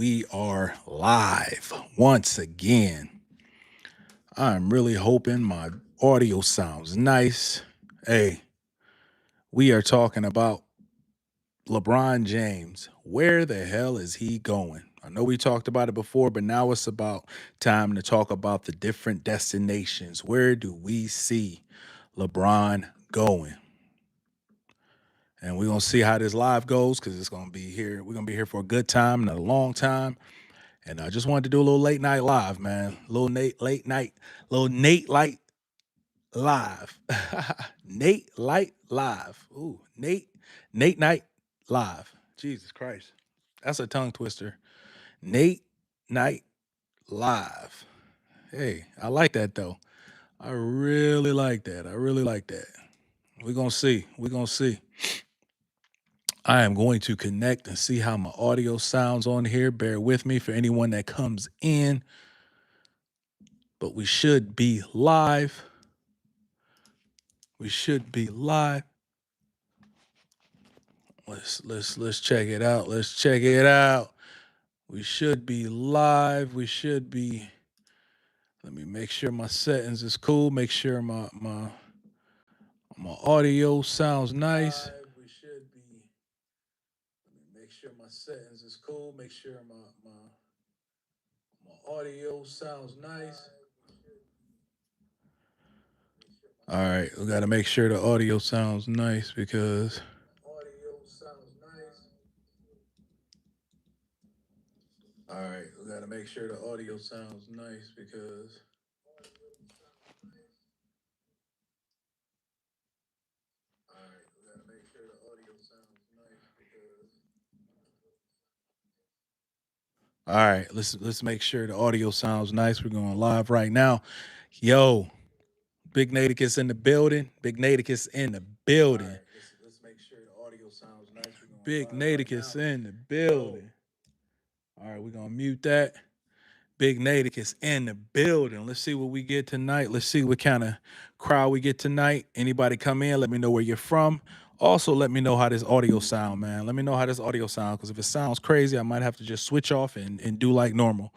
we are live once again. I'm really hoping my audio sounds nice. Hey, we are talking about LeBron James. Where the hell is he going? I know we talked about it before, but now it's about time to talk about the different destinations. Where do we see LeBron going? And we're gonna see how this live goes because it's gonna be here. We're gonna be here for a good time and a long time. And I just wanted to do a little late night live, man. Little Nate light live. Nate light live. Ooh, Nate night live. Jesus Christ. That's a tongue twister. Nate night live. Hey, I like that though. I really like that. I really like that. We're gonna see. We're gonna see. I am going to connect and see how my audio sounds on here. Bear with me for anyone that comes in, but we should be live. We should be live. Let's check it out. Let's check it out. We should be live. We should be. Let me make sure my settings is cool. Make sure my audio sounds nice. We should be. Let me make sure my settings is cool. Make sure my audio sounds nice. All right, we got to make sure the audio sounds nice because audio sounds nice. All right, we got to make sure the audio sounds nice because all right, we got to make sure the audio sounds nice because all right, let's make sure the audio sounds nice. We're going live right now. Yo, Big Naticus in the building. Big Naticus in the building. All right, let's make sure the audio sounds nice. Big Naticus right in the building. All right, we're gonna mute that. Big Naticus in the building. Let's see what we get tonight. Let's see what kind of crowd we get tonight. Anybody come in, let me know where you're from. Also, let me know how this audio sound, man. Let me know how this audio sound, because if it sounds crazy, I might have to just switch off and do like normal.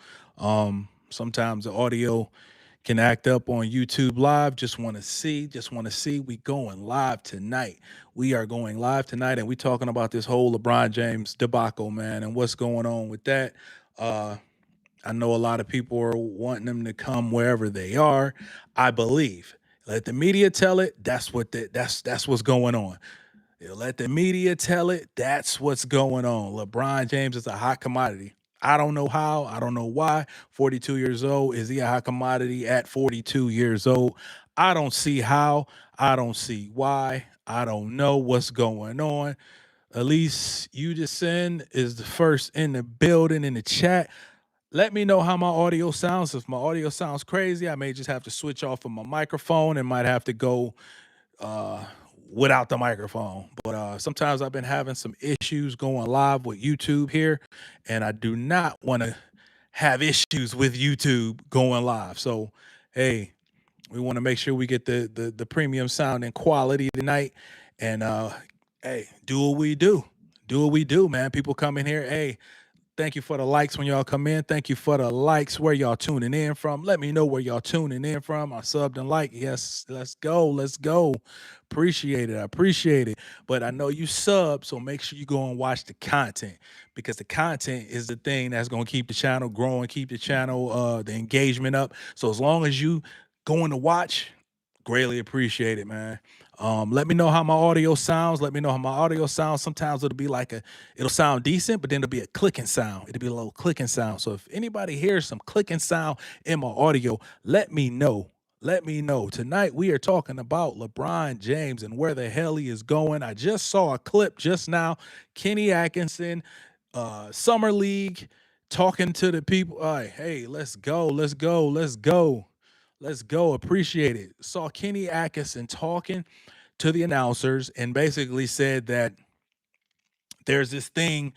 Sometimes the audio can act up on YouTube Live. Just want to see. We going live tonight. We are going live tonight, and we talking about this whole LeBron James debacle, man, and what's going on with that. Uh, I know a lot of people are wanting them to come wherever they are. I believe. Let the media tell it. That's what's going on. Let the media tell it. That's what's going on. LeBron James is a hot commodity. I don't know how. I don't know why. 42 years old. Is he a hot commodity at 42 years old? I don't see how. I don't see why. I don't know what's going on. At least you just send is the first in the building in the chat. Let me know how my audio sounds. If my audio sounds crazy, I may just have to switch off of my microphone and might have to go uh, without the microphone. But sometimes I've been having some issues going live with YouTube here, and I do not want to have issues with YouTube going live. So, hey, we want to make sure we get the premium sound and quality tonight. And hey, do what we do. Do what we do, man. People come in here. Hey, thank you for the likes when y'all come in. Thank you for the likes where y'all tuning in from. Let me know where y'all tuning in from. I subbed and like. Yes, let's go. Let's go. Appreciate it. I appreciate it. But I know you sub, so make sure you go and watch the content because the content is the thing that's going to keep the channel growing, keep the channel, the engagement up. So as long as you going to watch, greatly appreciate it, man. Let me know how my audio sounds. Let me know how my audio sounds. Sometimes it'll be like it'll sound decent, but then it'll be a clicking sound. It'll be a little clicking sound. So if anybody hears some clicking sound in my audio, let me know. Let me know. Tonight we are talking about LeBron James and where the hell he is going. I just saw a clip just now. Kenny Atkinson, Summer League, talking to the people. All right, hey, let's go. Let's go. Let's go. Let's go. Appreciate it. Saw Kenny Atkinson talking to the announcers and basically said that there's this thing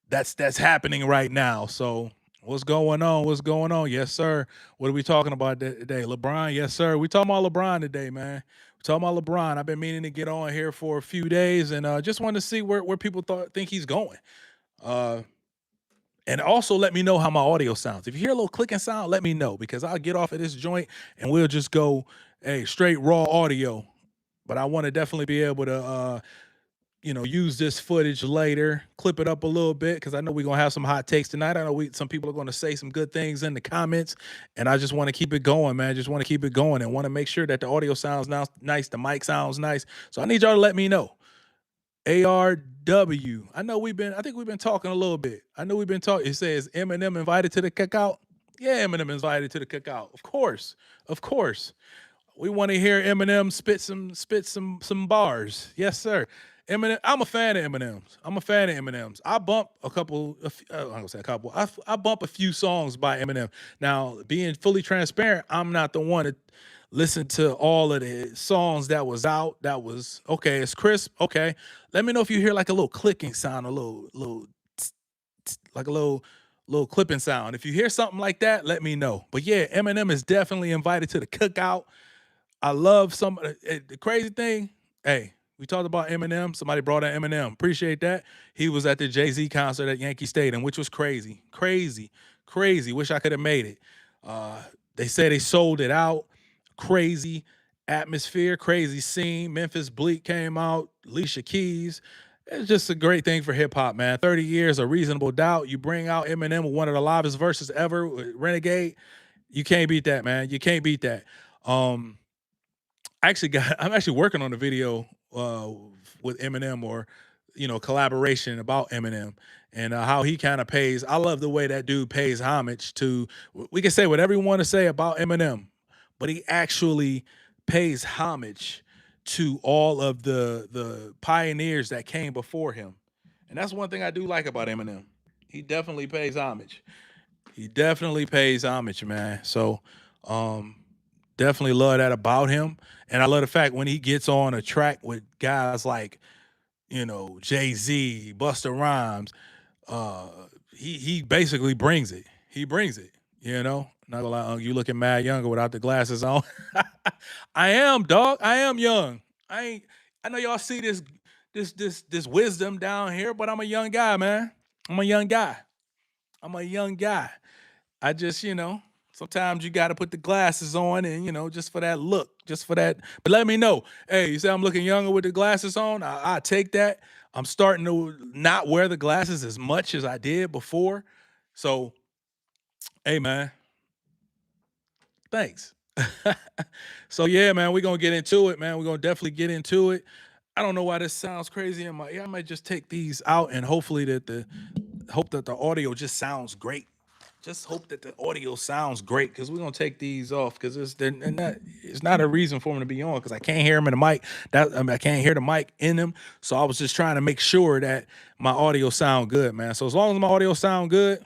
that's happening right now. So what's going on? What's going on? Yes, sir. What are we talking about today? LeBron? Yes, sir. We talking about LeBron today, man. We talking about LeBron. I've been meaning to get on here for a few days and just wanted to see where people think he's going. Uh, And also let me know how my audio sounds. If you hear a little clicking sound, let me know because I'll get off of this joint and we'll just go, hey, straight raw audio. But I want to definitely be able to use this footage later, clip it up a little bit because I know we're gonna have some hot takes tonight. I know some people are gonna say some good things in the comments, and I just want to keep it going, man. Just want to keep it going and want to make sure that the audio sounds nice, the mic sounds nice. So I need y'all to let me know. ARW. I think we've been talking a little bit. I know we've been talking. It says Eminem invited to the cookout. Yeah, Eminem invited to the cookout. Of course. Of course. We want to hear Eminem spit some bars. Yes, sir. Eminem. I'm a fan of Eminem's. I bump a couple. I'm gonna say a couple. I bump a few songs by Eminem. Now, being fully transparent, I'm not the one to listen to all of the songs that was out. That was okay. It's crisp. Okay. Let me know if you hear like a little clicking sound, a little like a little clipping sound. If you hear something like that, let me know. But yeah, Eminem is definitely invited to the cookout. I love the crazy thing. Hey, we talked about Eminem. Somebody brought in Eminem. Appreciate that. He was at the Jay-Z concert at Yankee Stadium, which was crazy, crazy, crazy. Wish I could have made it. They say they sold it out. Crazy atmosphere, crazy scene. Memphis Bleak came out. Alicia Keys. It's just a great thing for hip hop, man. 30 years, a reasonable doubt. You bring out Eminem with one of the livest verses ever with Renegade. You can't beat that, man. You can't beat that. Um, I'm actually working on a video with Eminem or collaboration about Eminem and how he kind of pays. I love the way that dude pays homage to. We can say whatever we want to say about Eminem, but he actually pays homage to all of the pioneers that came before him, and that's one thing I do like about Eminem. He definitely pays homage. He definitely pays homage, man. So, um, definitely love that about him. And I love the fact when he gets on a track with guys like, Jay Z, Busta Rhymes, uh, he basically brings it. He brings it, Not gonna lie, you looking mad younger without the glasses on. I am, dog. I am young. I ain't I know y'all see this wisdom down here, but I'm a young guy, man. I'm a young guy. I'm a young guy. I just, sometimes you got to put the glasses on and, just for that look, just for that. But let me know. Hey, you say I'm looking younger with the glasses on? I take that. I'm starting to not wear the glasses as much as I did before. So, hey, man, thanks. So, yeah, man, we're going to get into it, man. We're going to definitely get into it. I don't know why this sounds crazy in my ear. I might just take these out and hopefully hope that the audio just sounds great. Just hope that the audio sounds great because we're gonna take these off because it's not a reason for them to be on because I can't hear them in the mic. I can't hear the mic in them. So I was just trying to make sure that my audio sound good, man. So as long as my audio sound good,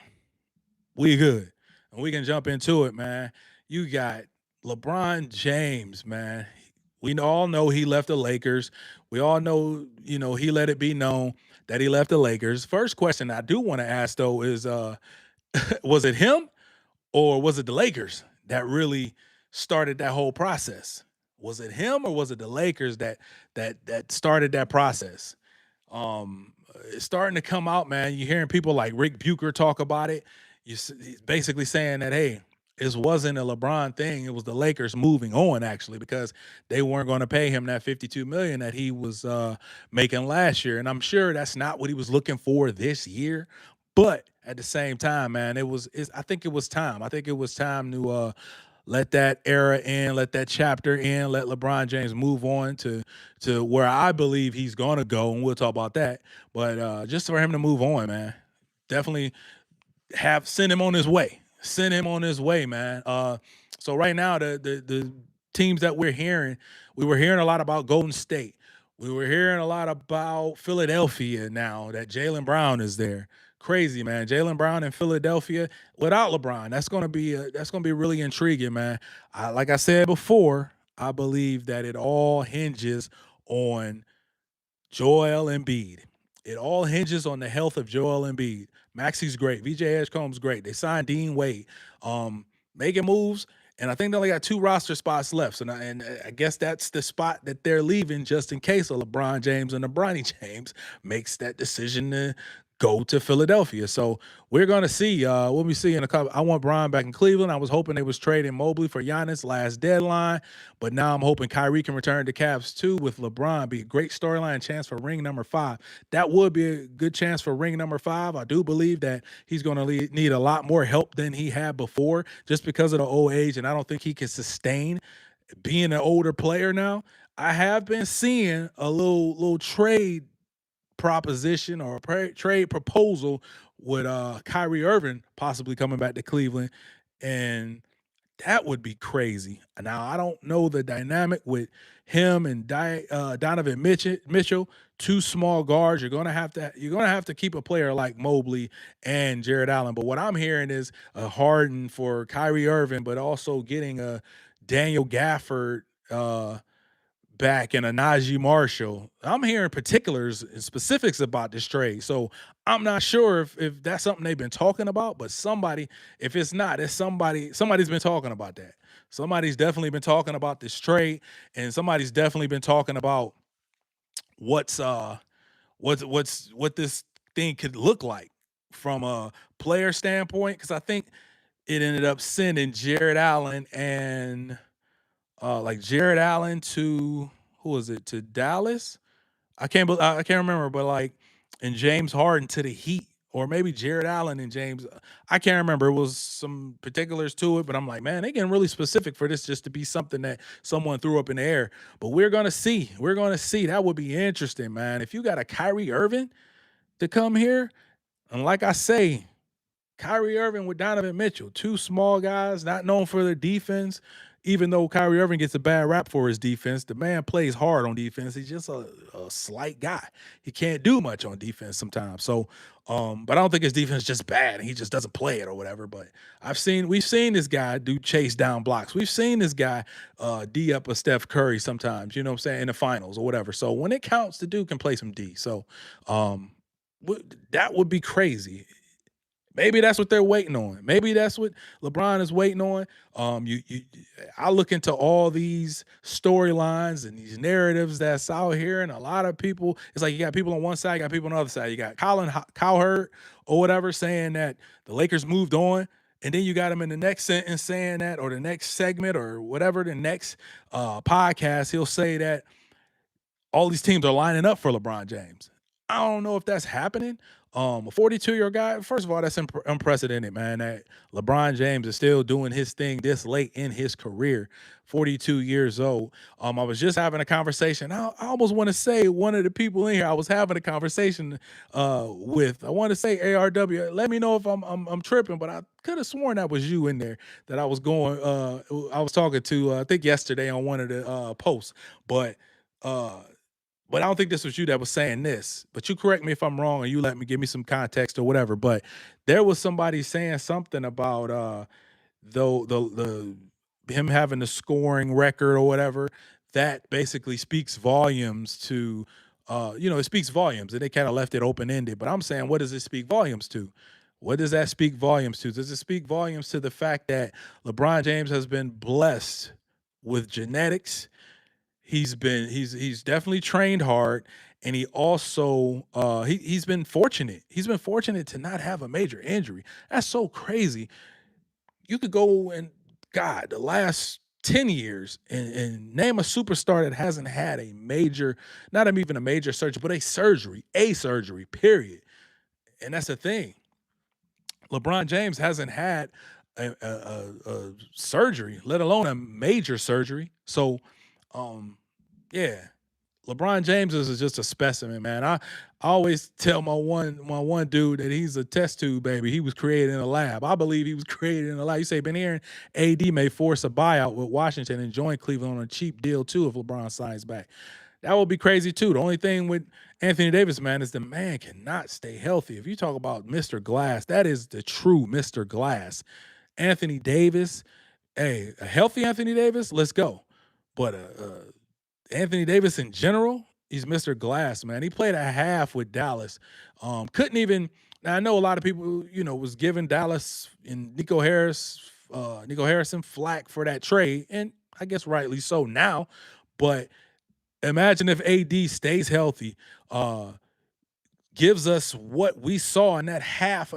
we good. And we can jump into it, man. You got LeBron James, man. We all know he left the Lakers. We all know, he let it be known that he left the Lakers. First question I do want to ask though is was it him or was it the Lakers that really started that whole process? Was it him or was it the Lakers that started that process? It's starting to come out, man. You're hearing people like Rick Bucher talk about it. He's basically saying that, hey, it wasn't a LeBron thing. It was the Lakers moving on actually because they weren't going to pay him that 52 million that he was making last year. And I'm sure that's not what he was looking for this year. But at the same time, man, I think it was time. I think it was time to let that era in, let that chapter in, let LeBron James move on to where I believe he's gonna go, and we'll talk about that. But just for him to move on, man, definitely send him on his way. Send him on his way, man. So right now, the teams that we were hearing a lot about Golden State. We were hearing a lot about Philadelphia now that Jaylen Brown is there. Crazy, man. Jaylen Brown in Philadelphia without LeBron. That's gonna be really intriguing, man. Like I said before, I believe that it all hinges on Joel Embiid. It all hinges on the health of Joel Embiid. Maxi's great. VJ Edgecombe's great. They signed Dean Wade. Making moves, and I think they only got 2 roster spots left. And I guess that's the spot that they're leaving just in case of LeBron James and the Bronny James makes that decision to go to Philadelphia. So we're gonna see. What we see in a couple. I want Brian back in Cleveland. I was hoping they was trading Mobley for Giannis last deadline, but now I'm hoping Kyrie can return to Cavs too with LeBron. Be a great storyline, chance for ring number 5. That would be a good chance for ring number 5. I do believe that he's going to need a lot more help than he had before, just because of the old age, and I don't think he can sustain being an older player now. I have been seeing a little trade proposition or a trade proposal with Kyrie Irving possibly coming back to Cleveland, and that would be crazy. Now I don't know the dynamic with him and Donovan Mitchell, two small guards. You're gonna have to keep a player like Mobley and Jared Allen. But what I'm hearing is a Harden for Kyrie Irving, but also getting a Daniel Gafford back and a Najee Marshall. I'm hearing particulars and specifics about this trade. So I'm not sure if that's something they've been talking about, but somebody, if it's not, it's somebody's been talking about that. Somebody's definitely been talking about this trade, and somebody's definitely been talking about what's what this thing could look like from a player standpoint. Because I think it ended up sending Jared Allen and like Jared Allen to who was it, to Dallas? I can't remember, but like, and James Harden to the Heat, or maybe Jared Allen and James. I can't remember. It was some particulars to it, but I'm like, man, they getting really specific for this just to be something that someone threw up in the air. But we're gonna see. We're gonna see. That would be interesting, man. If you got a Kyrie Irving to come here, and like I say, Kyrie Irving with Donovan Mitchell, two small guys, not known for their defense. Even though Kyrie Irving gets a bad rap for his defense, the man plays hard on defense. He's just a slight guy. He can't do much on defense sometimes. So, but I don't think his defense is just bad. He just doesn't play it or whatever. But we've seen this guy do chase down blocks. We've seen this guy D up a Steph Curry sometimes. You know what I'm saying, in the finals or whatever. So when it counts, the dude can play some D. So, that would be crazy. Maybe that's what they're waiting on. Maybe that's what LeBron is waiting on. I look into all these storylines and these narratives that's out here, and a lot of people. It's like you got people on one side, you got people on the other side. You got Colin Cowherd or whatever saying that the Lakers moved on, and then you got him in the next sentence saying that, or the next segment, or whatever the next podcast, he'll say that all these teams are lining up for LeBron James. I don't know if that's happening. A 42-year guy, first of all, that's unprecedented, man. That LeBron James is still doing his thing this late in his career, 42 years old. I was just having a conversation. I almost want to say one of the people in here I was having a conversation with. I want to say ARW. Let me know if I'm tripping, but I could have sworn that was you in there that I was going. I was talking to I think yesterday on one of the posts, but. Uh, but I don't think this was you that was saying this. But you correct me if I'm wrong, and you let me give me some context or whatever. But there was somebody saying something about the him having the scoring record or whatever that basically speaks volumes to it speaks volumes, and they kind of left it open ended. But I'm saying, what does it speak volumes to? What does that speak volumes to? Does it speak volumes to the fact that LeBron James has been blessed with genetics? He's definitely trained hard, and he also he's been fortunate. He's been fortunate to not have a major injury. That's so crazy. You could go and God, the last 10 years and name a superstar that hasn't had a major, not even a major surgery, but a surgery, period. And that's the thing. LeBron James hasn't had a surgery, let alone a major surgery. So, um, yeah, LeBron James is just a specimen, man. I always tell my one dude that he's a test tube baby. He was created in a lab. I believe he was created in a lab. You say, been hearing AD may force a buyout with Washington and join Cleveland on a cheap deal too if LeBron signs back. That would be crazy too. The only thing with Anthony Davis, man, is the man cannot stay healthy. If you talk about Mr. Glass, that is the true Mr. Glass. Anthony Davis, hey, a healthy Anthony Davis, let's go. But Anthony Davis in general, he's Mr. Glass, man. He played a half with Dallas. Couldn't even. Now I know a lot of people, was giving Dallas and Nico Harrison flack for that trade, and I guess rightly so now. But imagine if AD stays healthy, uh, gives us what we saw in that half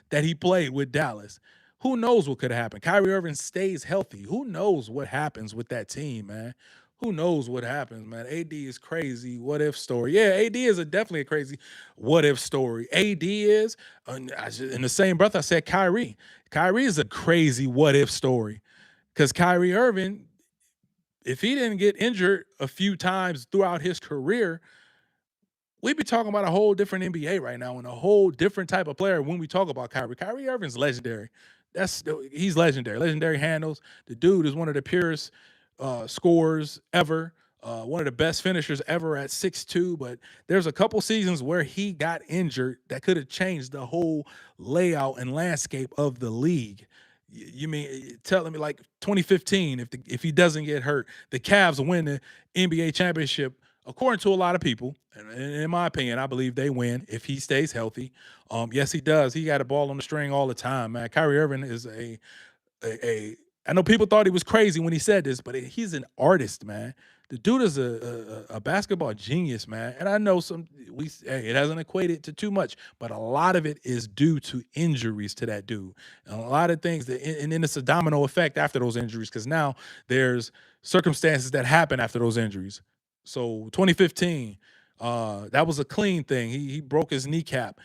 that he played with Dallas. Who knows what could happen? Kyrie Irving stays healthy. Who knows what happens with that team, man? Who knows what happens, man? AD is crazy. What if story? Yeah, AD is definitely a crazy what if story. AD is in the same breath I said Kyrie. Kyrie is a crazy what if story because Kyrie Irving, if he didn't get injured a few times throughout his career, we'd be talking about a whole different NBA right now and a whole different type of player when we talk about Kyrie. Kyrie Irving's legendary. He's legendary. Legendary handles. The dude is one of the purest scorers ever. One of the best finishers ever at 6'2". But there's a couple seasons where he got injured that could have changed the whole layout and landscape of the league. You mean telling me like 2015, if he doesn't get hurt, the Cavs win the NBA championship according to a lot of people, and in my opinion, I believe they win if he stays healthy. Yes, he does. He got a ball on the string all the time, man. Kyrie Irving is a I know people thought he was crazy when he said this, but he's an artist, man. The dude is a basketball genius, man. And I know it hasn't equated to too much, but a lot of it is due to injuries to that dude. And a lot of things and then it's a domino effect after those injuries because now there's circumstances that happen after those injuries. So 2015, that was a clean thing. He broke his kneecap.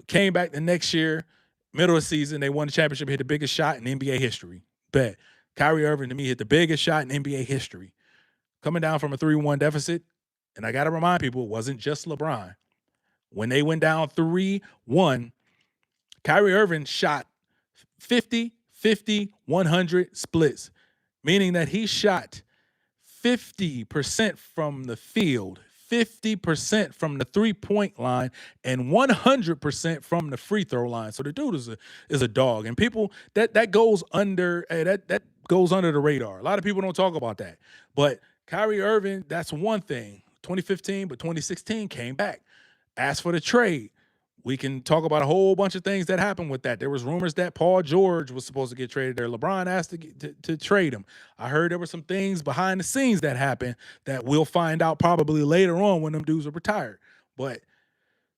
Came back the next year, middle of the season, they won the championship, hit the biggest shot in NBA history. Bet. Kyrie Irving to me hit the biggest shot in NBA history. Coming down from a 3-1 deficit, and I got to remind people, it wasn't just LeBron. When they went down 3-1, Kyrie Irving shot 50, 50, 100 splits, meaning that he shot 50% from the field, 50% from the three-point line, and 100% from the free throw line. So the dude is a dog, and people that goes under that goes under the radar. A lot of people don't talk about that, but Kyrie Irving, that's one thing. 2015, but 2016 came back, asked for the trade. We can talk about a whole bunch of things that happened with that. There was rumors that Paul George was supposed to get traded there. LeBron asked to trade him. I heard there were some things behind the scenes that happened that we'll find out probably later on when them dudes are retired. But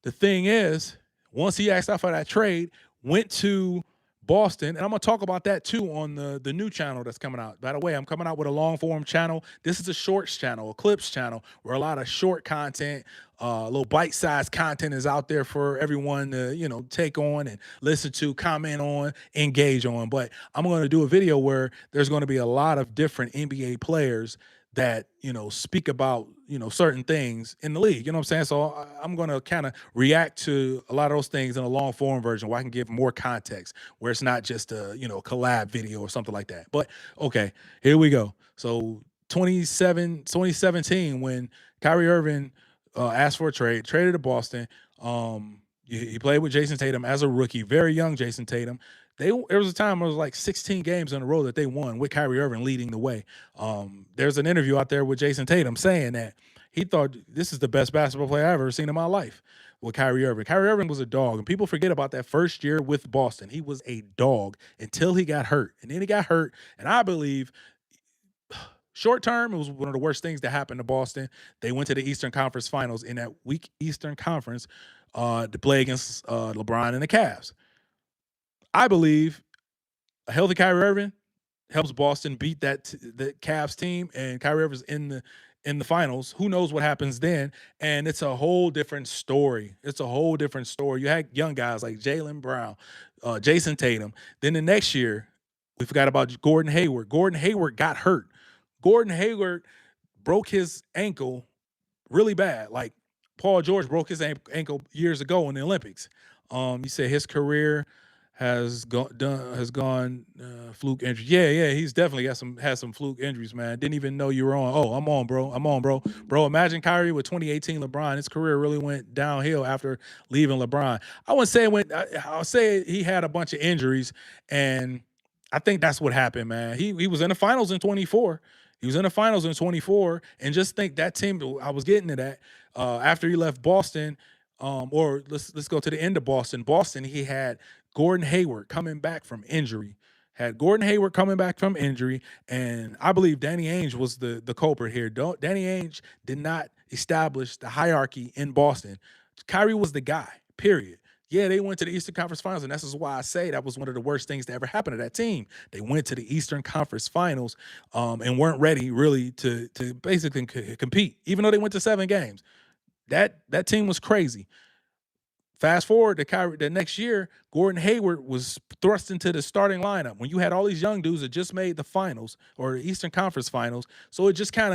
the thing is, once he asked out for that trade, went to Boston, and I'm gonna talk about that too on the new channel that's coming out. By the way, I'm coming out with a long form channel. This is a shorts channel, a clips channel, where a lot of short content, little bite-sized content is out there for everyone to take on and listen to, comment on, engage on. But I'm gonna do a video where there's gonna be a lot of different NBA players that speak about certain things in the league. You know what I'm saying? So I'm going to kind of react to a lot of those things in a long form version where I can give more context, where it's not just a collab video or something like that. But okay, here we go. So 2017, when Kyrie Irving asked for a trade, traded to Boston. He played with Jason Tatum as a rookie, very young Jason Tatum. There was a time it was like 16 games in a row that they won with Kyrie Irving leading the way. There's an interview out there with Jason Tatum saying that he thought this is the best basketball player I've ever seen in my life with Kyrie Irving. Kyrie Irving was a dog, and people forget about that first year with Boston. He was a dog until he got hurt, and then he got hurt, and I believe short term, it was one of the worst things that happened to Boston. They went to the Eastern Conference Finals in that weak Eastern Conference to play against LeBron and the Cavs. I believe a healthy Kyrie Irving helps Boston beat the Cavs team, and Kyrie Irving's in the finals. Who knows what happens then? And it's a whole different story. It's a whole different story. You had young guys like Jaylen Brown, Jason Tatum. Then the next year, we forgot about Gordon Hayward. Gordon Hayward got hurt. Gordon Hayward broke his ankle really bad. Like Paul George broke his ankle years ago in the Olympics. You said his career has gone fluke injury. Yeah, he's definitely had some fluke injuries, man. Didn't even know you were on. Oh, I'm on, bro. Bro, imagine Kyrie with 2018 LeBron. His career really went downhill after leaving LeBron. I wouldn't say it went. I'll say he had a bunch of injuries, and I think that's what happened, man. He was in the finals in 24. He was in the finals in 24, and just think that team. I was getting to that after he left Boston. Or let's go to the end of Boston. Boston, he had Gordon Hayward coming back from injury, had Gordon Hayward coming back from injury, and I believe Danny Ainge was the culprit here. Don't Danny Ainge did not establish the hierarchy in Boston. Kyrie was the guy. Period. Yeah, they went to the Eastern Conference Finals, and this is why I say that was one of the worst things that ever happened to that team. They went to the Eastern Conference Finals and weren't ready really to basically compete, even though they went to 7 games. That team was crazy. Fast forward to Kyrie the next year, Gordon Hayward was thrust into the starting lineup when you had all these young dudes that just made the finals or the Eastern Conference Finals. So it kind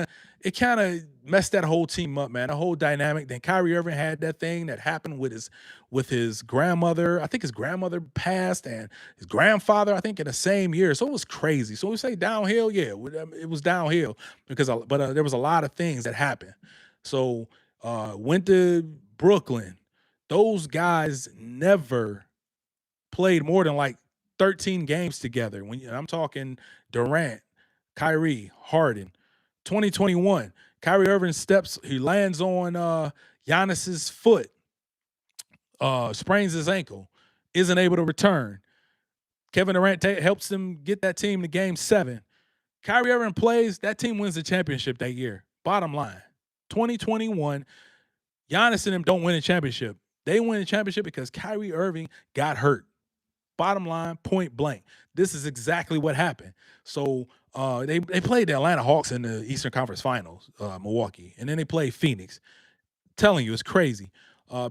of messed that whole team up, man. The whole dynamic. Then Kyrie Irving had that thing that happened with his grandmother. I think his grandmother passed and his grandfather, I think, in the same year. So it was crazy. So we say downhill, yeah, it was downhill but there was a lot of things that happened. So went to Brooklyn. Those guys never played more than like 13 games together. I'm talking Durant, Kyrie, Harden. 2021, Kyrie Irving he lands on Giannis's foot, sprains his ankle, isn't able to return. Kevin Durant helps them get that team to game 7. Kyrie Irving plays, that team wins the championship that year. Bottom line, 2021, Giannis and them don't win a championship. They win a championship because Kyrie Irving got hurt. Bottom line, point blank. This is exactly what happened. So they played the Atlanta Hawks in the Eastern Conference Finals, Milwaukee, and then they played Phoenix. Telling you, it's crazy.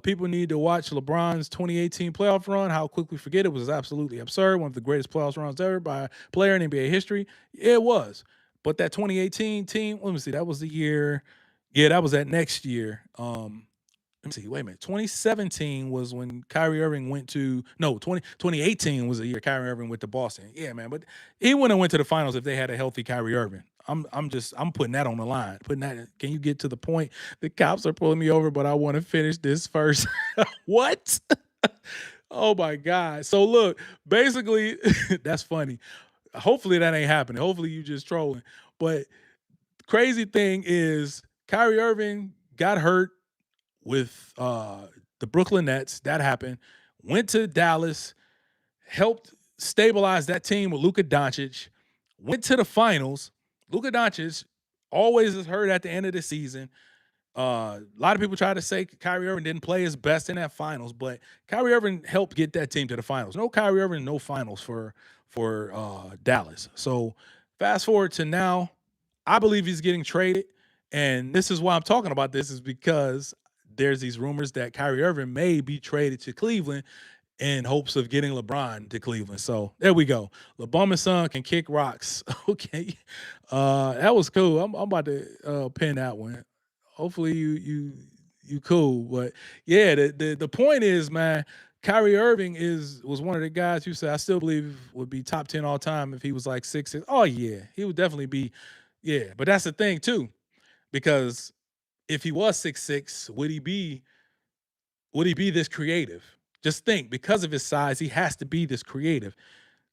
People need to watch LeBron's 2018 playoff run. How quickly forget it was absolutely absurd. One of the greatest playoff runs ever by a player in NBA history. It was. But that 2018 team, let me see, that was the year. Yeah, that was that next year. Let me see. Wait a minute. 2017 was when Kyrie Irving went to no 2018 was the year Kyrie Irving went to Boston. Yeah, man. But he wouldn't have went to the finals if they had a healthy Kyrie Irving. I'm putting that on the line. Putting that. Can you get to the point? The cops are pulling me over, but I want to finish this first. What? Oh my God. So look, basically, that's funny. Hopefully that ain't happening. Hopefully you just trolling. But crazy thing is Kyrie Irving got hurt with the Brooklyn Nets. That happened. Went to Dallas, helped stabilize that team with Luka Doncic. Went to the finals. Luka Doncic always is hurt at the end of the season. A lot of people try to say Kyrie Irving didn't play his best in that finals, but Kyrie Irving helped get that team to the finals. No Kyrie Irving, no finals for Dallas. So fast forward to now, I believe he's getting traded, and this is why I'm talking about this is because there's these rumors that Kyrie Irving may be traded to Cleveland in hopes of getting LeBron to Cleveland. So there we go. LeBron and son can kick rocks. Okay, that was cool. I'm about to pin that one. Hopefully you cool. But yeah, the point is, man, Kyrie Irving was one of the guys who said I still believe would be top 10 all time if he was like 6'6". Oh yeah, he would definitely be. Yeah, but that's the thing too, because if he was 6'6", would he be this creative? Just think, because of his size, he has to be this creative.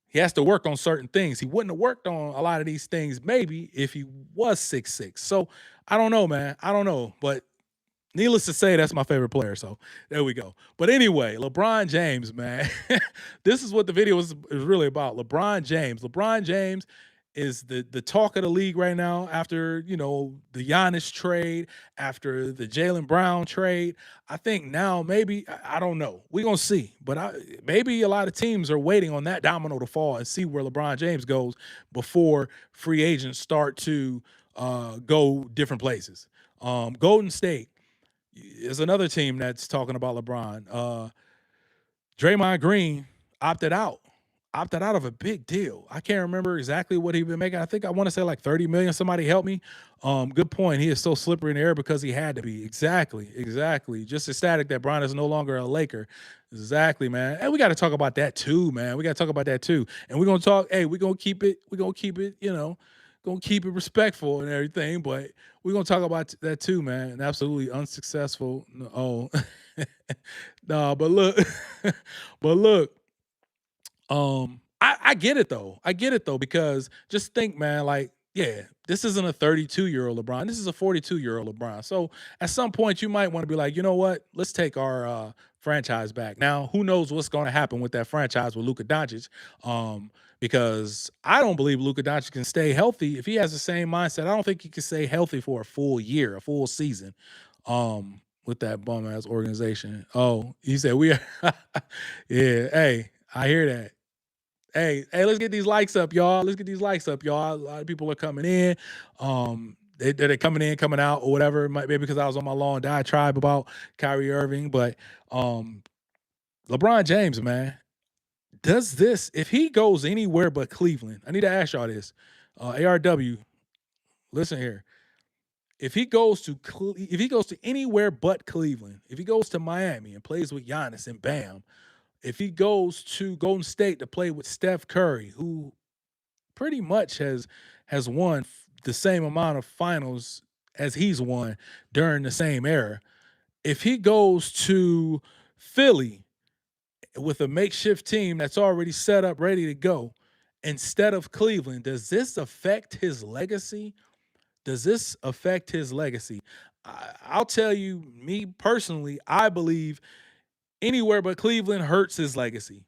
He has to work on certain things. He wouldn't have worked on a lot of these things maybe if he was 6'6". So I don't know, man. I don't know. But needless to say, that's my favorite player. So there we go. But anyway, LeBron James, man. This is what the video is really about. LeBron James. LeBron James is the talk of the league right now after, the Giannis trade, after the Jalen Brown trade. I think now maybe, I don't know. We're going to see. But maybe a lot of teams are waiting on that domino to fall and see where LeBron James goes before free agents start to go different places. Golden State is another team that's talking about LeBron. Draymond Green opted out. Opted out of a big deal. I can't remember exactly what he'd been making. I want to say like 30 million. Somebody help me. Good point. He is so slippery in the air because he had to be. Exactly. Just ecstatic that Bron is no longer a Laker. Exactly, man. And we got to talk about that too, man. We got to talk about that too. And we're gonna talk. Hey, we're gonna keep it. Gonna keep it respectful and everything. But we're gonna talk about that too, man. And absolutely unsuccessful. Oh, no. But look, but look. I get it though. I get it though, because just think, man, like, Yeah, this isn't a 32-year-old LeBron. This is a 42-year-old LeBron. So at some point, you might want to be like, you know what? Let's take our franchise back. Now, who knows what's going to happen with that franchise with Luka Doncic? Um, because I don't believe Luka Doncic can stay healthy if he has the same mindset. I don't think he can stay healthy for a full year, a full season. With that bum ass organization. Oh, he said we are. Yeah, hey, I hear that. Hey, let's get these likes up, y'all. Let's get these likes up, y'all. A lot of people are coming in. They're coming in, coming out, or whatever. It might be because I was on my long diatribe about Kyrie Irving, but um, LeBron James, man, does this if he goes anywhere but Cleveland? I need to ask y'all this. ARW, listen here. If he goes to anywhere but Cleveland, if he goes to Miami and plays with Giannis and Bam, if he goes to Golden State to play with Steph Curry, who pretty much has won the same amount of finals as he's won during the same era. If he goes to Philly with a makeshift team that's already set up, ready to go, instead of Cleveland, does this affect his legacy? Does this affect his legacy? I'll tell you, me personally, I believe anywhere but Cleveland hurts his legacy.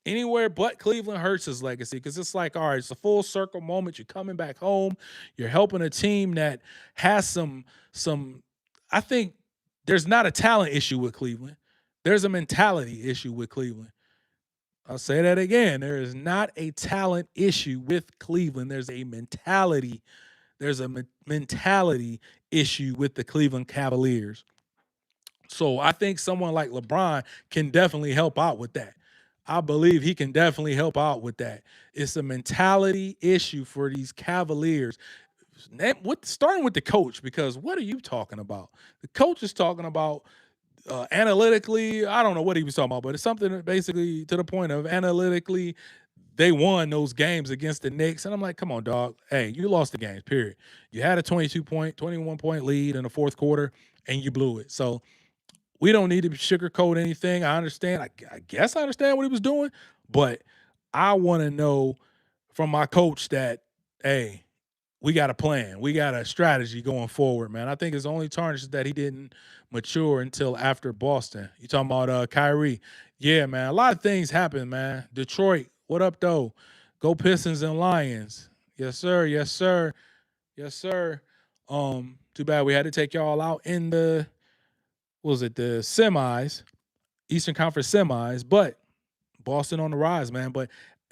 Anywhere but Cleveland hurts his legacy because it's like, all right, it's a full circle moment. You're coming back home. You're helping a team that has some. I think there's not a talent issue with Cleveland. There's a mentality issue with Cleveland. I'll say that again. There is not a talent issue with Cleveland. There's a mentality. There's a mentality issue with the Cleveland Cavaliers. So I think someone like LeBron can definitely help out with that. I believe he can definitely help out with that. It's a mentality issue for these Cavaliers. Starting with the coach, because what are you talking about? The coach is talking about analytically. I don't know what he was talking about, but it's something that basically to the point of analytically they won those games against the Knicks. And I'm like, come on, dog. Hey, you lost the games, period. You had a 21 point lead in the fourth quarter and you blew it. So we don't need to sugarcoat anything. I understand. I guess I understand what he was doing, but I want to know from my coach that, hey, we got a plan. We got a strategy going forward, man. I think his only tarnish is that he didn't mature until after Boston. You talking about Kyrie? Yeah, man. A lot of things happen, man. Detroit, what up, though? Go Pistons and Lions. Yes, sir. Yes, sir. Yes, sir. Too bad we had to take y'all out in the what was it, the semis, Eastern Conference semis, but Boston on the rise, man. But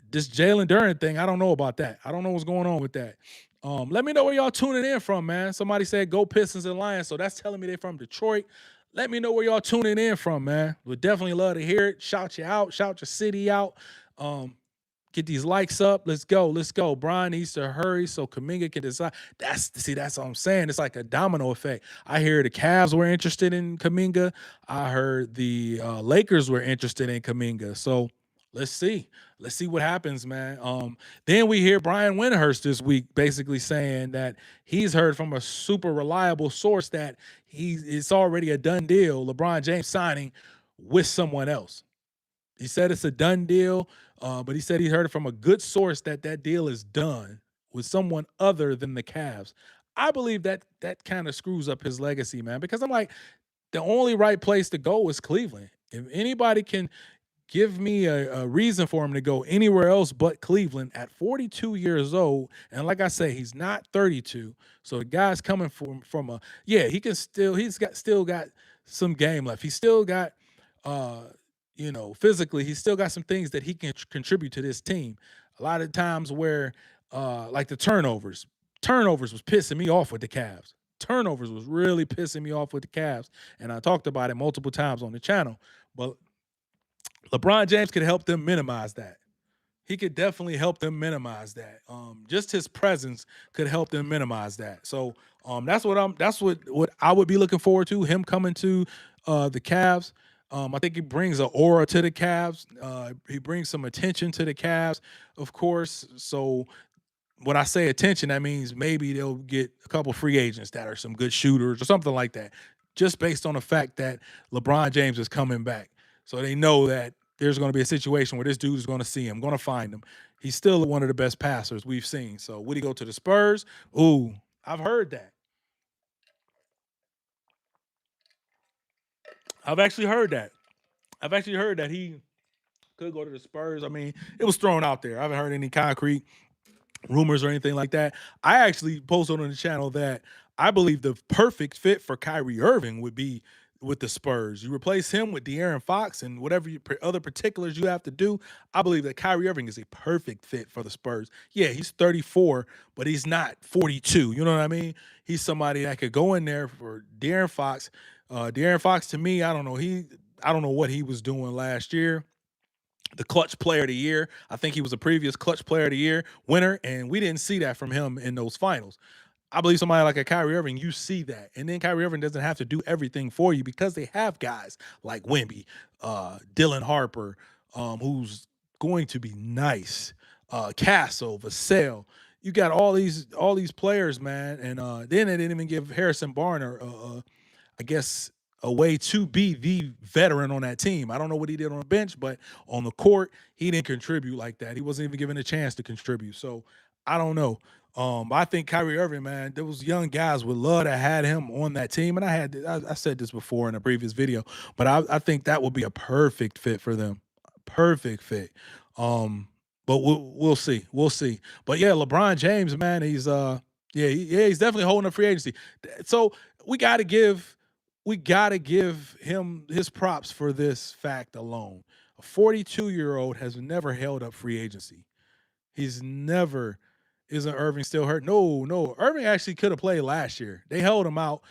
this Jalen Duren thing, I don't know about that. I don't know what's going on with that. Let me know where y'all tuning in from, man. Somebody said go Pistons and Lions, so that's telling me they're from Detroit. Let me know where y'all tuning in from, man. Would definitely love to hear it. Shout you out, shout your city out. Um, Get these likes up. Let's go. Let's go. Brian needs to hurry so Kaminga can decide. That's what I'm saying. It's like a domino effect. I hear the Cavs were interested in Kaminga. I heard the Lakers were interested in Kaminga. So let's see. Let's see what happens, man. Then we hear Brian Windhurst this week basically saying that he's heard from a super reliable source that it's already a done deal. LeBron James signing with someone else. He said it's a done deal, but he said he heard it from a good source that that deal is done with someone other than the Cavs. I believe that that kind of screws up his legacy, man, because I'm like, the only right place to go is Cleveland. If anybody can give me a reason for him to go anywhere else but Cleveland at 42 years old, and like I say, he's not 32, so the guy's coming from a he can still got some game left. He's still got uh physically, he's still got some things that he can contribute to this team. A lot of times where like the turnovers was pissing me off with the Cavs. Turnovers was really pissing me off with the Cavs, and I talked about it multiple times on the channel. But LeBron James could help them minimize that. He could definitely help them minimize that. Just his presence could help them minimize that. So that's what I would be looking forward to. Him coming to the Cavs. I think he brings an aura to the Cavs. He brings some attention to the Cavs, of course. So when I say attention, that means maybe they'll get a couple free agents that are some good shooters or something like that, just based on the fact that LeBron James is coming back. So they know that. there's going to be a situation where this dude is going to see him, going to find him. He's still one of the best passers we've seen. So would he go to the Spurs? Ooh, I've heard that. I've actually heard that. I've actually heard that he could go to the Spurs. I mean, it was thrown out there. I haven't heard any concrete rumors or anything like that. I actually posted on the channel that I believe the perfect fit for Kyrie Irving would be with the Spurs. You replace him with De'Aaron Fox and whatever other particulars you have to do. I believe that Kyrie Irving is a perfect fit for the Spurs. Yeah, he's 34, but he's not 42. You know what I mean? He's somebody that could go in there for De'Aaron Fox. De'Aaron Fox, to me, I don't know what he was doing last year, the clutch player of the year. I think he was a previous clutch player of the year winner, and we didn't see that from him in those finals. I believe somebody like a Kyrie Irving, you see that. And then Kyrie Irving doesn't have to do everything for you because they have guys like Wemby, Dylan Harper, who's going to be nice, Castle, Vassell. You got all these players, man. And then they didn't even give Harrison Barner I guess, a way to be the veteran on that team. I don't know what he did on the bench, but on the court, he didn't contribute like that. He wasn't even given a chance to contribute. So I don't know. I think Kyrie Irving, man, those young guys would love to had him on that team. And I said this before in a previous video, but I think that would be a perfect fit for them. Perfect fit. But we'll see. We'll see. But yeah, LeBron James, man, he's definitely holding up free agency. So we got to give him his props for this fact alone. A 42-year-old has never held up free agency. He's never. Isn't Irving still hurt? No, no. Irving actually could have played last year. They held him out.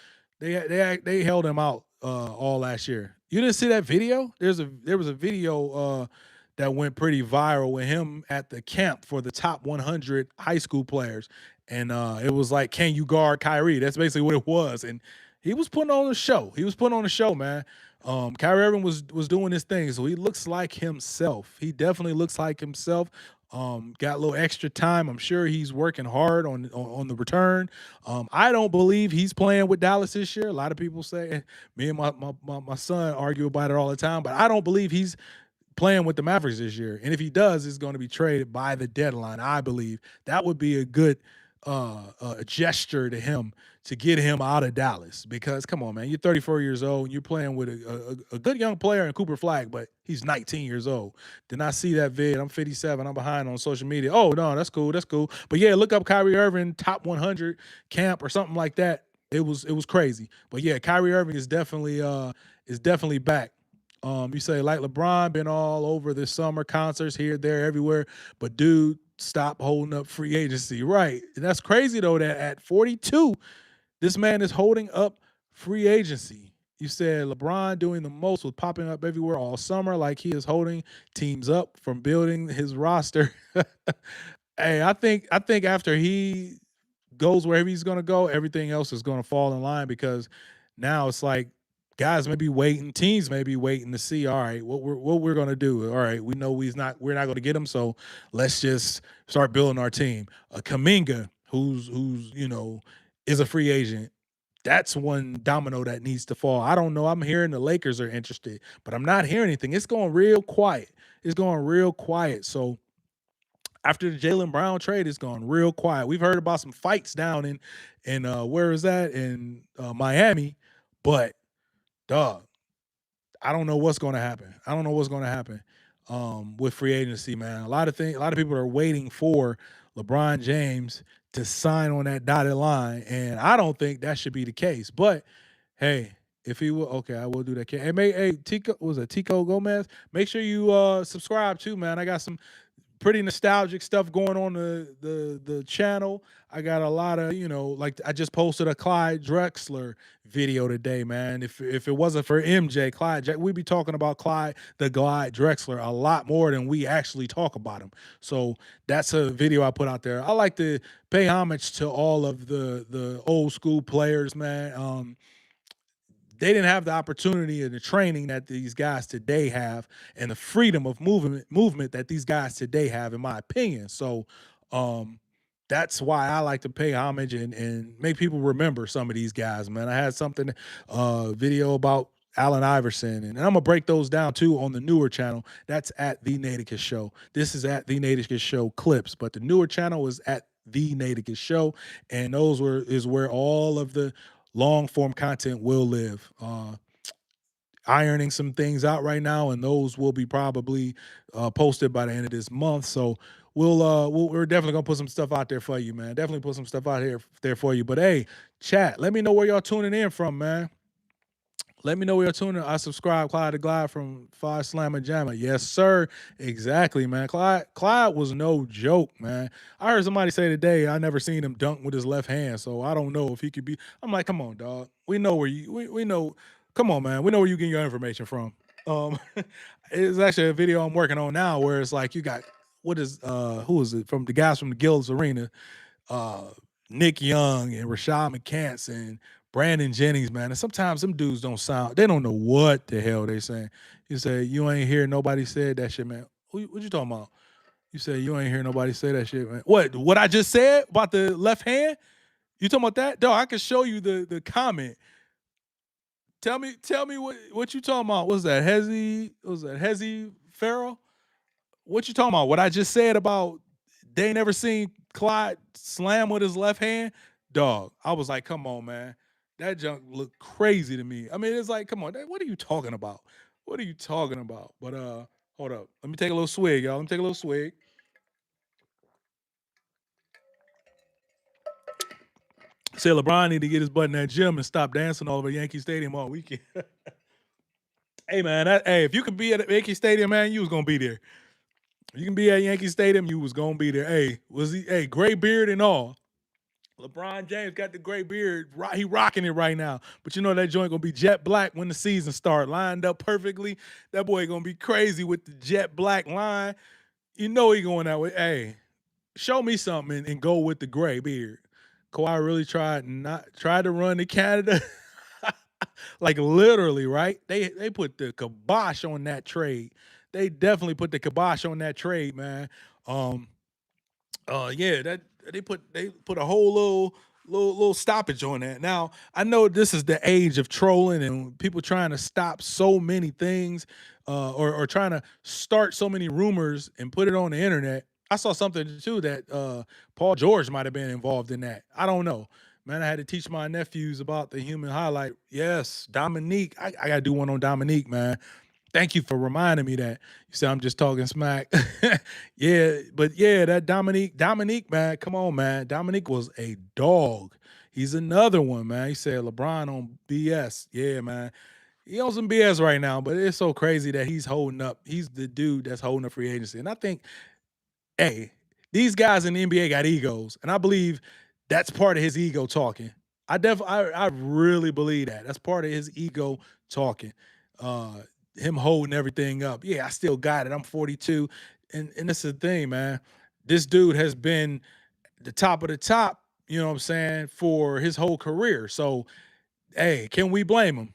They held him out all last year. You didn't see that video? There was a video that went pretty viral with him at the camp for the top 100 high school players, and it was like, "Can you guard Kyrie?" That's basically what it was, and he was putting on a show. He was putting on a show, man. Kyrie Irving was doing his thing, so he looks like himself. He definitely looks like himself. Got a little extra time. I'm sure he's working hard on the return. I don't believe he's playing with Dallas this year. A lot of people say, me and my son argue about it all the time, but I don't believe he's playing with the Mavericks this year. And if he does, he's going to be traded by the deadline. I believe that would be a good gesture to him to get him out of Dallas, because come on, man, you're 34 years old and you're playing with a good young player in Cooper Flag, but he's 19 years old. Did not see that vid. I'm 57. I'm behind on social media. Oh no, that's cool. That's cool. But yeah, look up Kyrie Irving top 100 camp or something like that. It was crazy. But yeah, Kyrie Irving is definitely back. You say like LeBron been all over this summer, concerts here, there, everywhere, but dude, stop holding up free agency. Right. And that's crazy though that at 42, this man is holding up free agency. You said LeBron doing the most with popping up everywhere all summer, like he is holding teams up from building his roster. Hey, I think after he goes wherever he's going to go, everything else is going to fall in line, because now it's like guys may be waiting, teams may be waiting to see. All right, what we're going to do. All right, we know we're not going to get him, so let's just start building our team. Kaminga, who's is a free agent. That's one domino that needs to fall. I don't know. I'm hearing the Lakers are interested, but I'm not hearing anything. It's going real quiet. It's going real quiet. So after the Jalen Brown trade, it's gone real quiet. We've heard about some fights down in where is that, in Miami, but dog, I don't know what's going to happen. I don't know what's going to happen with free agency, man. A lot of people are waiting for LeBron James to sign on that dotted line, and I don't think that should be the case. But hey, if he will, okay, I will do that. Hey, Tico, was it Tico Gomez? Make sure you subscribe too, man. I got some pretty nostalgic stuff going on the channel. I got a lot of, like I just posted a Clyde Drexler video today, man. If it wasn't for MJ, we'd be talking about Clyde Drexler a lot more than we actually talk about him. So that's a video I put out there. I like to pay homage to all of the old school players, man. They didn't have the opportunity and the training that these guys today have, and the freedom of movement that these guys today have, in my opinion. So that's why I like to pay homage and make people remember some of these guys, man. I had something video about Allen Iverson, and I'm gonna break those down too on the newer channel. That's at the Naticus Show. This is at the Naticus Show clips, but the newer channel is at the Naticus Show, and those is where all of the long form content will live. Ironing some things out right now, and those will be probably posted by the end of this month. So we're definitely gonna put some stuff out there for you, man. Definitely put some stuff out here there for you. But hey, chat, let me know where y'all tuning in from, man. Let me know where you're tuning. I subscribe Clyde the Glide from Five Slammer Jammer. Yes, sir. Exactly, man. Clyde was no joke, man. I heard somebody say today, I never seen him dunk with his left hand, so I don't know if he could be. I'm like, come on, dog. We know where you we know. Come on, man. We know where you getting your information from. Um it's actually a video I'm working on now where it's like you got what is who is it from the guys from the Guilds Arena, uh, Nick Young and Rashad McCants and Brandon Jennings, man. And sometimes them dudes don't sound, they don't know what the hell they saying. You say, you ain't hear nobody said that shit, man. What you talking about? You say, you ain't hear nobody say that shit, man. What I just said about the left hand? You talking about that? Dog, I can show you the comment. Tell me what you talking about. What was that Hezzy Farrell? What you talking about? What I just said about they never seen Clyde slam with his left hand? Dog, I was like, come on, man. That junk looked crazy to me. I mean, it's like, come on, what are you talking about? What are you talking about? But hold up. Let me take a little swig, y'all. Let me take a little swig. Say LeBron need to get his butt in that gym and stop dancing all over Yankee Stadium all weekend. Hey man, hey, if you could be at Yankee Stadium, man, you was gonna be there. You can be at Yankee Stadium, you was gonna be there. Hey, was he? Hey, gray beard and all. LeBron James got the gray beard. He rocking it right now. But you know that joint gonna be jet black when the season start. Lined up perfectly. That boy gonna be crazy with the jet black line. You know he going that way. Hey, show me something and go with the gray beard. Kawhi really tried to run to Canada. Like literally, right? They put the kibosh on that trade. They definitely put the kibosh on that trade, man. Um, yeah, that they put a whole little stoppage on that. Now I know this is the age of trolling and people trying to stop so many things, or trying to start so many rumors and put it on the internet. I saw something too that Paul George might have been involved in that. I don't know. Man, I had to teach my nephews about the human highlight. Yes, Dominique. I gotta do one on Dominique, man. Thank you for reminding me that. You said I'm just talking smack. Yeah, but yeah, that Dominique, man, come on, man. Dominique was a dog. He's another one, man. He said LeBron on BS. Yeah, man. He on some BS right now, but it's so crazy that he's holding up. He's the dude that's holding up free agency. And I think, hey, these guys in the NBA got egos, and I believe that's part of his ego talking. I really believe that. That's part of his ego talking. Uh Him holding everything up. Yeah, I still got it. I'm 42. And that's the thing, man. This dude has been the top of the top, you know what I'm saying, for his whole career. So, hey, can we blame him?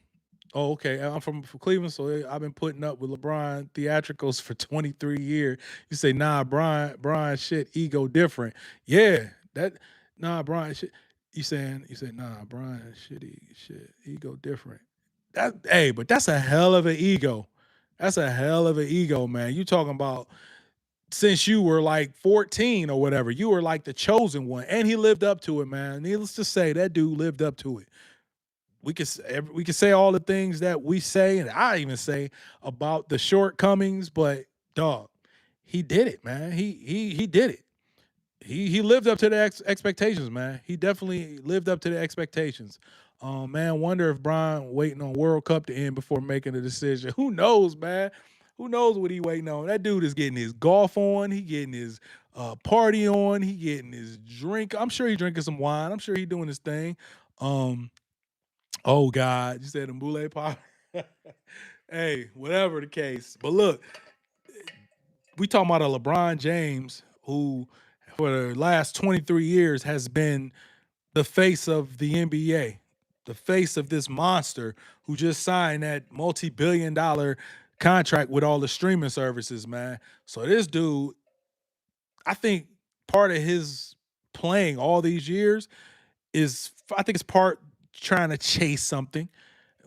Oh, okay. I'm from Cleveland, so I've been putting up with LeBron theatricals for 23 years. You say, nah, Brian shit, ego different. Yeah, that nah, Brian shit. You said, nah, Brian shit, ego different. That hey, but that's a hell of an ego. That's a hell of an ego, man. You talking about since you were like 14 or whatever, you were like the chosen one, and he lived up to it, man. Needless to say, that dude lived up to it. We could say all the things that we say, and I even say about the shortcomings, but dog, he did it, man. He did it. He lived up to the expectations, man. He definitely lived up to the expectations. Man, wonder if Brian waiting on World Cup to end before making a decision. Who knows, man? Who knows what he waiting on? That dude is getting his golf on. He getting his party on. He getting his drink. I'm sure he drinking some wine. I'm sure he doing his thing. Um, oh God, you said the Mbule pop. Hey, whatever the case. But look, we talking about a LeBron James who, for the last 23 years, has been the face of the NBA, the face of this monster who just signed that multi-billion-dollar contract with all the streaming services, man. So this dude, I think part of his playing all these years is, I think it's part trying to chase something.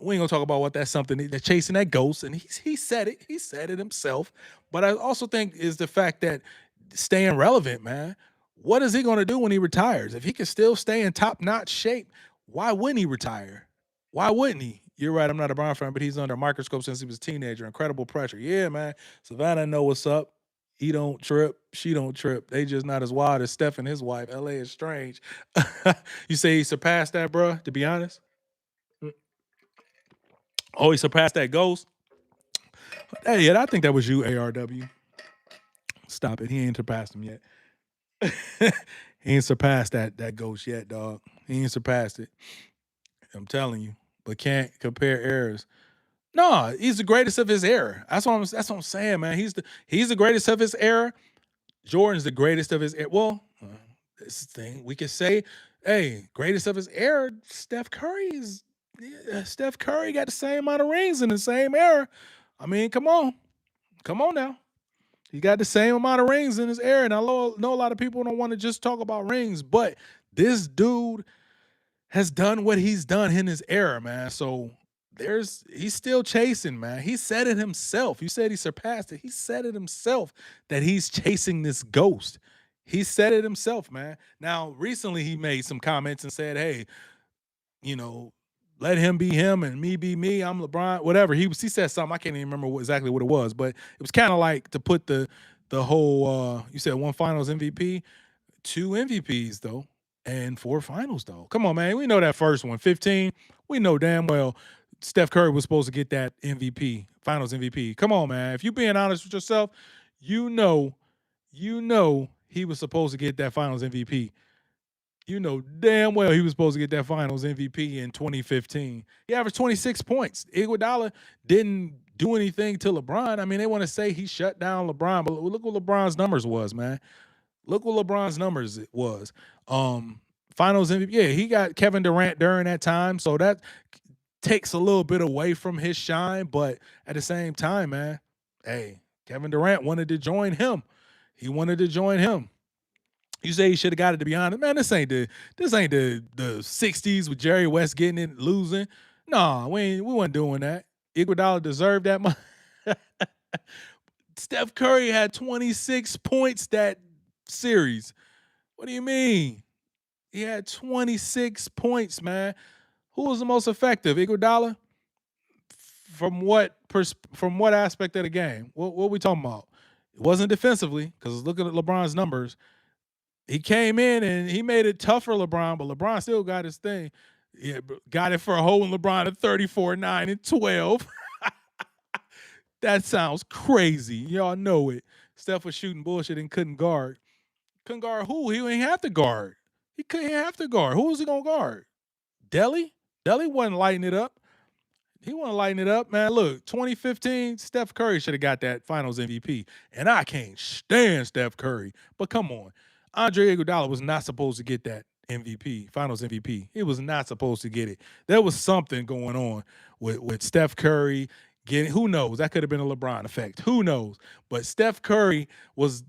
We ain't gonna talk about what that's something that chasing that ghost, and he said it. He said it himself. But I also think is the fact that staying relevant, man. What is he gonna do when he retires? If he can still stay in top notch shape, why wouldn't he retire? Why wouldn't he? You're right. I'm not a Brown fan, but he's under a microscope since he was a teenager. Incredible pressure. Yeah, man. Savannah know what's up. He don't trip. She don't trip. They just not as wild as Steph and his wife. LA is strange. You say he surpassed that, bro? To be honest. Oh, he surpassed that ghost. Hey, yeah, I think that was you, ARW. Stop it. He ain't surpassed him yet. He ain't surpassed that ghost yet, dog. He ain't surpassed it. I'm telling you. But can't compare eras. No, he's the greatest of his era. That's what I'm saying, man. He's the greatest of his era. Jordan's the greatest of his era. Well, this thing we could say, hey, greatest of his era. Steph Curry got the same amount of rings in the same era. I mean, come on now. He got the same amount of rings in his era, and I know a lot of people don't want to just talk about rings, but this dude has done what he's done in his era, man. So he's still chasing, man. He said it himself. You said he surpassed it. He said it himself that he's chasing this ghost. He said it himself, man. Now, recently he made some comments and said, "Hey, you know, let him be him and me be me. I'm LeBron." Whatever he said something. I can't even remember exactly what it was, but it was kind of like to put the whole. You said one Finals MVP, two MVPs though, and four Finals though. Come on, man. We know that first one, 15. We know damn well Steph Curry was supposed to get that MVP, Finals MVP. Come on, man. If you're being honest with yourself, you know, you know he was supposed to get that Finals MVP. You know damn well he was supposed to get that Finals MVP in 2015. He averaged 26 points. Iguodala didn't do anything to LeBron. I mean, they want to say he shut down LeBron, but look what LeBron's numbers was, man. Look what LeBron's numbers it was. Finals MVP. Yeah, he got Kevin Durant during that time, so that takes a little bit away from his shine. But at the same time, man, hey, Kevin Durant wanted to join him. He wanted to join him. You say he should have got it. To be honest, man, this ain't the '60s with Jerry West getting it losing. No, we weren't doing that. Iguodala deserved that much. Steph Curry had 26 points that series. What do you mean? He had 26 points, man. Who was the most effective? Iguodala? From what aspect of the game? What are we talking about? It wasn't defensively, because looking at LeBron's numbers, he came in and he made it tough for LeBron, but LeBron still got his thing. Yeah, got it for a hole in LeBron at 34, 9, and 12. That sounds crazy. Y'all know it. Steph was shooting bullshit and couldn't guard. Couldn't guard who? He didn't have to guard. He couldn't have to guard. Who was he gonna guard? Delly? Delly wasn't lighting it up. He wasn't lighting it up, man. Look, 2015, Steph Curry should have got that Finals MVP, and I can't stand Steph Curry. But come on, Andre Iguodala was not supposed to get that MVP, Finals MVP. He was not supposed to get it. There was something going on with Steph Curry getting. Who knows? That could have been a LeBron effect. Who knows? But Steph Curry was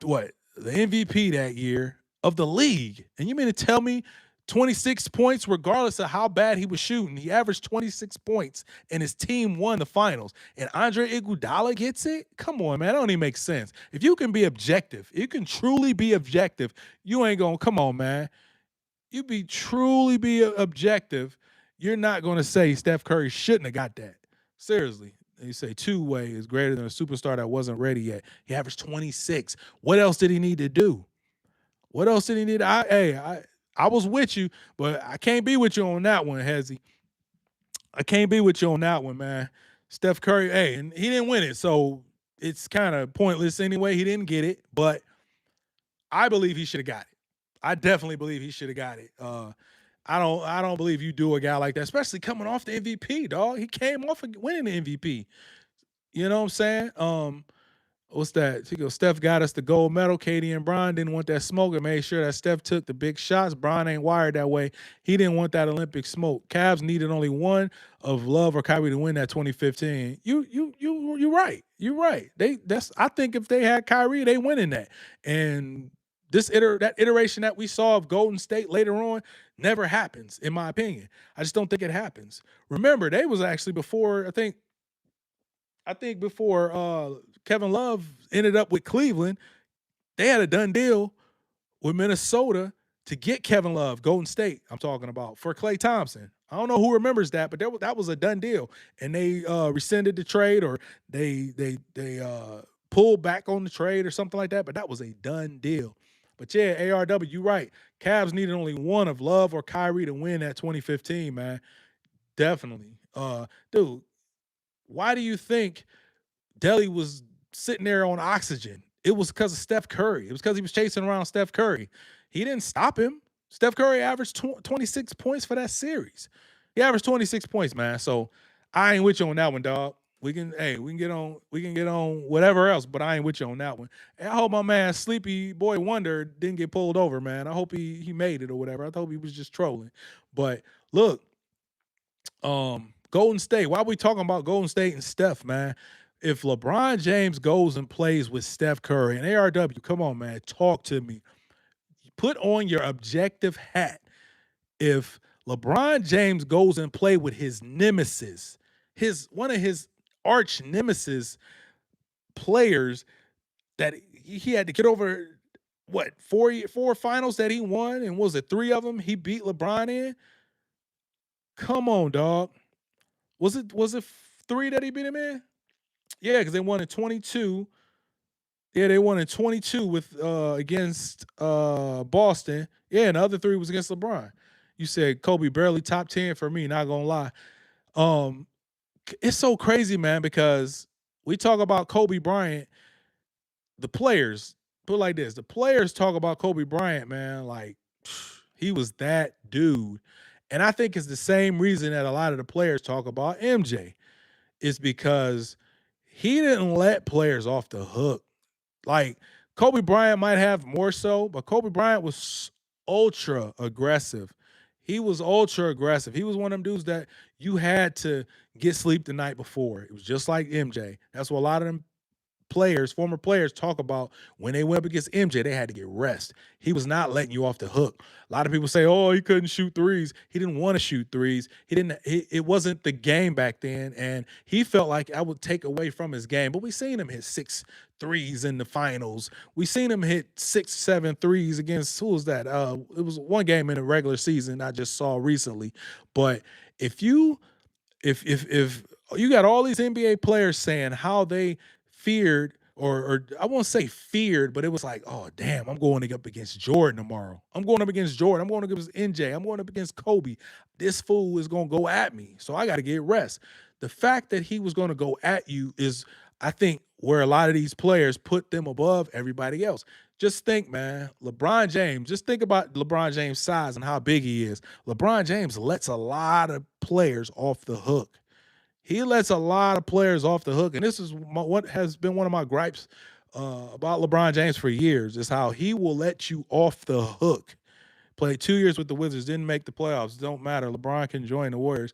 what, the MVP that year of the league, and you mean to tell me 26 points, regardless of how bad he was shooting? He averaged 26 points, and his team won the finals. And Andre Iguodala gets it? Come on, man. That don't even make sense. If you can be objective, you can truly be objective, you ain't going to, come on, man. You truly be objective, you're not going to say Steph Curry shouldn't have got that. Seriously. You say two-way is greater than a superstar that wasn't ready yet. He averaged 26. What else did he need to do? What else did he need? I was with you, but I can't be with you on that one, Hezzy. I can't be with you on that one, man. Steph Curry, hey, and he didn't win it, so it's kind of pointless anyway. He didn't get it, but I believe he should have got it. I definitely believe he should have got it. I don't believe you do a guy like that, especially coming off the MVP, dog. He came off of winning the MVP. You know what I'm saying? What's that? She goes, Steph got us the gold medal. Katie and Bron didn't want that smoke and made sure that Steph took the big shots. Bron ain't wired that way. He didn't want that Olympic smoke. Cavs needed only one of Love or Kyrie to win that 2015. You're right. You're right. I think if they had Kyrie, they win in that. And That iteration that we saw of Golden State later on never happens, in my opinion. I just don't think it happens. Remember, they was actually before I think before Kevin Love ended up with Cleveland, they had a done deal with Minnesota to get Kevin Love, Golden State. I'm talking about for Klay Thompson. I don't know who remembers that, but that was a done deal, and they rescinded the trade, or they pulled back on the trade or something like that. But that was a done deal. But yeah, ARW, you're right. Cavs needed only one of Love or Kyrie to win that 2015, man. Definitely. Dude, why do you think Delly was sitting there on oxygen? It was because of Steph Curry. It was because he was chasing around Steph Curry. He didn't stop him. Steph Curry averaged 26 points for that series. He averaged 26 points, man. So I ain't with you on that one, dog. We can get on whatever else, but I ain't with you on that one. And I hope my man Sleepy Boy Wonder didn't get pulled over, man. I hope he made it or whatever. I hope he was just trolling. But look, Golden State. Why are we talking about Golden State and Steph, man? If LeBron James goes and plays with Steph Curry and ARW, come on, man, talk to me. Put on your objective hat. If LeBron James goes and play with his nemesis, one of his arch nemesis players that he had to get over, what, four finals that he won, and was it 3 of them he beat LeBron in? Come on, dog. Was it 3 that he beat him in? Yeah, because they won in 22. Yeah, they won in 22 with against Boston. Yeah, and the other 3 was against LeBron. You said Kobe barely top 10 for me, not gonna lie. It's so crazy, man, because we talk about Kobe Bryant, the players, put it like this, the players talk about Kobe Bryant, man, like he was that dude. And I think it's the same reason that a lot of the players talk about MJ. Is because he didn't let players off the hook. Like Kobe Bryant might have more so, but Kobe Bryant was ultra aggressive. He was ultra aggressive. He was one of them dudes that you had to get sleep the night before. It was just like MJ. That's what a lot of them players, former players, talk about when they went up against MJ, they had to get rest. He was not letting you off the hook. A lot of people say, "Oh, he couldn't shoot threes." He didn't want to shoot threes. He didn't. It wasn't the game back then, and he felt like I would take away from his game. But we seen him hit 6 threes in the finals. We seen him hit 6, 7 threes against who was that? It was one game in the regular season I just saw recently. But if you if you got all these NBA players saying how they feared, or I won't say feared, but it was like, oh damn, I'm going up against Jordan tomorrow. I'm going up against Jordan. I'm going up against NJ. I'm going up against Kobe. This fool is going to go at me, so I got to get rest. The fact that he was going to go at you is, I think, where a lot of these players put them above everybody else. Just think, man, LeBron James. Just think about LeBron James' size and how big he is. LeBron James lets a lot of players off the hook. He lets a lot of players off the hook, and this is what has been one of my gripes about LeBron James for years, is how he will let you off the hook. Played 2 years with the Wizards, didn't make the playoffs. Don't matter. LeBron can join the Warriors.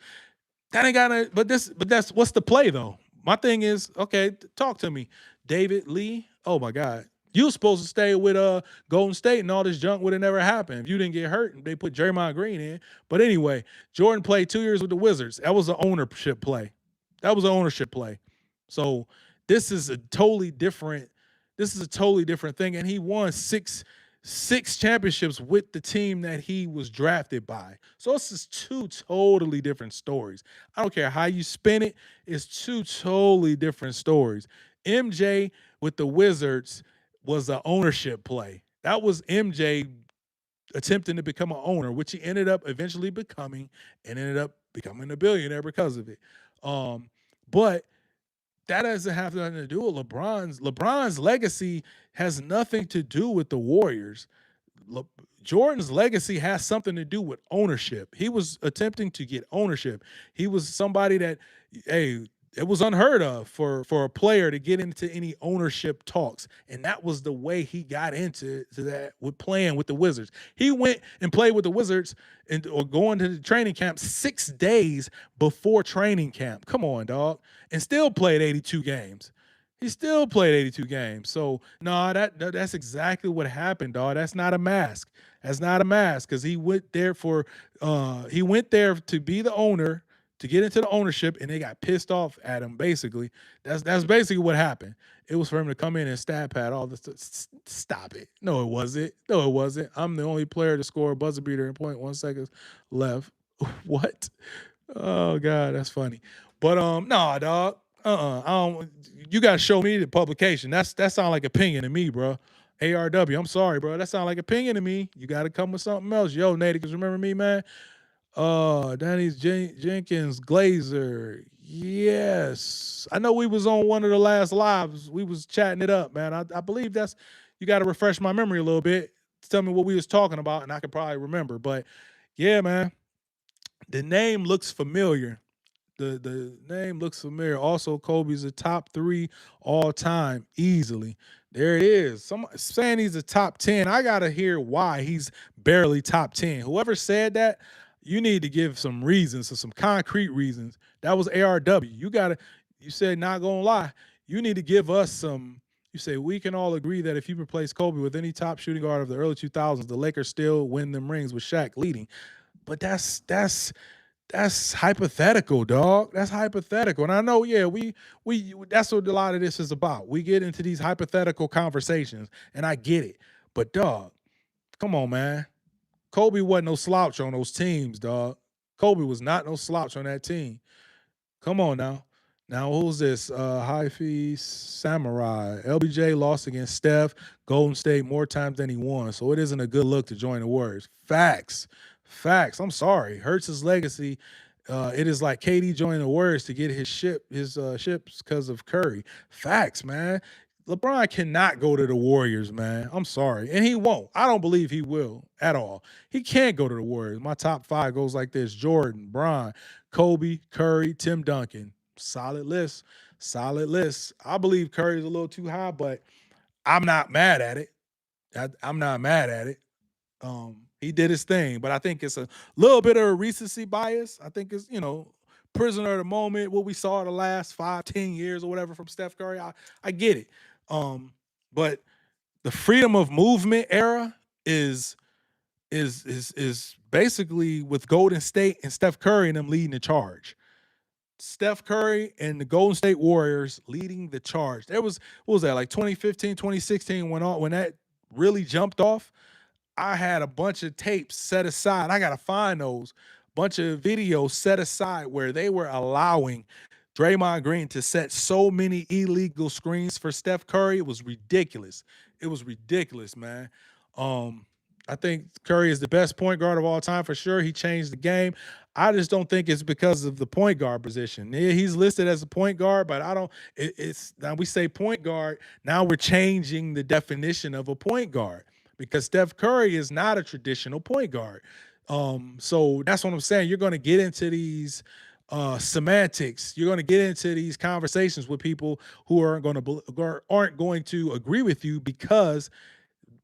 That ain't got to. But that's what's the play though. My thing is, okay, talk to me, David Lee. Oh my God. You were supposed to stay with Golden State, and all this junk would have never happened if you didn't get hurt and they put Draymond Green in. But anyway, Jordan played 2 years with the Wizards. That was an ownership play. That was an ownership play. So this is a totally different. This is a totally different thing, and he won six championships with the team that he was drafted by. So this is 2 totally different stories. I don't care how you spin it. It's 2 totally different stories. MJ with the Wizards was an ownership play. That was MJ attempting to become an owner, which he ended up eventually becoming, and ended up becoming a billionaire because of it. But that doesn't have nothing to do with LeBron's. LeBron's legacy has nothing to do with the Warriors. Jordan's legacy has something to do with ownership. He was attempting to get ownership. He was somebody that, hey, it was unheard of for a player to get into any ownership talks, and that was the way he got into that with playing with the Wizards. He went and played with the Wizards or going to the training camp 6 days before training camp. Come on, dog, and still played 82 games. He still played 82 games. So no, that's exactly what happened, dog. That's not a mask. That's not a mask because he went there to be the owner, to get into the ownership, and they got pissed off at him. Basically, that's basically what happened. It was for him to come in and stat pad all this. Stop it. No, it wasn't. No, it wasn't. I'm the only player to score a buzzer beater in .1 seconds left. What? Oh God, that's funny. But nah, dog. I don't. You gotta show me the publication. That sound like opinion to me, bro. ARW. I'm sorry, bro. That sound like opinion to me. You gotta come with something else. Yo, Naticus, remember me, man? Danny Jenkins, Glazer. Yes, I know we was on one of the last lives. We was chatting it up, man. I believe that's. You got to refresh my memory a little bit. Tell me what we was talking about, and I could probably remember. But yeah, man, the name looks familiar. The name looks familiar. Also, Kobe's a top 3 all time easily. There it is. Some saying he's a top 10. I gotta hear why he's barely top 10. Whoever said that, you need to give some reasons, some concrete reasons. That was ARW. You said not gonna lie. You need to give us some. You say we can all agree that if you replace Kobe with any top shooting guard of the early 2000s, the Lakers still win them rings with Shaq leading. But that's hypothetical, dog. That's hypothetical. And I know, yeah, we that's what a lot of this is about. We get into these hypothetical conversations, and I get it. But dog, come on, man. Kobe wasn't no slouch on those teams, dog. Kobe was not no slouch on that team. Come on now. Now, who's this? Hyphy Samurai. LBJ lost against Steph, Golden State more times than he won. So it isn't a good look to join the Warriors. Facts. Facts. I'm sorry. Hurts' legacy. It is like KD joining the Warriors to get his ships because of Curry. Facts, man. LeBron cannot go to the Warriors, man. I'm sorry. And he won't. I don't believe he will at all. He can't go to the Warriors. My top 5 goes like this: Jordan, Bron, Kobe, Curry, Tim Duncan. Solid list. Solid list. I believe Curry's a little too high, but I'm not mad at it. I'm not mad at it. He did his thing, but I think it's a little bit of a recency bias. I think it's, prisoner of the moment, what we saw the last 5, 10 years or whatever from Steph Curry. I get it. But the freedom of movement era is basically with Golden State and Steph Curry and them leading the charge. Steph Curry and the Golden State Warriors leading the charge. There was, what was that, like 2015, 2016 when that really jumped off. I had a bunch of tapes set aside. I gotta find those. Bunch of videos set aside where they were allowing Draymond Green to set so many illegal screens for Steph Curry. It was ridiculous. It was ridiculous, man. I think Curry is the best point guard of all time for sure. He changed the game. I just don't think it's because of the point guard position. Yeah, he's listed as a point guard, but I don't. It's now we say point guard. Now we're changing the definition of a point guard because Steph Curry is not a traditional point guard. So that's what I'm saying. You're going to get into these semantics. You're going to get into these conversations with people who aren't going to agree with you because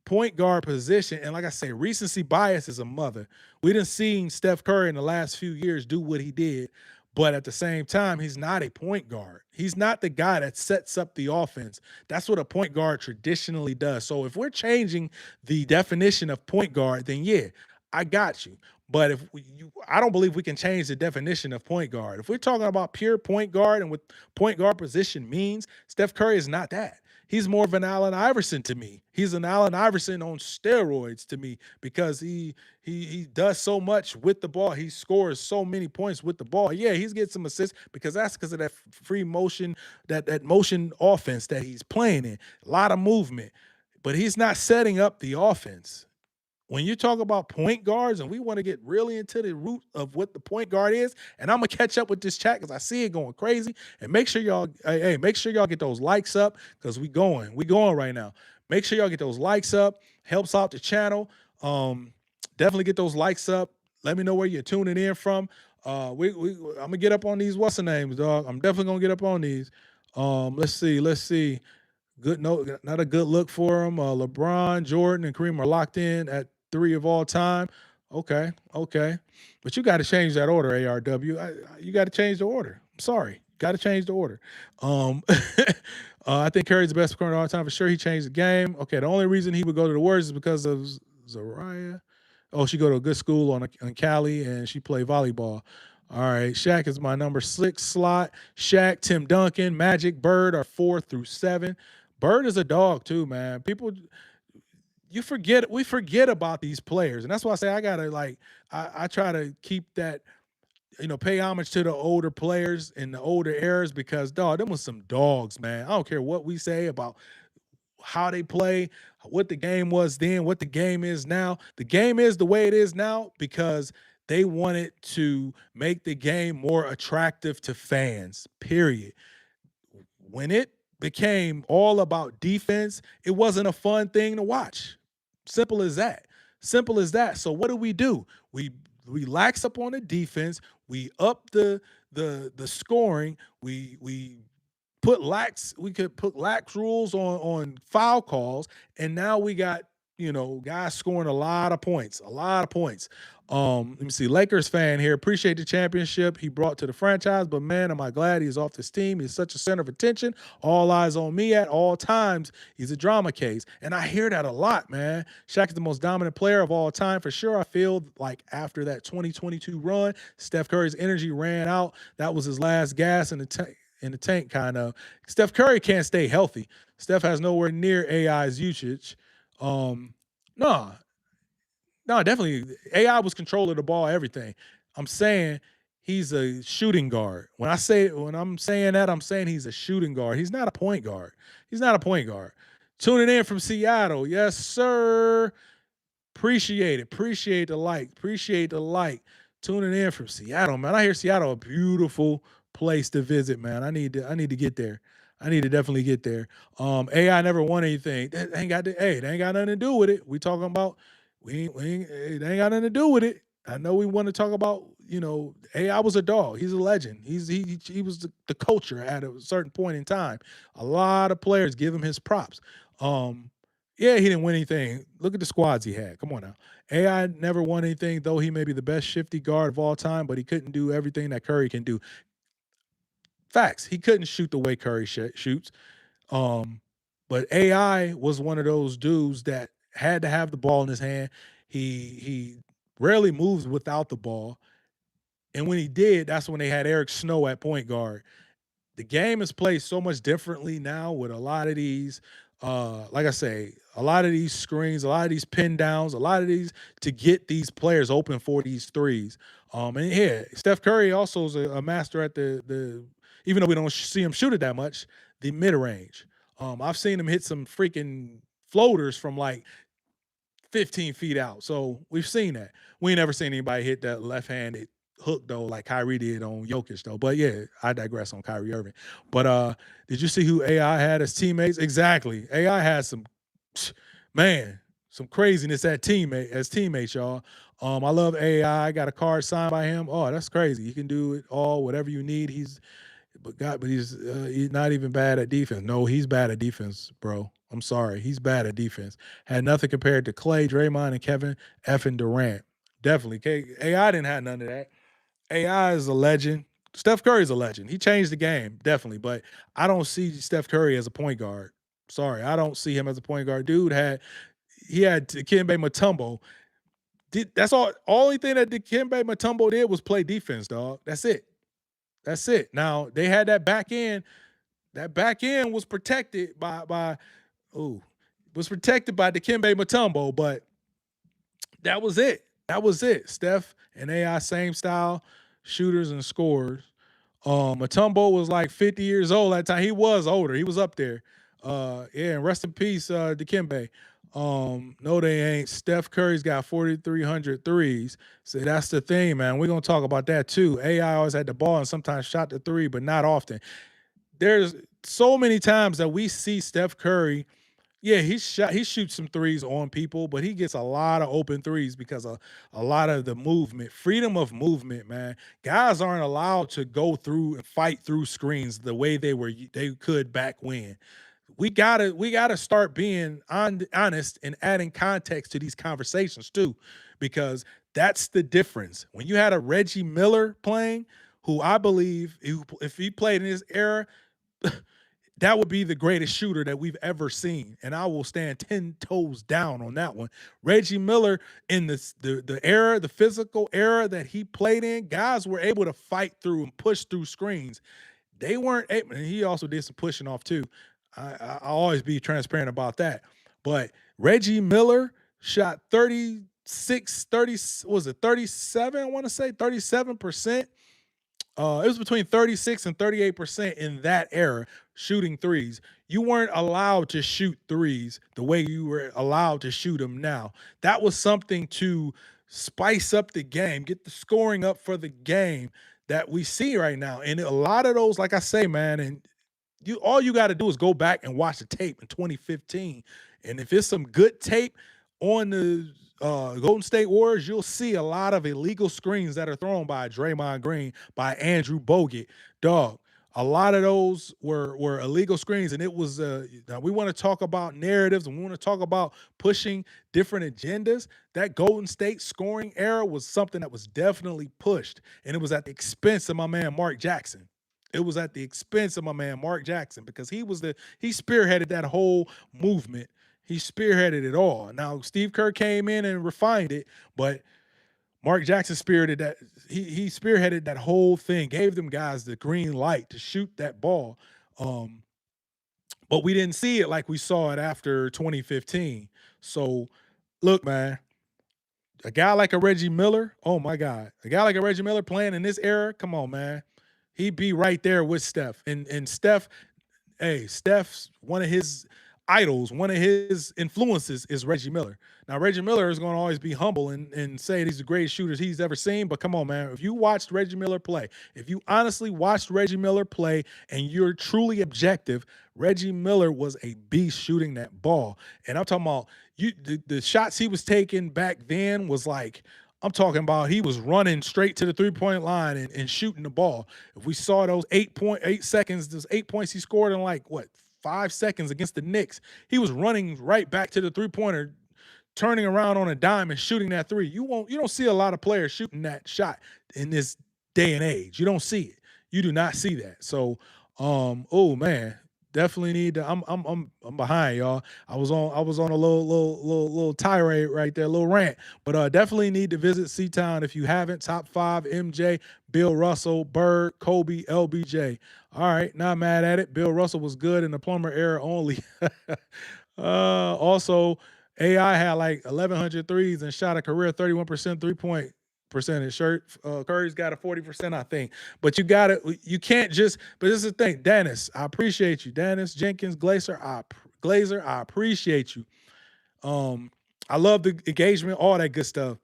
point guard position, and like I say, recency bias is a mother. We done seen Steph Curry in the last few years do what he did, but at the same time, he's not a point guard. He's not the guy that sets up the offense. That's what a point guard traditionally does. So if we're changing the definition of point guard, then yeah, I got you. But I don't believe we can change the definition of point guard. If we're talking about pure point guard and what point guard position means, Steph Curry is not that. He's more of an Allen Iverson to me. He's an Allen Iverson on steroids to me because he does so much with the ball. He scores so many points with the ball. Yeah, he's getting some assists because of that free motion, that motion offense that he's playing in. A lot of movement, but he's not setting up the offense. When you talk about point guards and we want to get really into the root of what the point guard is, and I'm gonna catch up with this chat because I see it going crazy. And make sure y'all, hey, make sure y'all get those likes up because we going right now. Make sure y'all get those likes up. Helps out the channel. Definitely get those likes up. Let me know where you're tuning in from. I'm gonna get up on these. What's the names, dog? I'm definitely gonna get up on these. Let's see. Good note, not a good look for him. LeBron, Jordan, and Kareem are locked in at 3 of all time. Okay. But you got to change that order, ARW. You got to change the order. I'm sorry. Got to change the order. I think Curry's the best scorer of all time for sure. He changed the game. Okay, the only reason he would go to the Warriors is because of Zariah. Oh, she go to a good school on Cali, and she play volleyball. All right, Shaq is my number 6 slot. Shaq, Tim Duncan, Magic, Bird are 4 through 7. Bird is a dog too, man. People, we forget about these players, and that's why I say I gotta like I try to keep that, pay homage to the older players in the older eras because dog, them was some dogs, man. I don't care what we say about how they play, what the game was then, what the game is now. The game is the way it is now because they wanted to make the game more attractive to fans. Period. When it became all about defense, it wasn't a fun thing to watch. Simple as that. Simple as that. So what do? We relax up on the defense. We up the scoring. We could put lax rules on foul calls, and now we got guys scoring a lot of points. Let me see, Lakers fan here. Appreciate the championship he brought to the franchise, but man, am I glad he's off this team. He's such a center of attention. All eyes on me at all times. He's a drama case, and I hear that a lot, man. Shaq is the most dominant player of all time for sure. I feel like after that 2022 run, Steph Curry's energy ran out. That was his last gas in the tank, kind of. Steph Curry can't stay healthy. Steph has nowhere near AI's usage. No, no, definitely. AI was control of the ball, everything. I'm saying he's a shooting guard. When I'm saying that, I'm saying he's a shooting guard. He's not a point guard. He's not a point guard. Tuning in from Seattle. Yes, sir. Appreciate it. Appreciate the like. Appreciate the like. Tuning in from Seattle, man. I hear Seattle a beautiful place to visit, man. I need to get there. I need to definitely get there. AI never won anything. They ain't got nothing to do with it. We talking about they ain't got nothing to do with it. I know we want to talk about, AI was a dog. He's a legend. He was the culture at a certain point in time. A lot of players give him his props. Yeah, he didn't win anything. Look at the squads he had. Come on now. AI never won anything, though he may be the best shifty guard of all time, but he couldn't do everything that Curry can do. Facts. He couldn't shoot the way Curry shoots. Um, but AI was one of those dudes that had to have the ball in his hand. He rarely moves without the ball. And when he did, that's when they had Eric Snow at point guard. The game is played so much differently now with a lot of these, like I say, a lot of these screens, a lot of these pin downs, a lot of these to get these players open for these threes. And yeah, Steph Curry also is a master at the even though we don't see him shoot it that much, the mid range. I've seen him hit some freaking floaters from like 15 feet out. So we've seen that. We ain't never seen anybody hit that left-handed hook though, like Kyrie did on Jokic though. But yeah, I digress on Kyrie Irving. But did you see who AI had as teammates? Exactly. AI had some man, some craziness as teammates, y'all. I love AI. I got a card signed by him. Oh, that's crazy. He can do it all, whatever you need. He's not even bad at defense. No, he's bad at defense, bro. I'm sorry, he's bad at defense. Had nothing compared to Clay, Draymond, and Kevin effing Durant. Definitely, AI didn't have none of that. AI is a legend. Steph Curry is a legend. He changed the game, definitely. But I don't see Steph Curry as a point guard. Sorry, I don't see him as a point guard. He had Dikembe Mutombo. That's all. Only thing that Dikembe Mutombo did was play defense, dog. That's it. That's it. Now they had that back end. That back end was protected by ooh, was protected by Dikembe Mutombo, but that was it. That was it. Steph and AI, same style, shooters and scorers. Mutombo was like 50 years old at the time. He was older. He was up there. Yeah, and rest in peace, Dikembe. No, they ain't. Steph Curry's got 4,300 threes. So that's the thing, man. We're gonna talk about that too. AI always had the ball and sometimes shot the three, but not often. There's so many times that we see Steph Curry. Yeah, he shoots some threes on people, but he gets a lot of open threes because of a lot of the movement, freedom of movement, man. Guys aren't allowed to go through and fight through screens the way they could back when. We gotta start being honest and adding context to these conversations too, because that's the difference. When you had a Reggie Miller playing, who I believe if he played in his era, that would be the greatest shooter that we've ever seen, and I will stand 10 toes down on that one. Reggie Miller in the era, the physical era that he played in, guys were able to fight through and push through screens. They weren't able, and he also did some pushing off too. I'll always be transparent about that. But Reggie Miller shot 36, 30, was it 37? I want to say 37%. It was between 36 and 38% in that era shooting threes. You weren't allowed to shoot threes the way you were allowed to shoot them now. That was something to spice up the game, get the scoring up for the game that we see right now. And a lot of those, like I say, man, and you all you got to do is go back and watch the tape in 2015. And if it's some good tape on the Golden State Warriors, you'll see a lot of illegal screens that are thrown by Draymond Green, by Andrew Bogut. Dog, a lot of those were illegal screens, and it was. Now we want to talk about narratives, and we want to talk about pushing different agendas. That Golden State scoring era was something that was definitely pushed, and it was at the expense of my man Mark Jackson. It was at the expense of my man Mark Jackson because he spearheaded that whole movement. He spearheaded it all. Now Steve Kerr came in and refined it, but Mark Jackson spearheaded that. He spearheaded that whole thing, gave them guys the green light to shoot that ball. Um, but we didn't see it like we saw it after 2015. So, look, man, a guy like a Reggie Miller, oh my God, a guy like a Reggie Miller playing in this era, come on, man, he'd be right there with Steph. And Steph, hey, Steph's one of his idols, one of his influences is Reggie Miller. Now, Reggie Miller is going to always be humble and say he's the greatest shooters he's ever seen. But come on, man, if you watched Reggie Miller play, if you honestly watched Reggie Miller play and you're truly objective, Reggie Miller was a beast shooting that ball. And I'm talking about the shots he was taking back then was like, I'm talking about he was running straight to the 3-point line and shooting the ball. If we saw those 8.8 seconds, those 8 points he scored in like what 5 seconds against the Knicks, he was running right back to the 3-pointer, turning around on a dime and shooting that three. You don't see a lot of players shooting that shot in this day and age. You don't see it. You do not see that. So, oh man, definitely need to. I'm behind y'all. I was on a little tirade right there, a little rant. But definitely need to visit C-Town if you haven't. Top 5: MJ, Bill Russell, Bird, Kobe, LBJ. All right, not mad at it. Bill Russell was good in the Plummer era only. Also, AI had like 1,100 threes and shot a career 31% 3-point percentage. Curry's got a 40%, I think. But you can't just. But this is the thing, Dennis. I appreciate you, Dennis Jenkins Glazer. I appreciate you. Um, I love the engagement, all that good stuff.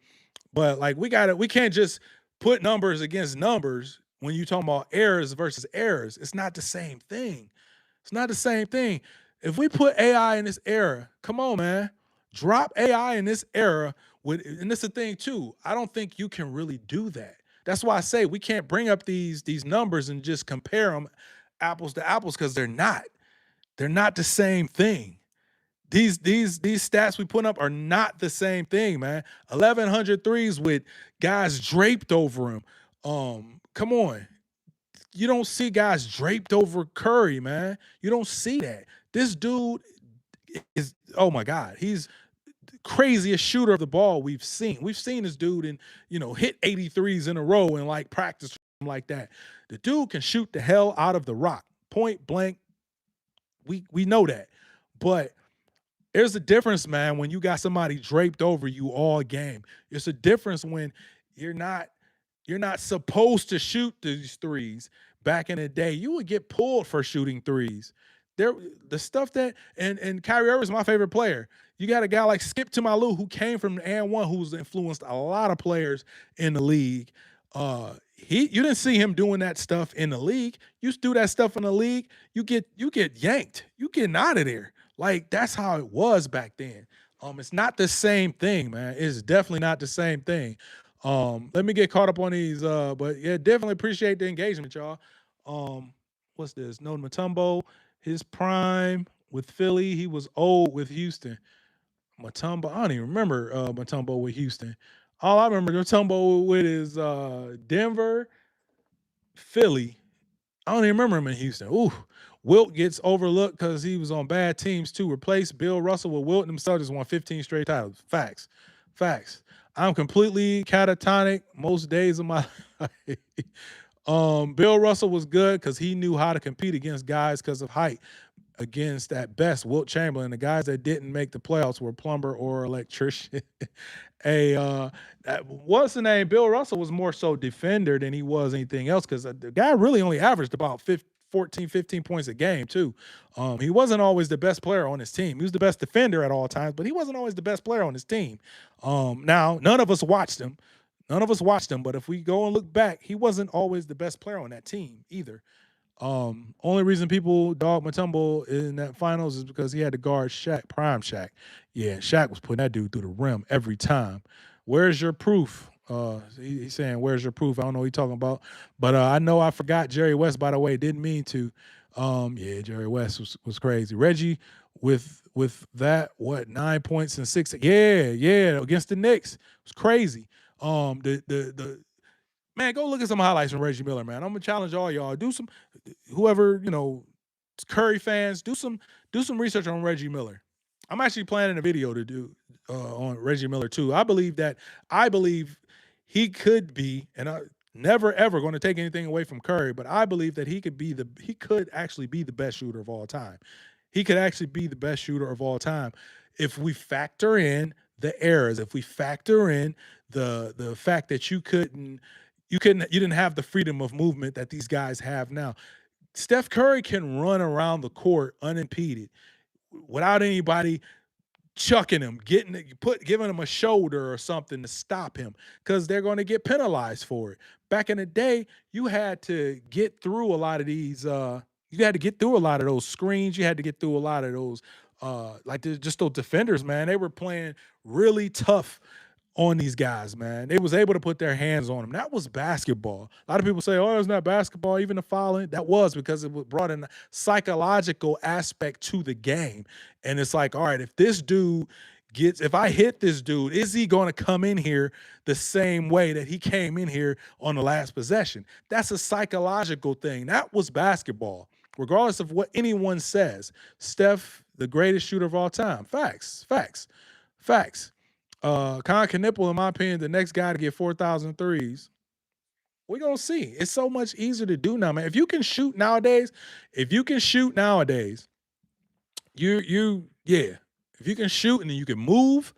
But like we can't just put numbers against numbers when you talking about errors versus errors. It's not the same thing. It's not the same thing. If we put AI in this era, come on, man. Drop AI in this era and this is the thing too. I don't think you can really do that. That's why I say we can't bring up these numbers and just compare them apples to apples because they're not. They're not the same thing. These stats we put up are not the same thing, man. 1,100 threes with guys draped over him. Come on. You don't see guys draped over Curry, man. You don't see that. This dude is, oh my God, he's the craziest shooter of the ball we've seen. We've seen this dude hit 83s in a row and like practice like that. The dude can shoot the hell out of the rock, point blank. We know that, but there's a difference, man, when you got somebody draped over you all game. It's a difference when you're not you're not supposed to shoot these threes. Back in the day, you would get pulled for shooting threes. There, the stuff that and Kyrie Irving is my favorite player. You got a guy like Skip to who came from the and one, who's influenced a lot of players in the league. You didn't see him doing that stuff in the league. You do that stuff in the league, you get yanked. You getting out of there. Like that's how it was back then. It's not the same thing, man. It's definitely not the same thing. Let me get caught up on these, but yeah, definitely appreciate the engagement, y'all. What's this? No Matumbo, his prime with Philly, he was old with Houston. Matumbo, I don't even remember Matumbo with Houston. All I remember Matumbo with is Denver, Philly. I don't even remember him in Houston. Ooh, Wilt gets overlooked because he was on bad teams too. Replace Bill Russell with Wilt himself just won 15 straight titles. Facts. Facts. I'm completely catatonic most days of my life. Bill Russell was good because he knew how to compete against guys because of height. Against at best Wilt Chamberlain, the guys that didn't make the playoffs were plumber or electrician. What's the name? Bill Russell was more so defender than he was anything else because the guy really only averaged about 14, 15 points a game too. He wasn't always the best player on his team. He was the best defender at all times, but he wasn't always the best player on his team. Now, none of us watched him. None of us watched him, but if we go and look back, he wasn't always the best player on that team either. Only reason people dog Mutombo in that finals is because he had to guard Shaq, prime Shaq. Yeah, Shaq was putting that dude through the rim every time. Where's your proof? He's saying, "Where's your proof?" I don't know what he's talking about, but I know I forgot Jerry West. By the way, didn't mean to. Yeah, Jerry West was crazy. Reggie with that 9 points and 6. Yeah, against the Knicks, it was crazy. The Man, go look at some highlights from Reggie Miller, man. I'm gonna challenge all y'all. Do some, whoever Curry fans, do some research on Reggie Miller. I'm actually planning a video to do on Reggie Miller too. I believe he could be, and I never ever going to take anything away from Curry, but I believe that he could actually be the best shooter of all time. He could actually be the best shooter of all time if we factor in the errors, if we factor in the fact that you didn't have the freedom of movement that these guys have now. Steph Curry can run around the court unimpeded without anybody chucking him, giving him a shoulder or something to stop him because they're going to get penalized for it. Back in the day, you had to get through a lot of these. You had to get through a lot of those screens. You had to get through a lot of those, just those defenders. Man, they were playing really tough on these guys, man. They was able to put their hands on them. That was basketball. A lot of people say, "Oh, it's not basketball." Even the fouling, that was because it brought in a psychological aspect to the game. And it's like, all right, if I hit this dude, is he going to come in here the same way that he came in here on the last possession? That's a psychological thing. That was basketball, regardless of what anyone says. Steph, the greatest shooter of all time. Facts, facts, facts. Con Knipple, in my opinion, the next guy to get 4,000 threes. We're gonna see. It's so much easier to do now, man. If you can shoot nowadays, yeah. If you can shoot and then you can move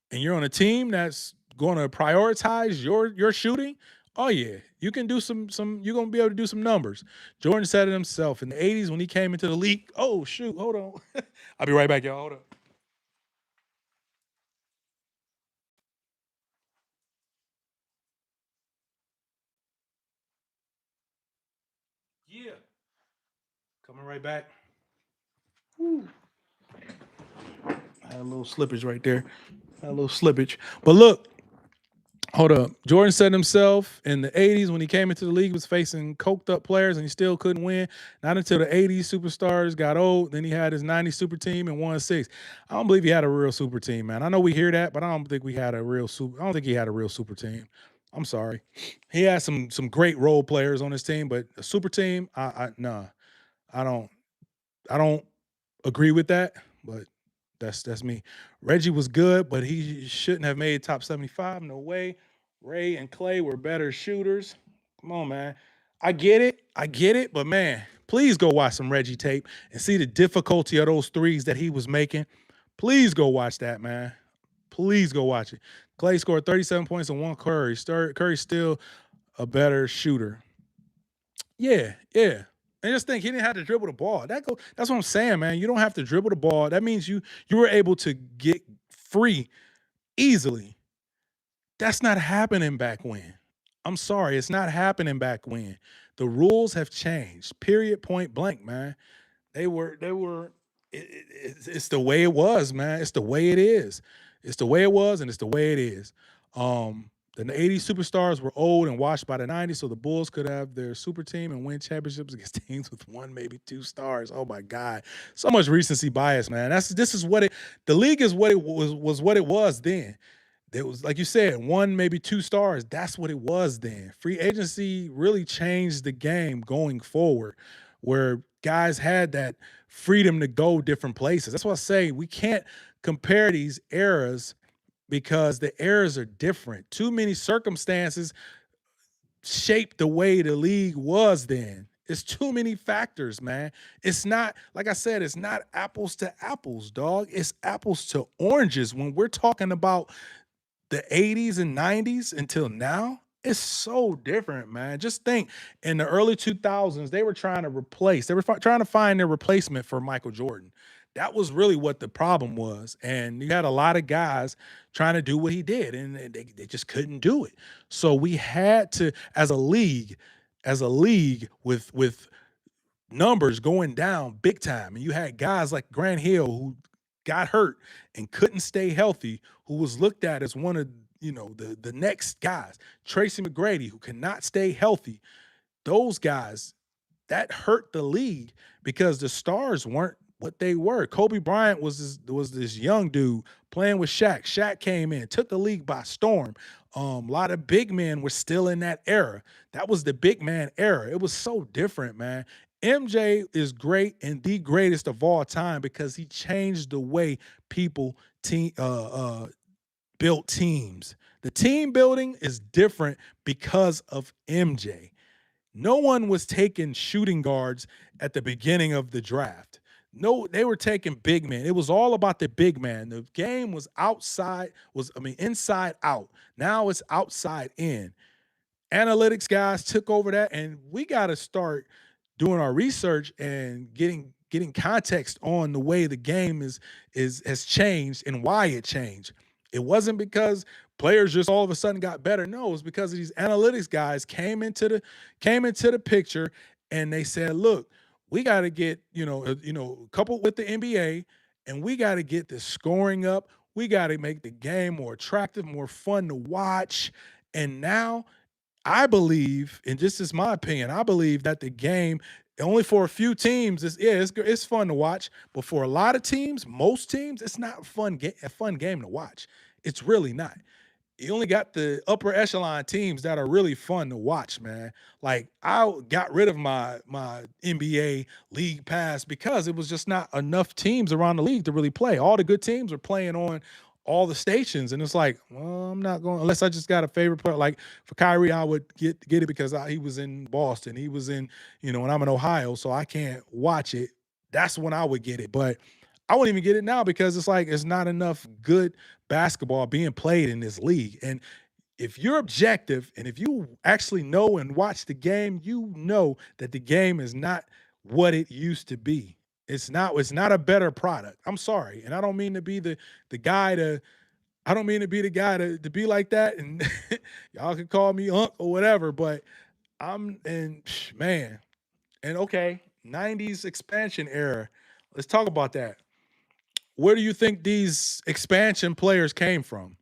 and you're on a team that's gonna prioritize your shooting, oh yeah, you can do some you're gonna be able to do some numbers. Jordan said it himself in the 80s when he came into the league. Oh shoot, hold on. I'll be right back, y'all. Hold up. Yeah. Coming right back. Whew. I had a little slippage right there. I had a little slippage. But look, hold up. Jordan said himself in the 80s when he came into the league, he was facing coked up players and he still couldn't win. Not until the 80s superstars got old. Then he had his 90s super team and won six. I don't believe he had a real super team, man. I know we hear that, but I don't think I don't think he had a real super team. I'm sorry. He had some great role players on his team, but a super team, nah. I don't I don't agree with that, but that's me. Reggie was good, but he shouldn't have made top 75. No way. Ray and Clay were better shooters. Come on, man. I get it. I get it, but man, please go watch some Reggie tape and see the difficulty of those threes that he was making. Please go watch that, man. Please go watch it. Clay scored 37 points and one Curry. Curry's still a better shooter. Yeah, yeah. And just think he didn't have to dribble the ball. That's what I'm saying, man. You don't have to dribble the ball. That means you were able to get free easily. That's not happening back when. I'm sorry, it's not happening back when. The rules have changed. Period, point blank, man. They were it's the way it was, man. It's the way it is. It's the way it was and it's the way it is. The 80s superstars were old and washed by the 90s, so the Bulls could have their super team and win championships against teams with one, maybe two stars. Oh my God. So much recency bias, man. This is what the league is what it was what it was then. There was, like you said, one, maybe two stars. That's what it was then. Free agency really changed the game going forward where guys had that freedom to go different places. That's why I say we can't compare these eras because the eras are different. Too many circumstances shaped the way the league was then. It's too many factors, man. It's not, like I said, it's not apples to apples, dog. It's apples to oranges. When we're talking about the 80s and 90s until now, it's so different, man. Just think in the early 2000s, they were trying to replace, they were trying to find their replacement for Michael Jordan. That was really what the problem was. And you had a lot of guys trying to do what he did, and they just couldn't do it. So we had to, as a league with numbers going down big time. And you had guys like Grant Hill who got hurt and couldn't stay healthy, who was looked at as one of the next guys. Tracy McGrady, who cannot stay healthy. Those guys that hurt the league because the stars weren't what they were. Kobe Bryant was this young dude playing with Shaq. Shaq came in, took the league by storm. A lot of big men were still in that era. That was the big man era. It was so different, man. MJ is great and the greatest of all time because he changed the way people built teams. The team building is different because of MJ. No one was taking shooting guards at the beginning of the draft. No, they were taking big men. It was all about the big man. The game was inside out. Now it's outside in. Analytics guys took over that, and we got to start doing our research and getting context on the way the game has changed and why it changed. It wasn't because players just all of a sudden got better. No, it was because of these analytics guys came into the picture, and they said, "Look, we got to get coupled with the NBA, and we got to get the scoring up. We got to make the game more attractive, more fun to watch." And now I believe, and this is my opinion, I believe that the game, only for a few teams, it's fun to watch, but for a lot of teams, most teams, it's not a fun game to watch. It's really not. You only got the upper echelon teams that are really fun to watch, man. Like I got rid of my NBA league pass because it was just not enough teams around the league to really play. All the good teams are playing on all the stations, and it's like, well, I'm not going unless I just got a favorite player. Like for Kyrie, I would get it because he was in Boston, he was in, and I'm in Ohio, so I can't watch it. That's when I would get it, but I wouldn't even get it now because it's like it's not enough good basketball being played in this league. And if you're objective and if you actually know and watch the game, you know that the game is not what it used to be. It's not a better product. I'm sorry. And I don't mean to be the guy to I don't mean to be the guy to be like that. And y'all can call me Unc or whatever, but man. And okay, 90s expansion era. Let's talk about that. Where do you think these expansion players came from?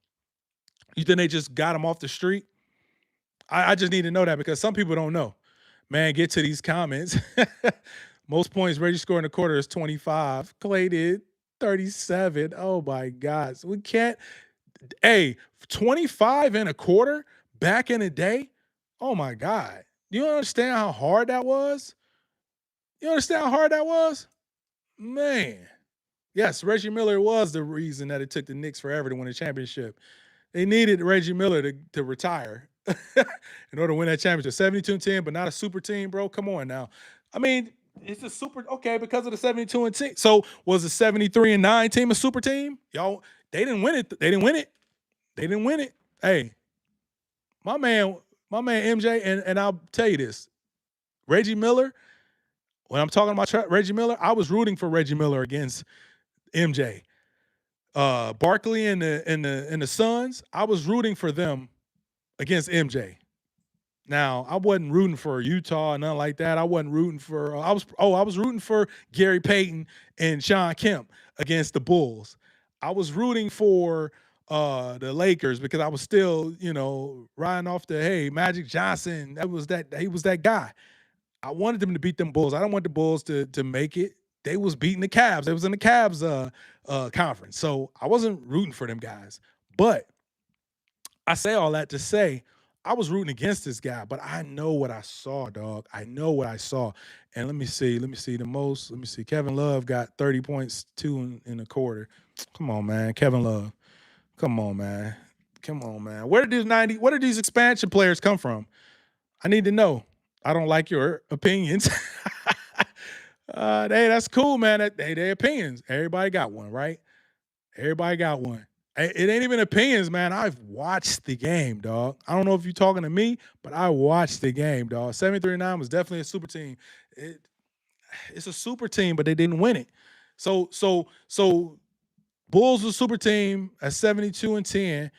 You think they just got them off the street? I just need to know that because some people don't know. Man, get to these comments. Most points Reggie scored in a quarter is 25. Clay did 37. Oh my God. So we can't. Hey, 25 and a quarter back in the day. Oh my God. You understand how hard that was? You understand how hard that was? Man. Yes, Reggie Miller was the reason that it took the Knicks forever to win a championship. They needed Reggie Miller to retire in order to win that championship. 72-10, but not a super team, bro. Come on now. I mean, it's a super okay because of the 72 and 10. So was the 73 and 9 team a super team? Y'all, they didn't win it. They didn't win it. They didn't win it. Hey, my man MJ, and I'll tell you this. Reggie Miller, when I'm talking about Reggie Miller, I was rooting for Reggie Miller against MJ. Barkley and the Suns, I was rooting for them against MJ. Now, I wasn't rooting for Utah, nothing like that. I wasn't rooting for I was rooting for Gary Payton and Sean Kemp against the Bulls. I was rooting for the Lakers because I was still, riding off the hey, Magic Johnson. He was that guy. I wanted them to beat them Bulls. I don't want the Bulls to make it. They was beating the Cavs. They was in the Cavs conference. So I wasn't rooting for them guys. But I say all that to say I was rooting against this guy, but I know what I saw, dog. I know what I saw. And let me see. The most. Let me see. Kevin Love got 30 points, in a quarter. Come on, man. Kevin Love. Come on, man. Come on, man. Where did these expansion players come from? I need to know. I don't like your opinions. Hey, that's cool, man. They opinions. Everybody got one, right? Everybody got one. It ain't even opinions, man. I've watched the game, dog. I don't know if you're talking to me, but I watched the game, dog. 73-9 was definitely a super team. It, it's a super team, but they didn't win it. So Bulls are a super team at 72-10.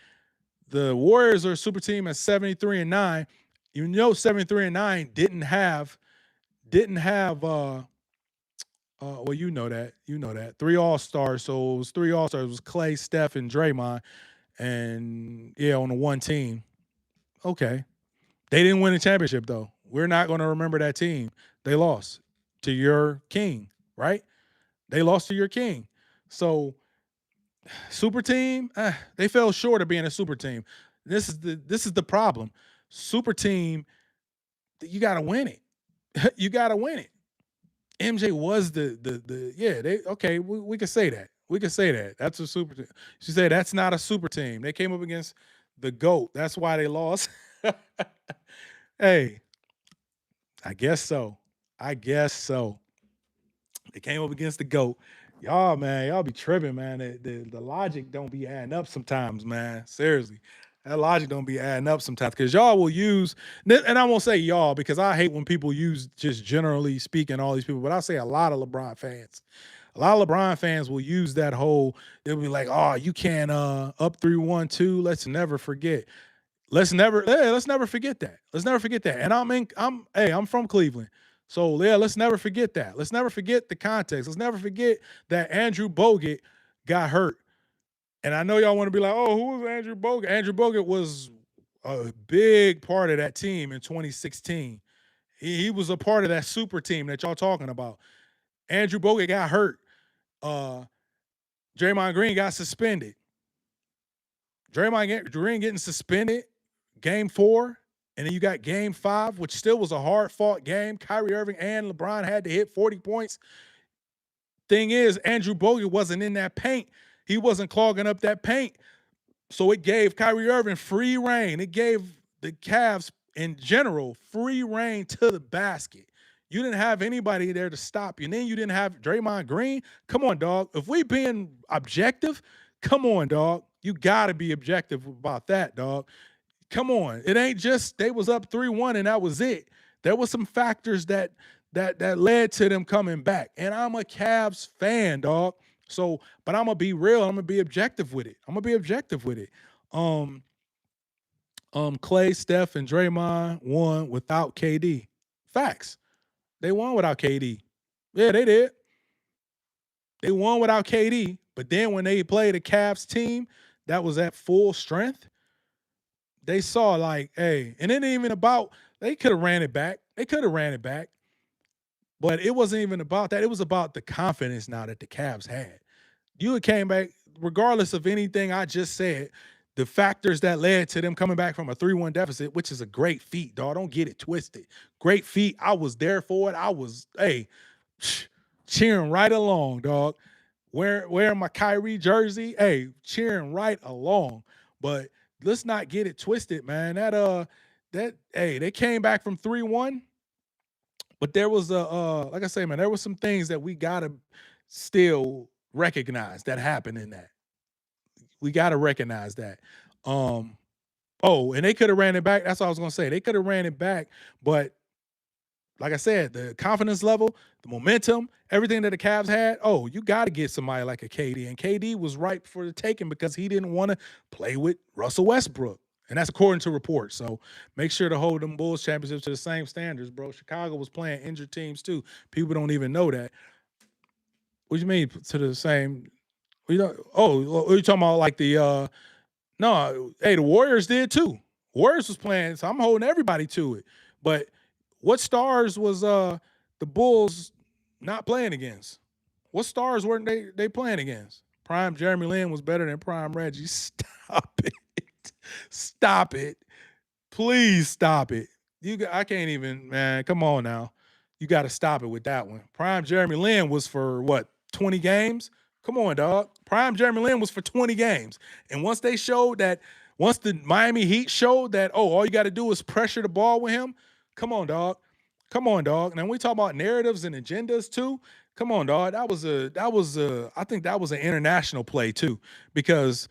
The Warriors are a super team at 73-9. You know, 73-9 didn't have well, you know that. You know that. Three All-Stars. So it was three All-Stars. It was Clay, Steph, and Draymond. And yeah, on the one team. Okay. They didn't win a championship, though. We're not going to remember that team. They lost to your king, right? They lost to your king. So super team, they fell short of being a super team. This is the problem. Super team, you got to win it. You got to win it. MJ was the yeah, they okay, we can say that. We can say that. That's a super team. She said that's not a super team. They came up against the GOAT. That's why they lost. Hey, I guess so. I guess so. They came up against the GOAT. Y'all, man, y'all be tripping, man. The logic don't be adding up sometimes, man. Seriously. That logic don't be adding up sometimes because y'all will use, and I won't say y'all because I hate when people use just generally speaking all these people, but I'll say a lot of LeBron fans. A lot of LeBron fans will use that whole, they'll be like, oh, you can't up 3-1-2. Let's never forget. Let's never forget that. Let's never forget that. And I'm from Cleveland. So yeah, let's never forget that. Let's never forget the context. Let's never forget that Andrew Bogut got hurt. And I know y'all want to be like, oh, who was Andrew Bogut? Andrew Bogut was a big part of that team in 2016. He was a part of that super team that y'all talking about. Andrew Bogut got hurt. Uh Draymond Green got suspended. Draymond Green getting suspended game 4, and then you got game 5, which still was a hard-fought game. Kyrie Irving and LeBron had to hit 40 points. Thing is, Andrew Bogut wasn't in that paint. He wasn't clogging up that paint. So it gave Kyrie Irving free reign. It gave the Cavs in general free reign to the basket. You didn't have anybody there to stop you. And then you didn't have Draymond Green. Come on, dog. If we being objective, come on, dog. You got to be objective about that, dog. Come on. It ain't just they was up 3-1 and that was it. There was some factors that led to them coming back. And I'm a Cavs fan, dog. So, but I'm gonna be real. I'm gonna be objective with it. Clay, Steph, and Draymond won without KD. Facts. They won without KD. Yeah, they did. They won without KD. But then when they played a Cavs team that was at full strength, they saw like, hey, and it ain't even about, they could have ran it back. But it wasn't even about that. It was about the confidence now that the Cavs had. You came back, regardless of anything I just said, the factors that led to them coming back from a 3-1 deficit, which is a great feat, dog. Don't get it twisted. Great feat. I was there for it. I was, hey, cheering right along, dog. Wearing my Kyrie jersey, hey, cheering right along. But let's not get it twisted, man. They came back from 3-1, but there was like I say, man, there was some things that we gotta still recognize that happened in that. We gotta recognize that. Um, and they could have ran it back. That's what I was gonna say. They could have ran it back, but like I said, the confidence level, the momentum, everything that the Cavs had, you got to get somebody like a KD. And KD was ripe for the taking because he didn't want to play with Russell Westbrook. And that's according to reports. So make sure to hold them Bulls championships to the same standards, bro. Chicago was playing injured teams too. People don't even know that. What do you mean to the same? Are you talking about like the no, hey, the Warriors did too. Warriors was playing, so I'm holding everybody to it. But what stars was the Bulls not playing against? What stars weren't they playing against? Prime Jeremy Lin was better than Prime Reggie. Stop it. Stop it. Please stop it. I can't even, man. Come on now. You got to stop it with that one. Prime Jeremy Lin was for what, 20 games? Come on, dog. Prime Jeremy Lin was for 20 games. And once they showed that, once the Miami Heat showed that, oh, all you got to do is pressure the ball with him. Come on, dog. Come on, dog. Now when we talk about narratives and agendas too. Come on, dog. I think that was an international play too, because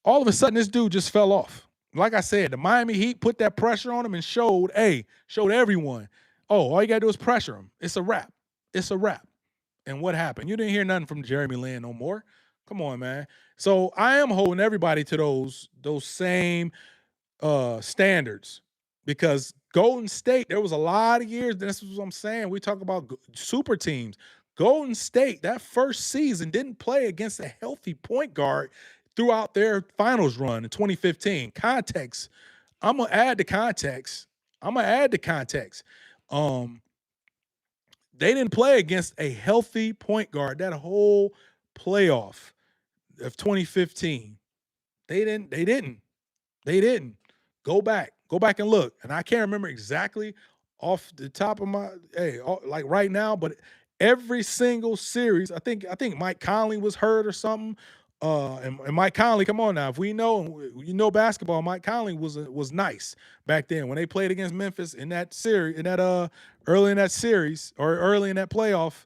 all of a sudden this dude just fell off. Like I said, the Miami Heat put that pressure on him and showed everyone, oh, all you gotta do is pressure him. It's a wrap. It's a wrap. And what happened? You didn't hear nothing from Jeremy Lin no more. Come on, man. So I am holding everybody to those same standards, because Golden State, there was a lot of years. This is what I'm saying. We talk about super teams. Golden State, that first season, didn't play against a healthy point guard throughout their finals run in 2015. Context. I'm gonna add the context. I'm gonna add the context. Um, they didn't play against a healthy point guard that whole playoff of 2015. They didn't. Go back. Go back and look. And I can't remember exactly off the top of my like right now, but every single series, I think Mike Conley was hurt or something. And Mike Conley, come on now. If we know you know basketball, Mike Conley was nice back then when they played against Memphis in that series, in that early in that series or early in that playoff,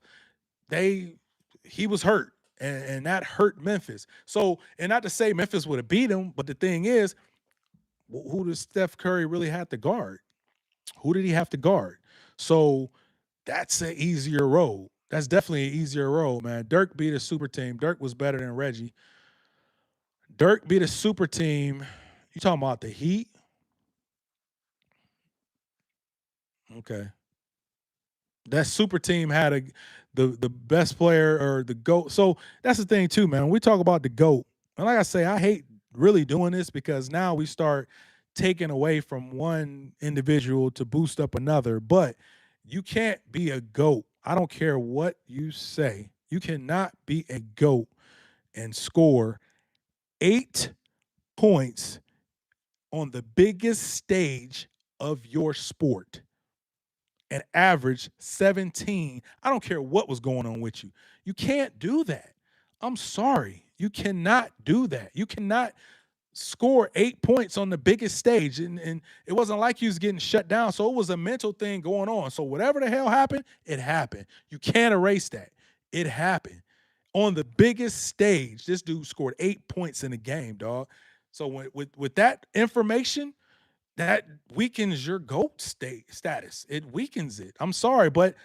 they he was hurt. And that hurt Memphis. So, and not to say Memphis would have beat him, but the thing is, who does Steph Curry really have to guard? Who did he have to guard? So that's an easier road. That's definitely an easier road, man. Dirk beat a super team. Dirk was better than Reggie. Dirk beat a super team. You talking about the Heat? Okay. That super team had the best player or the GOAT. So that's the thing too, man. When we talk about the GOAT, and like I say, I hate really doing this because now we start taking away from one individual to boost up another. But you can't be a GOAT. I don't care what you say. You cannot be a GOAT and score 8 points on the biggest stage of your sport and average 17. I don't care what was going on with you. You can't do that. I'm sorry. You cannot do that. You cannot score 8 points on the biggest stage. And it wasn't like you was getting shut down. So it was a mental thing going on. So whatever the hell happened, it happened. You can't erase that. It happened. On the biggest stage, this dude scored 8 points in a game, dog. So with that information, that weakens your GOAT status. It weakens it. I'm sorry, but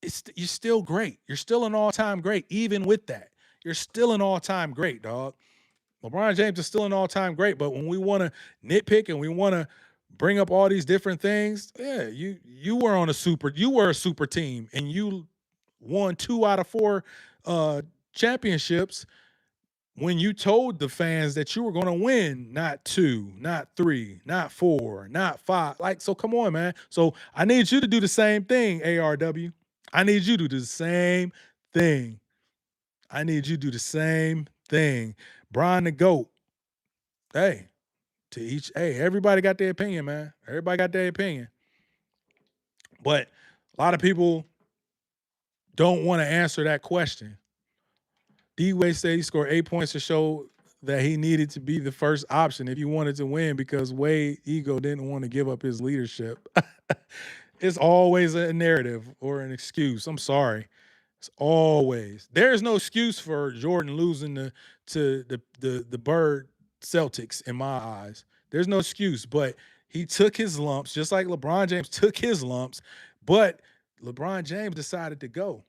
you're still great. You're still an all-time great, even with that. You're still an all-time great, dog. LeBron James is still an all-time great, but when we want to nitpick and we want to bring up all these different things, yeah, you were a super team and you won 2 out of 4 championships when you told the fans that you were going to win, not 2, not 3, not 4, not 5. Like, so come on, man. So I need you to do the same thing, ARW. I need you to do the same thing. I need you to do the same thing. Brian the GOAT. Hey, everybody got their opinion, man. Everybody got their opinion. But a lot of people don't want to answer that question. D-Wade said he scored 8 points to show that he needed to be the first option if he wanted to win because Wade ego didn't want to give up his leadership. It's always a narrative or an excuse. I'm sorry. It's always. There's no excuse for Jordan losing to the Bird Celtics in my eyes. There's no excuse, but he took his lumps just like LeBron James took his lumps, but LeBron James decided to go.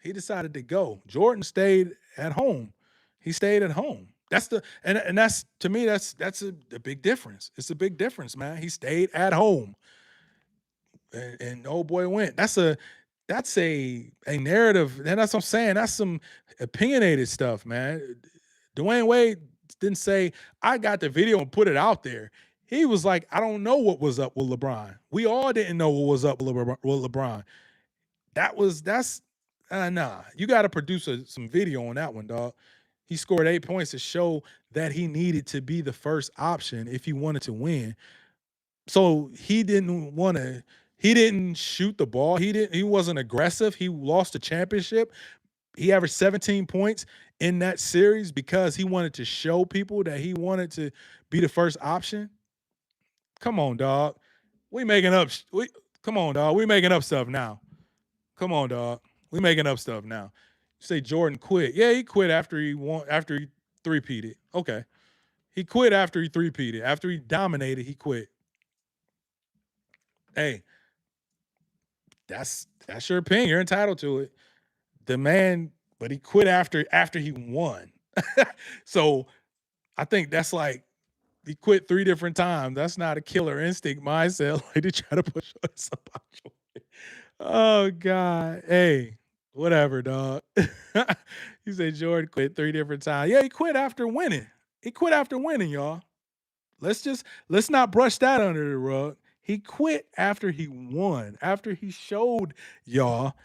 He decided to go. Jordan stayed at home. He stayed at home. That's the and that's to me that's a big difference. It's a big difference, man. He stayed at home, and old boy went. That's a narrative, and that's what I'm saying. That's some opinionated stuff, man. Dwayne Wade didn't say I got the video and put it out there. He was like, I don't know what was up with LeBron. We all didn't know what was up with LeBron. That's nah. You got to produce some video on that one, dog. He scored 8 points to show that he needed to be the first option if he wanted to win. So he didn't shoot the ball. He wasn't aggressive. He lost the championship. He averaged 17 points in that series because he wanted to show people that he wanted to be the first option. Come on, dog. We making up we come on, dog. We making up stuff now. Come on, dog. We making up stuff now. You say Jordan quit. Yeah, he quit after he three-peated. Okay. He quit after he three-peated. After he dominated, he quit. Hey, that's your opinion. You're entitled to it. The man, but he quit after he won. So I think that's like he quit 3 different times. That's not a killer instinct mindset. Like to try to push us up out your way. Oh God. Hey, whatever, dog. You say Jordan quit 3 different times. Yeah, he quit after winning. He quit after winning, y'all. Let's not brush that under the rug. He quit after he won, after he showed y'all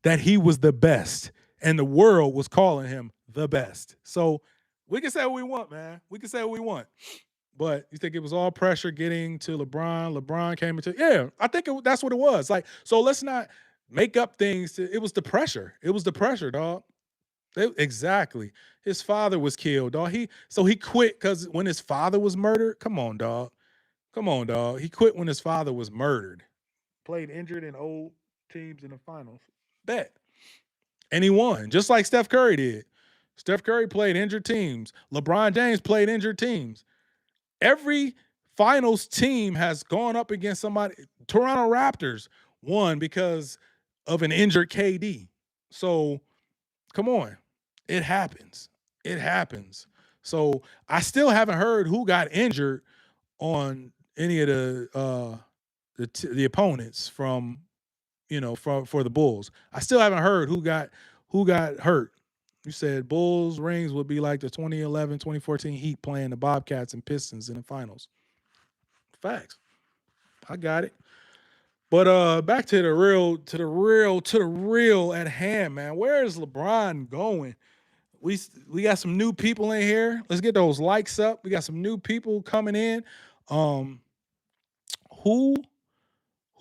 that he was the best and the world was calling him the best. So we can say what we want, man. We can say what we want. But you think it was all pressure getting to LeBron? LeBron came into yeah. I think that's what it was. Like so, let's not make up things. It was the pressure. It was the pressure, dog. Exactly. His father was killed, dog. He quit because when his father was murdered. Come on, dog. Come on, dog. He quit when his father was murdered. Played injured in old teams in the finals. Bet. And he won, just like Steph Curry did. Steph Curry played injured teams. LeBron James played injured teams. Every finals team has gone up against somebody. Toronto Raptors won because of an injured KD. So come on. It happens. It happens. So I still haven't heard who got injured on any of the opponents from for the Bulls. I still haven't heard who got hurt. You said Bulls rings would be like the 2011, 2014 Heat playing the Bobcats and Pistons in the finals. Facts. I got it. But back to the real at hand, man. Where is LeBron going? We got some new people in here. Let's get those likes up. We got some new people coming in. Um, who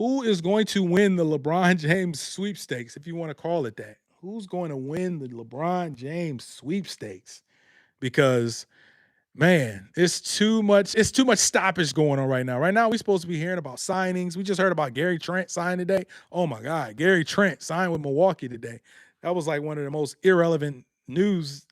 who is going to win the LeBron James sweepstakes, if you want to call it that? Who's going to win the LeBron James sweepstakes? Because man, it's too much stoppage going on right now. Right now, we're supposed to be hearing about signings. We just heard about Gary Trent signing today. Oh my God, Gary Trent signed with Milwaukee today. That was like one of the most irrelevant news,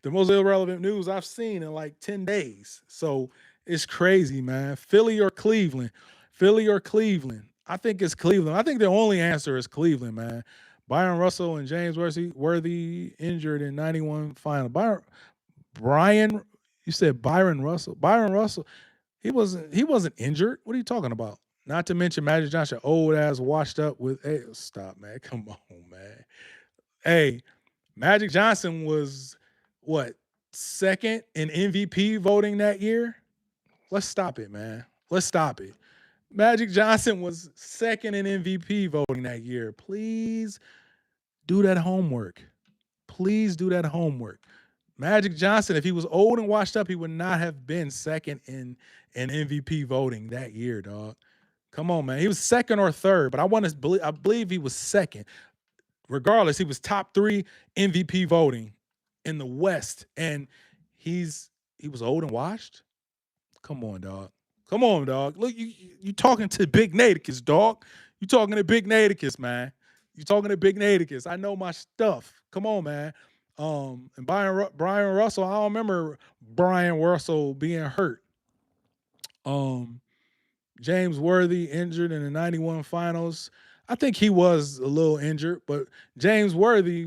the most irrelevant news I've seen in like 10 days. So it's crazy, man. Philly or Cleveland? Philly or Cleveland? I think it's Cleveland. I think the only answer is Cleveland, man. Byron Russell and James Worthy injured in 91 final. Brian, you said Byron Russell. Byron Russell, he wasn't injured. What are you talking about? Not to mention Magic Johnson, old ass, washed up with. Hey, stop, man. Come on, man. Hey, Magic Johnson was what second in MVP voting that year. Let's stop it, man. Let's stop it. Magic Johnson was second in MVP voting that year. Please do that homework. Please do that homework. Magic Johnson, if he was old and washed up, he would not have been second in MVP voting that year, dog. Come on, man. He was second or third, but I believe he was second. Regardless, he was top 3 MVP voting in the West, and he was old and washed. Come on, dog. Come on, dog. Look, you talking to Big Naticus, dog. You talking to Big Naticus, man. You talking to Big Naticus. I know my stuff. Come on, man. And Brian Russell, I don't remember Brian Russell being hurt. Um, James Worthy injured in the 91 finals. I think he was a little injured, but James Worthy,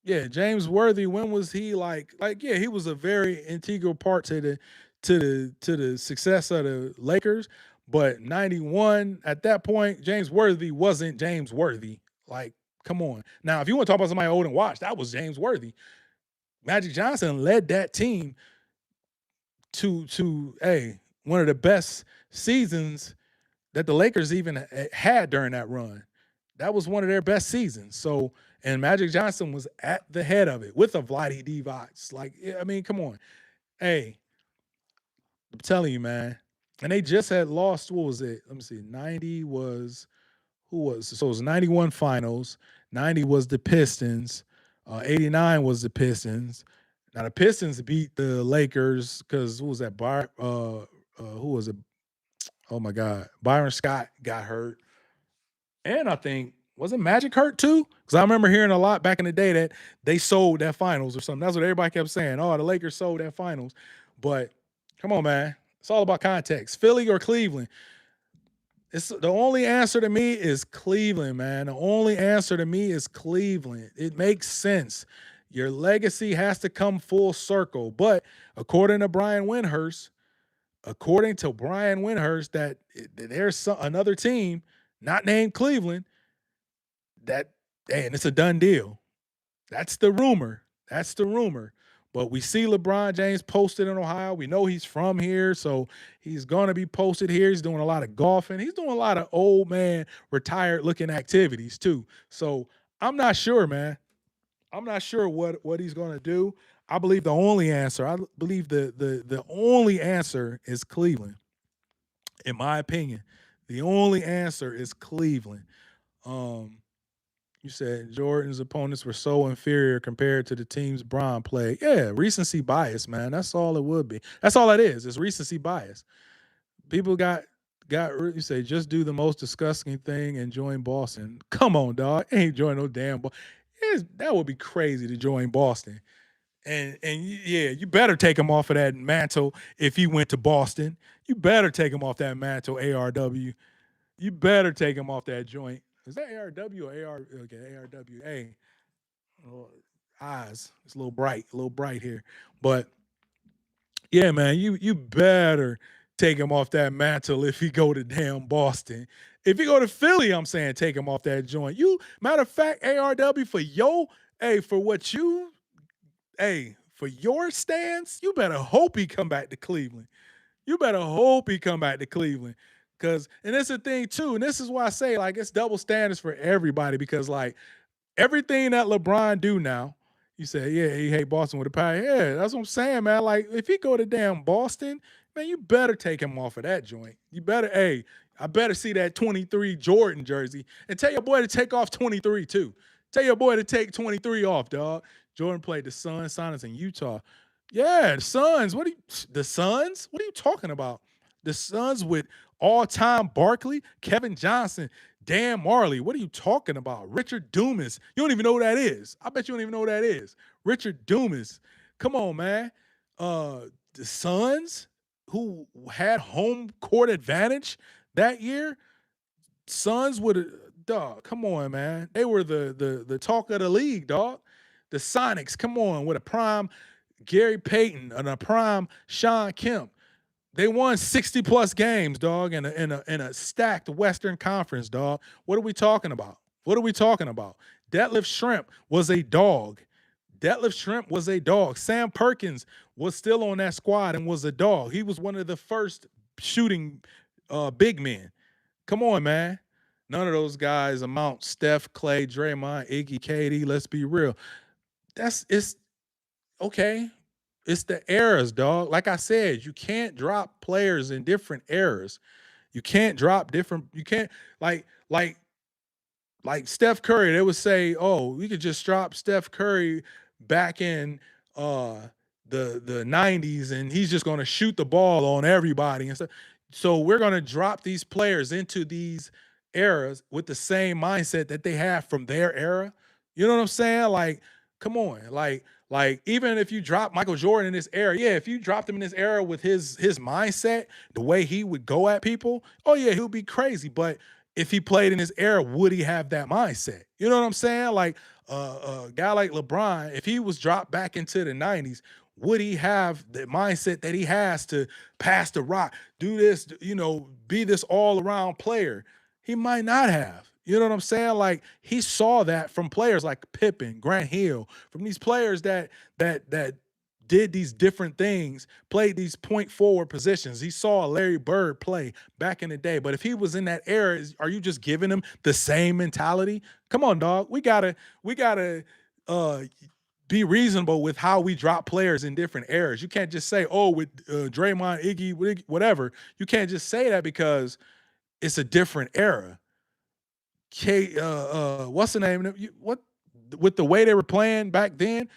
yeah, James Worthy, when was he yeah, he was a very integral part to the success of the Lakers. But 91, at that point, James Worthy wasn't James Worthy. Like, come on. Now, if you want to talk about somebody old and watched, that was James Worthy. Magic Johnson led that team to one of the best seasons that the Lakers even had during that run. That was one of their best seasons. So, and Magic Johnson was at the head of it with a Vlade Divac. Like, I mean, come on. Hey, I'm telling you, man. And they just had lost, what was it? Let me see. 90 was who was so it was 91 finals, 90 was the Pistons, 89 was the Pistons. Now the Pistons beat the Lakers because who was that? Who was it? Oh my God. Byron Scott got hurt. And I think wasn't Magic hurt too? Because I remember hearing a lot back in the day that they sold that finals or something. That's what everybody kept saying. Oh, the Lakers sold that finals. But come on, man. It's all about context. Philly or Cleveland. It's the only answer to me is Cleveland, man. The only answer to me is Cleveland. It makes sense. Your legacy has to come full circle. But according to Brian Windhurst, that there's another team not named Cleveland that, and it's a done deal. That's the rumor. That's the rumor. But we see LeBron James posted in Ohio. We know he's from here, so he's going to be posted here. He's doing a lot of golfing. He's doing a lot of old man, retired looking activities too. So I'm not sure, man. I'm not sure what he's going to do. I believe the only answer. I believe the only answer is Cleveland. In my opinion, the only answer is Cleveland. Um, you said Jordan's opponents were so inferior compared to the teams Bron played. Yeah, recency bias, man. That's all it would be. That's all it is. It's recency bias. People got you say just do the most disgusting thing and join Boston. Come on, dog. Ain't join no damn that would be crazy to join Boston. And yeah, you better take him off of that mantle if he went to Boston. You better take him off that mantle, ARW. You better take him off that joint. Is that ARW or AR? Okay, ARW. Hey, oh, eyes. It's a little bright here. But yeah, man, you better take him off that mantle if he go to damn Boston. If he go to Philly, I'm saying take him off that joint. You matter of fact, ARW for for what you for your stance, you better hope he come back to Cleveland. You better hope he come back to Cleveland. And it's a thing too, and this is why I say like it's double standards for everybody because like everything that LeBron do now, you say, yeah, he hate Boston with a power. Yeah, that's what I'm saying, man. Like if he go to damn Boston, man, you better take him off of that joint. You better, I better see that 23 Jordan jersey and tell your boy to take off 23 too. Tell your boy to take 23 off, dog. Jordan played the Suns, Sonics in Utah. Yeah, the Suns. The Suns? What are you talking about? The Suns with all-time Barkley, Kevin Johnson, Dan Marley. What are you talking about? Richard Dumas. You don't even know who that is. I bet you don't even know who that is. Richard Dumas. Come on, man. The Suns, who had home court advantage that year, Suns would have dog. Come on, man. They were the talk of the league, dog. The Sonics, come on, with a prime Gary Payton and a prime Sean Kemp. They won 60 plus games, dog, in a stacked Western Conference, dog. What are we talking about? What are we talking about? Detlef Shrimp was a dog. Detlef Shrimp was a dog. Sam Perkins was still on that squad and was a dog. He was one of the first shooting big men. Come on, man. None of those guys amount Steph, Clay, Draymond, Iggy, KD. Let's be real. It's okay. It's the eras, dog. Like I said, you can't drop players in different eras. You can't drop different. You can't like Steph Curry. They would say, "Oh, we could just drop Steph Curry back in the '90s, and he's just going to shoot the ball on everybody and stuff." So we're going to drop these players into these eras with the same mindset that they have from their era. You know what I'm saying? Like, come on, like even if you drop Michael Jordan in this era, yeah, if you dropped him in this era with his mindset, the way he would go at people, oh yeah, he would be crazy. But if he played in his era, would he have that mindset? You know what I'm saying? Like a guy like LeBron, if he was dropped back into the 90s, would he have the mindset that he has to pass the rock, do this, be this all around player? He might not have. You know what I'm saying? Like he saw that from players like Pippen, Grant Hill, from these players that did these different things, played these point forward positions. He saw Larry Bird play back in the day. But if he was in that era, are you just giving him the same mentality? Come on, dog. We gotta uh be reasonable with how we drop players in different eras. You can't just say, "Oh, with Draymond, whatever." You can't just say that because it's a different era. What's the name? What with the way they were playing back then?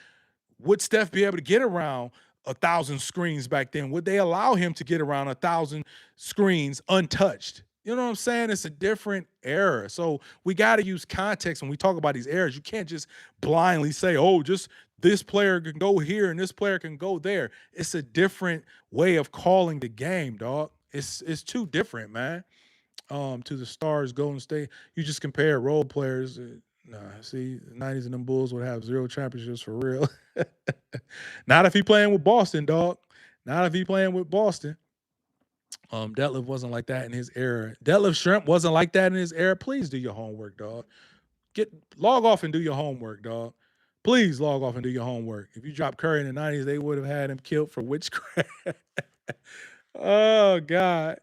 Would Steph be able to get around 1,000 screens back then? Would they allow him to get around 1,000 screens untouched? You know what I'm saying? It's a different era. So we got to use context when we talk about these eras. You can't just blindly say, oh, just this player can go here and this player can go there. It's a different way of calling the game, dog. It's too different, man. To the Stars, Golden State. You just compare role players. Nah, see, the 90s and them Bulls would have 0 championships for real. Not if he playing with Boston, dog. Not if he playing with Boston. Detlef wasn't like that in his era. Detlef Shrimp wasn't like that in his era. Please do your homework, dog. Log off and do your homework, dog. Please log off and do your homework. If you dropped Curry in the 90s, they would have had him killed for witchcraft. Oh, God.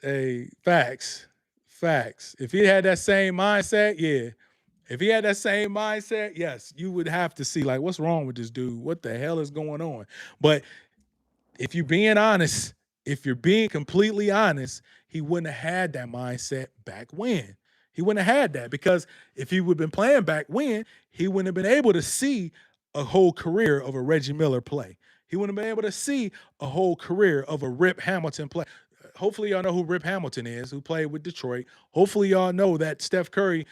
Hey, facts. Facts. If he had that same mindset, yeah. If he had that same mindset, yes, you would have to see, like, what's wrong with this dude? What the hell is going on? But if you're being honest, if you're being completely honest, he wouldn't have had that mindset back when. He wouldn't have had that because if he would have been playing back when, he wouldn't have been able to see a whole career of a Reggie Miller play. He wouldn't have been able to see a whole career of a Rip Hamilton play. Hopefully y'all know who Rip Hamilton is, who played with Detroit. Hopefully y'all know that Steph Curry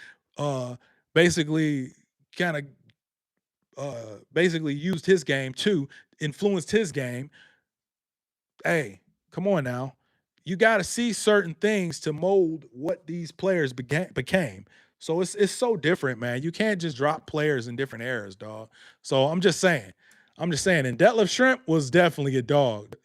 basically kind of basically used his game to influenced his game. Hey, come on now. You got to see certain things to mold what these players became. So it's so different, man. You can't just drop players in different eras, dog. So I'm just saying. I'm just saying. And Detlef Shrimp was definitely a dog.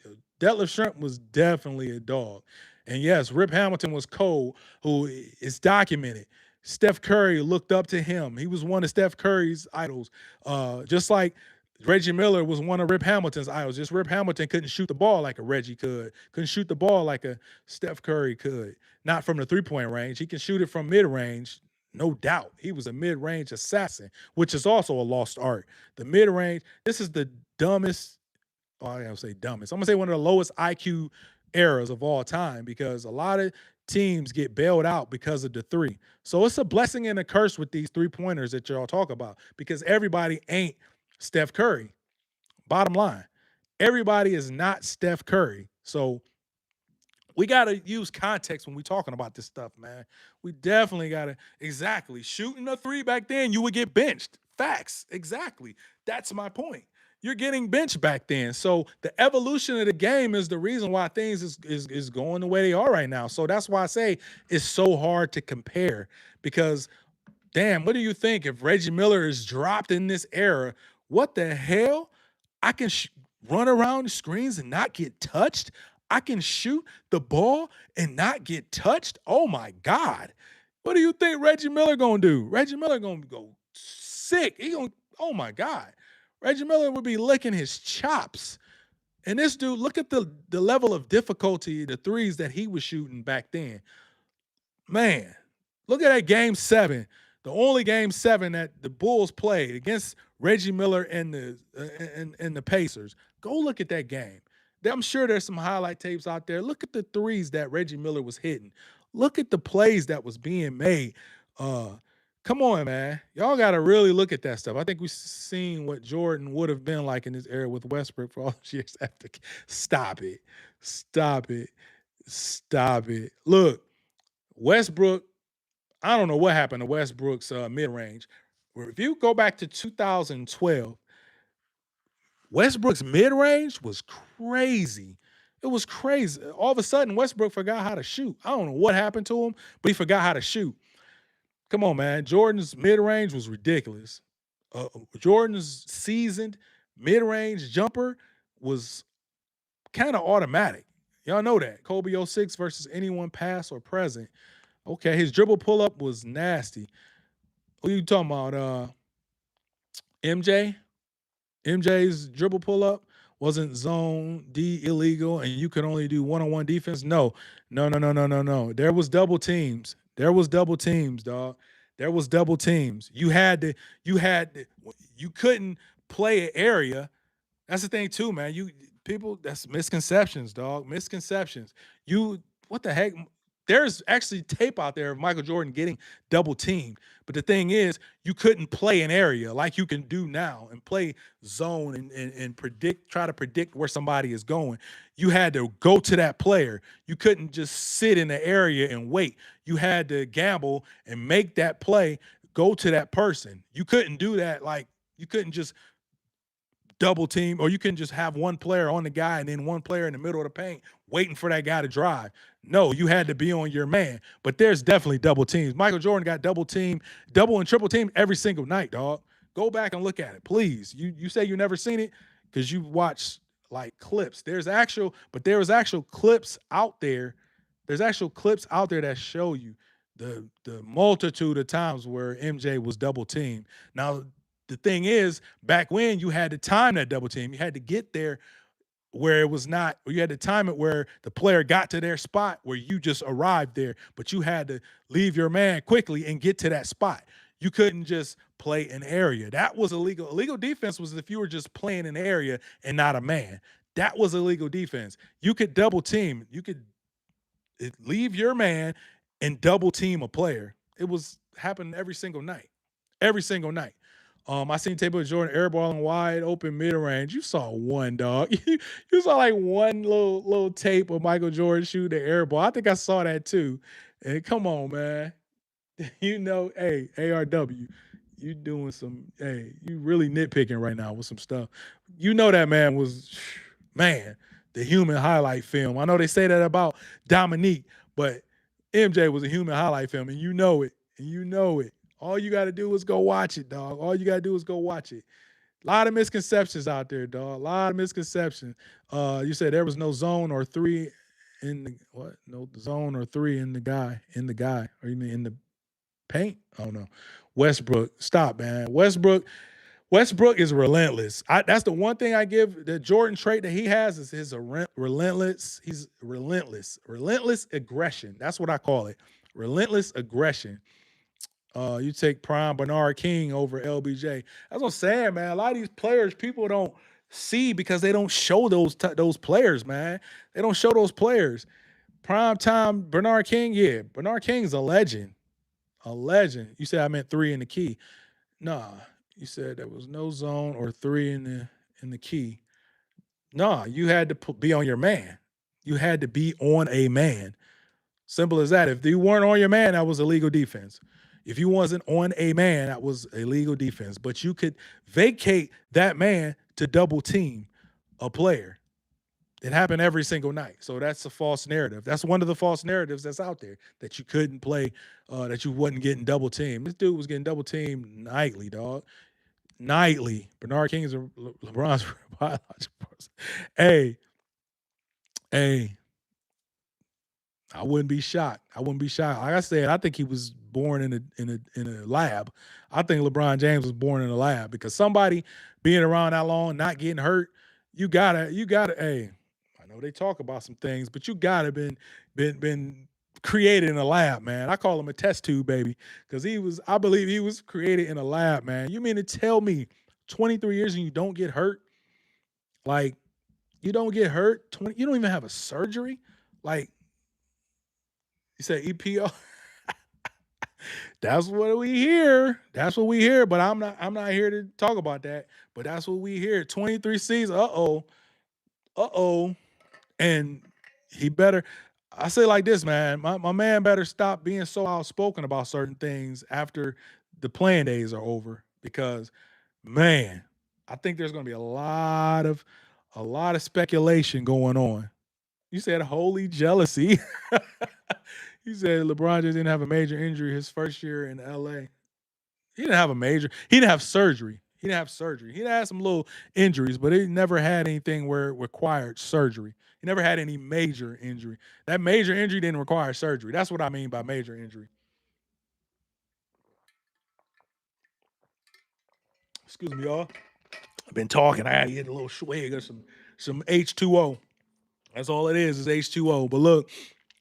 Detlef Shrimp was definitely a dog. And yes, Rip Hamilton was cold, who is documented. Steph Curry looked up to him. He was one of Steph Curry's idols. Just like Reggie Miller was one of Rip Hamilton's idols. Just Rip Hamilton couldn't shoot the ball like a Reggie could. Couldn't shoot the ball like a Steph Curry could. Not from the three-point range. He can shoot it from mid-range, no doubt. He was a mid-range assassin, which is also a lost art. The mid-range, this is the dumbest, I gotta say dumbest. I'm gonna say one of the lowest IQ eras of all time because a lot of teams get bailed out because of the three. So it's a blessing and a curse with these 3-pointers that y'all talk about because everybody ain't Steph Curry. Bottom line, everybody is not Steph Curry. So we got to use context when we talking about this stuff, man. We definitely got to, exactly. Shooting a three back then, you would get benched. Facts, exactly. That's my point. You're getting benched back then. So the evolution of the game is the reason why things is going the way they are right now. So that's why I say it's so hard to compare because damn, what do you think if Reggie Miller is dropped in this era? What the hell? I can run around the screens and not get touched. I can shoot the ball and not get touched. Oh my God. What do you think Reggie Miller gonna do? Reggie Miller gonna go sick. He gonna, oh my God. Reggie Miller would be licking his chops. And this dude, look at the level of difficulty, the threes that he was shooting back then. Man, look at that game 7. The only game 7 that the Bulls played against Reggie Miller and the Pacers. Go look at that game. I'm sure there's some highlight tapes out there. Look at the threes that Reggie Miller was hitting. Look at the plays that was being made. Come on, man. Y'all got to really look at that stuff. I think we've seen what Jordan would have been like in this era with Westbrook for all those years after. Stop it. Stop it. Stop it. Look, Westbrook, I don't know what happened to Westbrook's mid-range. If you go back to 2012, Westbrook's mid-range was crazy. It was crazy. All of a sudden, Westbrook forgot how to shoot. I don't know what happened to him, but he forgot how to shoot. Come on, man. Jordan's mid-range was ridiculous. Jordan's seasoned mid-range jumper was kind of automatic. Y'all know that. Kobe 06 versus anyone past or present. Okay, his dribble pull-up was nasty. Who you talking about? MJ? MJ's dribble pull-up wasn't zone D illegal, and you could only do one-on-one defense. No. There was double teams. There was double teams, dog. There was double teams. You couldn't play an area. That's the thing too, man. That's misconceptions, dog. Misconceptions. You what the heck? There's actually tape out there of Michael Jordan getting double teamed. But the thing is, you couldn't play an area like you can do now and play zone and try to predict where somebody is going. You had to go to that player. You couldn't just sit in the area and wait. You had to gamble and make that play, go to that person. You couldn't do that like you couldn't just double team, or you can just have one player on the guy and then one player in the middle of the paint waiting for that guy to drive. No, you had to be on your man. But there's definitely double teams. Michael Jordan got double team, double and triple team every single night, dog. Go back and look at it, please. You say you never seen it because you watched like clips. There was actual clips out there. There's actual clips out there that show you the multitude of times where MJ was double teamed. Now, the thing is, back when you had to time that double team, you had to get there where it was not, or you had to time it where the player got to their spot where you just arrived there, but you had to leave your man quickly and get to that spot. You couldn't just play an area. That was illegal. Illegal defense was if you were just playing an area and not a man. That was illegal defense. You could double team. You could leave your man and double team a player. It was happening every single night. Every single night. I seen tape of Jordan airballing wide open mid range. You saw one, dog. You saw like one little tape of Michael Jordan shooting the airball. I think I saw that too. And come on, man. Hey, ARW, you doing you really nitpicking right now with some stuff. You know that man was, man, the human highlight film. I know they say that about Dominique, but MJ was a human highlight film, and you know it. And you know it. All you got to do is go watch it, dog. All you got to do is go watch it. A lot of misconceptions out there, dog. A lot of misconceptions. You said there was no zone or three in the what? No zone or three in the guy. Or you mean in the paint? I don't know. Westbrook, stop, man. Westbrook is relentless. That's the one thing I give the Jordan trait that he has is his relentless. He's relentless aggression. That's what I call it. Relentless aggression. You take Prime Bernard King over LBJ. That's what I'm saying, man. A lot of these players, people don't see because they don't show those players, man. They don't show those players. Prime time Bernard King, yeah. Bernard King's a legend. A legend. You said I meant three in the key. Nah, you said there was no zone or three in the key. Nah, you had to be on your man. You had to be on a man. Simple as that. If you weren't on your man, that was illegal defense. If you wasn't on a man, that was illegal defense. But you could vacate that man to double team a player. It happened every single night. So that's a false narrative. That's one of the false narratives that's out there, that you couldn't play, that you wasn't getting double teamed. This dude was getting double teamed nightly, dog. Nightly. Bernard King is LeBron's biological person. Hey, I wouldn't be shocked. Like I said, I think he was born in a lab. I think LeBron James was born in a lab because somebody being around that long, not getting hurt, you gotta. Hey, I know they talk about some things, but you gotta been created in a lab, man. I call him a test tube baby because I believe he was created in a lab, man. You mean to tell me 23 years and you don't get hurt? Like, you don't get hurt? You don't even have a surgery? Like, you said EPO? That's what we hear. That's what we hear. But I'm not here to talk about that. But that's what we hear. 23 seasons. Uh-oh. And he better. I say like this, man. My man better stop being so outspoken about certain things after the playing days are over. Because, man, I think there's gonna be a lot of speculation going on. You said holy jealousy. You said LeBron just didn't have a major injury his first year in LA. He didn't have a major. He didn't have surgery. He didn't have some little injuries, but he never had anything where it required surgery. He never had any major injury. That major injury didn't require surgery. That's what I mean by major injury. Excuse me, y'all. I've been talking. I had to get a little swig of some H2O. That's all it is H2O. But look,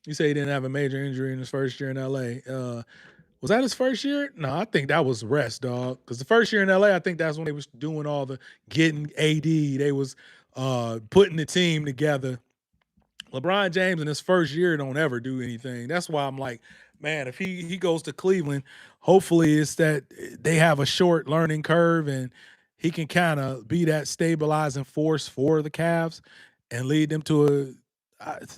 you say he didn't have a major injury in his first year in LA. Was that his first year? No, I think that was rest, dog. Because the first year in LA, I think that's when they was doing all the getting AD. They was putting the team together. LeBron James in his first year don't ever do anything. That's why I'm like, man, if he goes to Cleveland, hopefully it's that they have a short learning curve and he can kind of be that stabilizing force for the Cavs and lead them to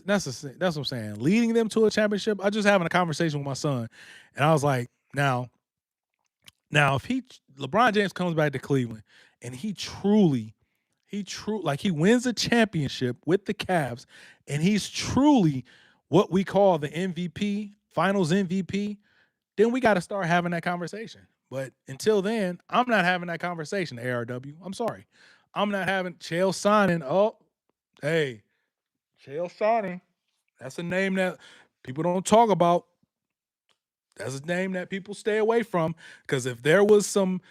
that's what I'm saying. Leading them to a championship. I just having a conversation with my son, and I was like, now if LeBron James comes back to Cleveland and like he wins a championship with the Cavs, and he's truly what we call the MVP, Finals MVP. Then we got to start having that conversation. But until then, I'm not having that conversation. ARW, I'm sorry, I'm not having Chael signing. Oh, hey, Chael signing. That's a name that people don't talk about. That's a name that people stay away from because if there wasn't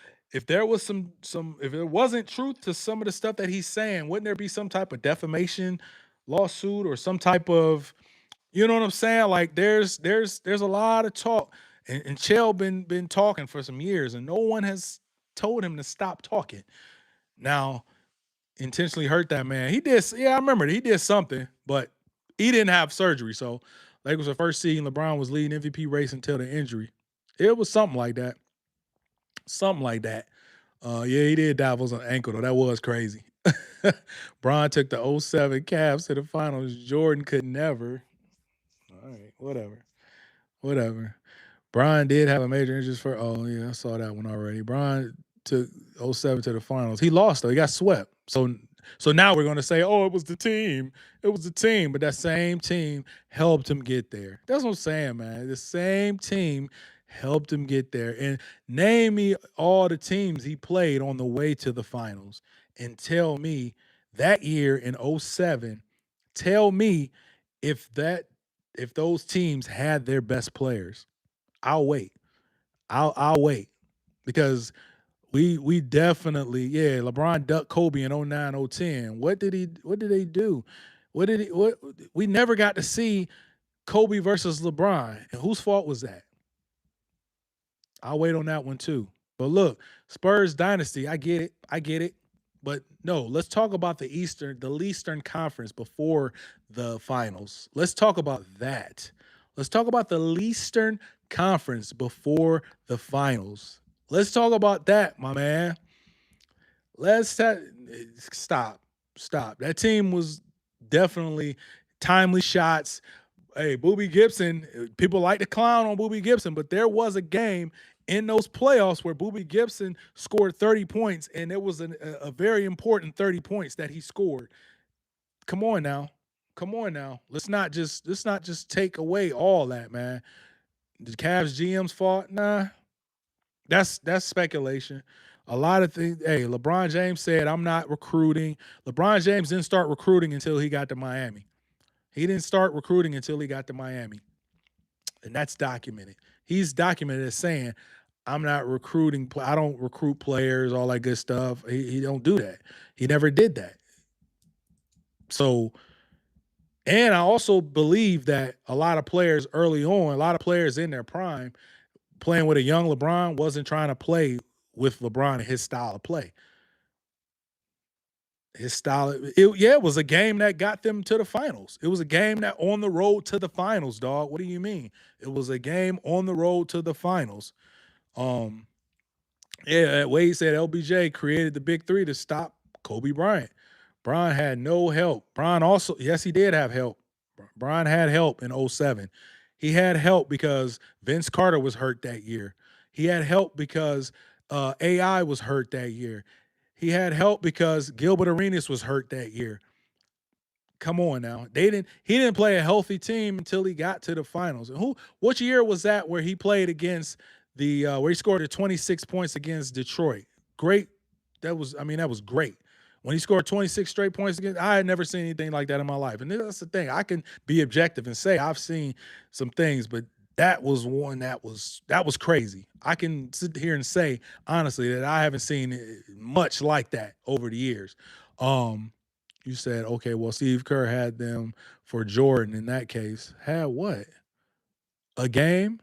truth to some of the stuff that he's saying, wouldn't there be some type of defamation lawsuit or some type of, you know what I'm saying? Like there's a lot of talk, and Chael been talking for some years, and no one has told him to stop talking. Now, intentionally hurt that man. He did, yeah, I remember he did something, but he didn't have surgery. So Lakers were first seed, and LeBron was leading MVP race until the injury. It was something like that. Something like that. Yeah, he did dive on an ankle though. That was crazy. Bron took the '07 Cavs to the finals. Jordan could never. All right, whatever. Whatever. Brian did have a major injury for. Oh yeah, I saw that one already. Brian took '07 to the finals. He lost though. He got swept. So now we're going to say, oh, it was the team. It was the team. But that same team helped him get there. That's what I'm saying, man. The same team helped him get there. And name me all the teams he played on the way to the finals and tell me that year in '07, tell me if that if those teams had their best players. I'll wait. I'll wait because we definitely, yeah, LeBron ducked Kobe in '09, '10. What did they do? What we never got to see Kobe versus LeBron. And whose fault was that? I'll wait on that one too. But look, Spurs dynasty, I get it. I get it. But no, let's talk about the Eastern Conference before the finals. Let's talk about that. Let's talk about the Eastern Conference before the finals. Let's talk about that, my man. Let's ta- stop. Stop. That team was definitely timely shots. Hey, Boobie Gibson, people like to clown on Boobie Gibson, but there was a game in those playoffs where Boobie Gibson scored 30 points, and it was a very important 30 points that he scored. Come on now. Come on now. Let's not just take away all that, man. The Cavs GM's fault? Nah, that's speculation. A lot of things. Hey, LeBron James said, "I'm not recruiting." LeBron James didn't start recruiting until he got to Miami. He didn't start recruiting until he got to Miami, and that's documented. He's documented as saying, "I'm not recruiting. I don't recruit players, all that good stuff." He don't do that. He never did that. So, and I also believe that a lot of players early on, a lot of players in their prime, playing with a young LeBron, wasn't trying to play with LeBron and his style of play. His style, yeah, it was a game that got them to the finals. It was a game that on the road to the finals, dog. What do you mean? It was a game on the road to the finals. Um, yeah, Wade said LBJ created the big three to stop Kobe Bryant. Bron had no help. Bron also, yes, he did have help. Bron had help in '07. He had help because Vince Carter was hurt that year. He had help because AI was hurt that year. He had help because Gilbert Arenas was hurt that year. Come on now. He didn't play a healthy team until he got to the finals. And which year was that where he played against the where he scored the 26 points against Detroit? Great. That was great. When he scored 26 straight points against, I had never seen anything like that in my life. And that's the thing. I can be objective and say I've seen some things, but that was one that was crazy. I can sit here and say honestly that I haven't seen much like that over the years. Um, you said, okay, well, Steve Kerr had them for Jordan in that case. Had what? A game?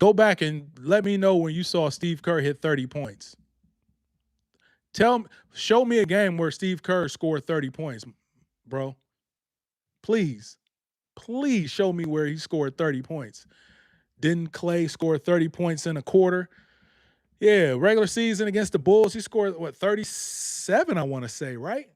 Go back and let me know when you saw Steve Kerr hit 30 points. Show me a game where Steve Kerr scored 30 points, bro. Please, please show me where he scored 30 points. Didn't Clay score 30 points in a quarter? Yeah, regular season against the Bulls, he scored 37, I want to say, right?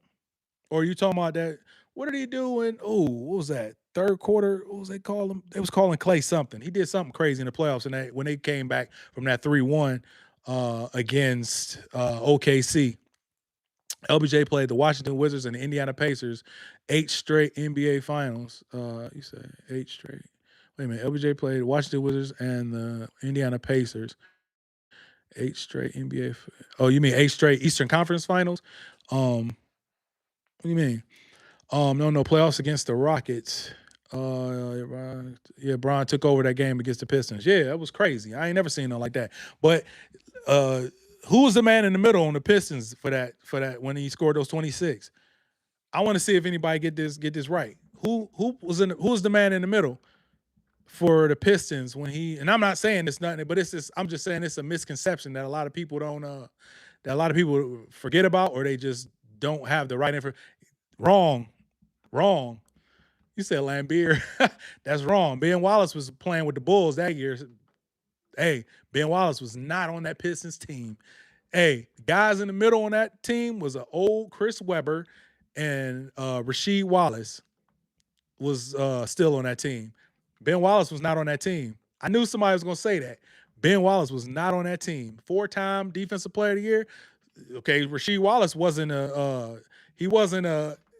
Or are you talking about that? What did he do in what was that? Third quarter? What was they call him? They was calling Clay something. He did something crazy in the playoffs, and when they came back from that 3-1 against OKC. LBJ played the Washington Wizards and the Indiana Pacers, 8 straight NBA Finals. You said 8 straight. Wait a minute. LBJ played the Washington Wizards and the Indiana Pacers, 8 straight NBA. Oh, you mean 8 straight Eastern Conference Finals? What do you mean? No, playoffs against the Rockets. Bron took over that game against the Pistons. Yeah, that was crazy. I ain't never seen nothing like that. But who was the man in the middle on the Pistons for that when he scored those 26? I want to see if anybody get this right. Who was the man in the middle for the Pistons when he? And I'm not saying it's nothing, but I'm just saying it's a misconception that a lot of people don't that a lot of people forget about, or they just don't have the right information. Wrong. You said Lambeer. That's wrong. Ben Wallace was playing with the Bulls that year. Hey, Ben Wallace was not on that Pistons team. Hey, guys in the middle on that team was an old Chris Webber and Rasheed Wallace was still on that team. Ben Wallace was not on that team. I knew somebody was going to say that. Ben Wallace was not on that team. 4-time Defensive Player of the Year. Okay, Rasheed Wallace wasn't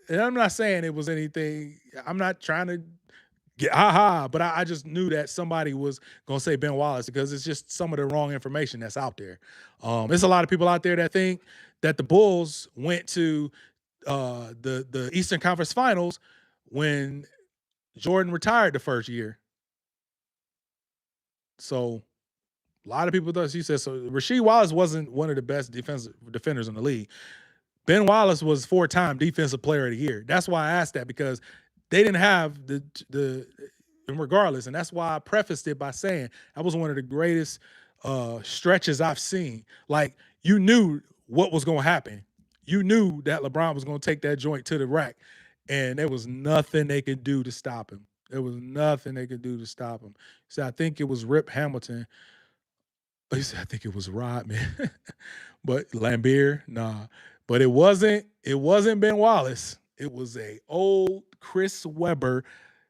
and I'm not saying it was anything. I'm not trying to get but I just knew that somebody was gonna say Ben Wallace because it's just some of the wrong information that's out there. There's a lot of people out there that think that the Bulls went to the Eastern Conference Finals when Jordan retired the first year. So a lot of people thought he said so. Rasheed Wallace wasn't one of the best defenders in the league. Ben Wallace was 4-time Defensive Player of the Year. That's why I asked that, because they didn't have the and regardless, and that's why I prefaced it by saying that was one of the greatest stretches I've seen. Like, you knew what was going to happen. You knew that LeBron was going to take that joint to the rack, and there was nothing they could do to stop him. There was nothing they could do to stop him. So I think it was Rip Hamilton. He said, I think it was Rodman. But Lambeer, nah. But it wasn't Ben Wallace. It was a old Chris Webber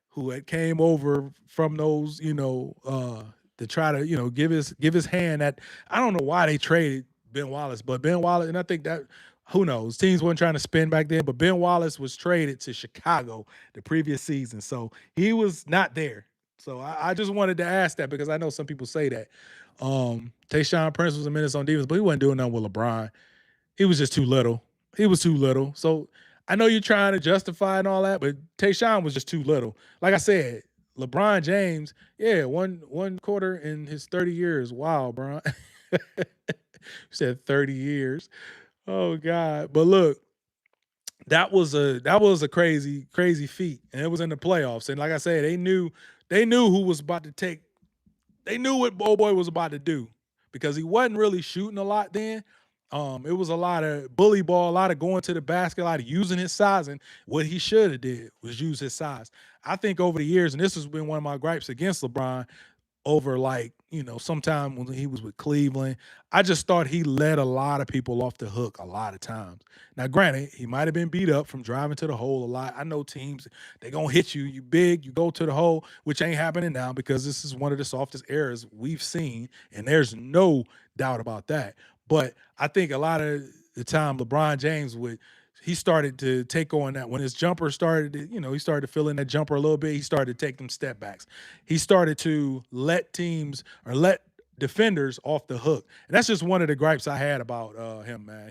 who had came over from those, to try to, give his hand at. I don't know why they traded Ben Wallace, but Ben Wallace, and I think that, who knows, teams weren't trying to spin back then, but Ben Wallace was traded to Chicago the previous season. So he was not there. So I just wanted to ask that because I know some people say that. Tayshaun Prince was a menace on defense, but he wasn't doing nothing with LeBron. He was just too little. So I know you're trying to justify and all that, but Tayshaun was just too little. Like I said, LeBron James, one quarter in his 30 years. Wow, bro. You said 30 years. Oh God. But look, that was a crazy, crazy feat. And it was in the playoffs. And like I said, they knew who was about to take. They knew what old boy was about to do because he wasn't really shooting a lot then. It was a lot of bully ball, a lot of going to the basket, a lot of using his size. And what he should have did was use his size. I think over the years, and this has been one of my gripes against LeBron, over sometime when he was with Cleveland, I just thought he let a lot of people off the hook a lot of times. Now, granted, he might have been beat up from driving to the hole a lot. I know teams, they going to hit you. You big, you go to the hole, which ain't happening now because this is one of the softest eras we've seen, and there's no doubt about that. But I think a lot of the time LeBron James he started to take on that. When his jumper started, he started to fill in that jumper a little bit. He started to take them step backs. He started to let teams or let defenders off the hook. And that's just one of the gripes I had about him, man.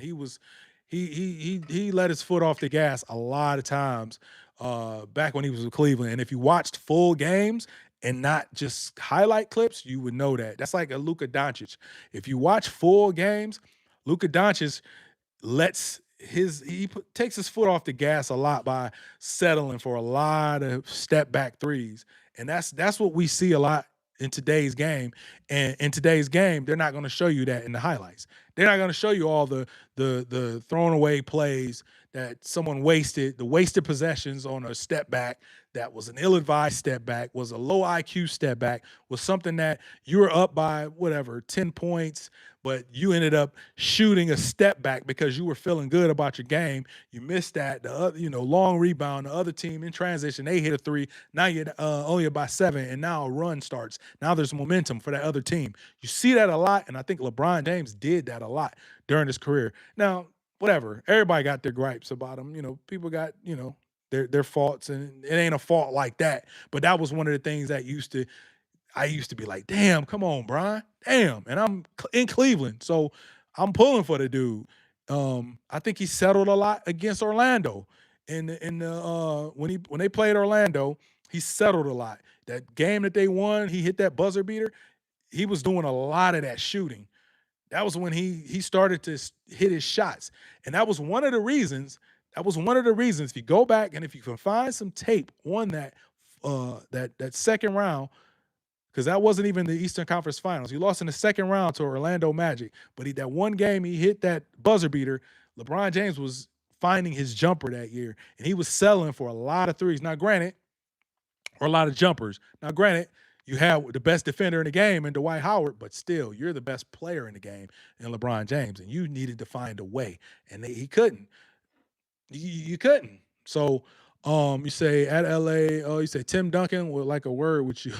He let his foot off the gas a lot of times back when he was with Cleveland. And if you watched full games and not just highlight clips, you would know that. That's like a Luka Doncic. If you watch full games, Luka Doncic takes his foot off the gas a lot by settling for a lot of step back threes. And that's what we see a lot in today's game. And in today's game, they're not going to show you that in the highlights. They're not going to show you all the thrown away plays that someone wasted, the wasted possessions on a step back that was an ill-advised step back, was a low IQ step back, was something that you were up by whatever 10 points, but you ended up shooting a step back because you were feeling good about your game. You missed that, the other, long rebound. The other team in transition, they hit a three. Now you're only by 7, and now a run starts. Now there's momentum for that other team. You see that a lot, and I think LeBron James did that a lot during his career. Now, whatever, everybody got their gripes about him. People got their faults, and it ain't a fault like that. But that was one of the things that I used to be like, damn, come on, Brian, damn. And I'm in Cleveland, so I'm pulling for the dude. I think he settled a lot against Orlando. When they played Orlando, he settled a lot. That game that they won, he hit that buzzer beater. He was doing a lot of that shooting. That was when he started to hit his shots, and that was one of the reasons. That was one of the reasons. If you go back and if you can find some tape on that second round, because that wasn't even the Eastern Conference Finals. He lost in the second round to Orlando Magic, but that one game he hit that buzzer beater. LeBron James was finding his jumper that year, and he was selling for a lot of threes. Now, granted, or a lot of jumpers. Now, granted, you have the best defender in the game in Dwight Howard, but still, you're the best player in the game in LeBron James, and you needed to find a way, and he couldn't. You couldn't. So, you say at LA, oh, you say Tim Duncan would like a word with you.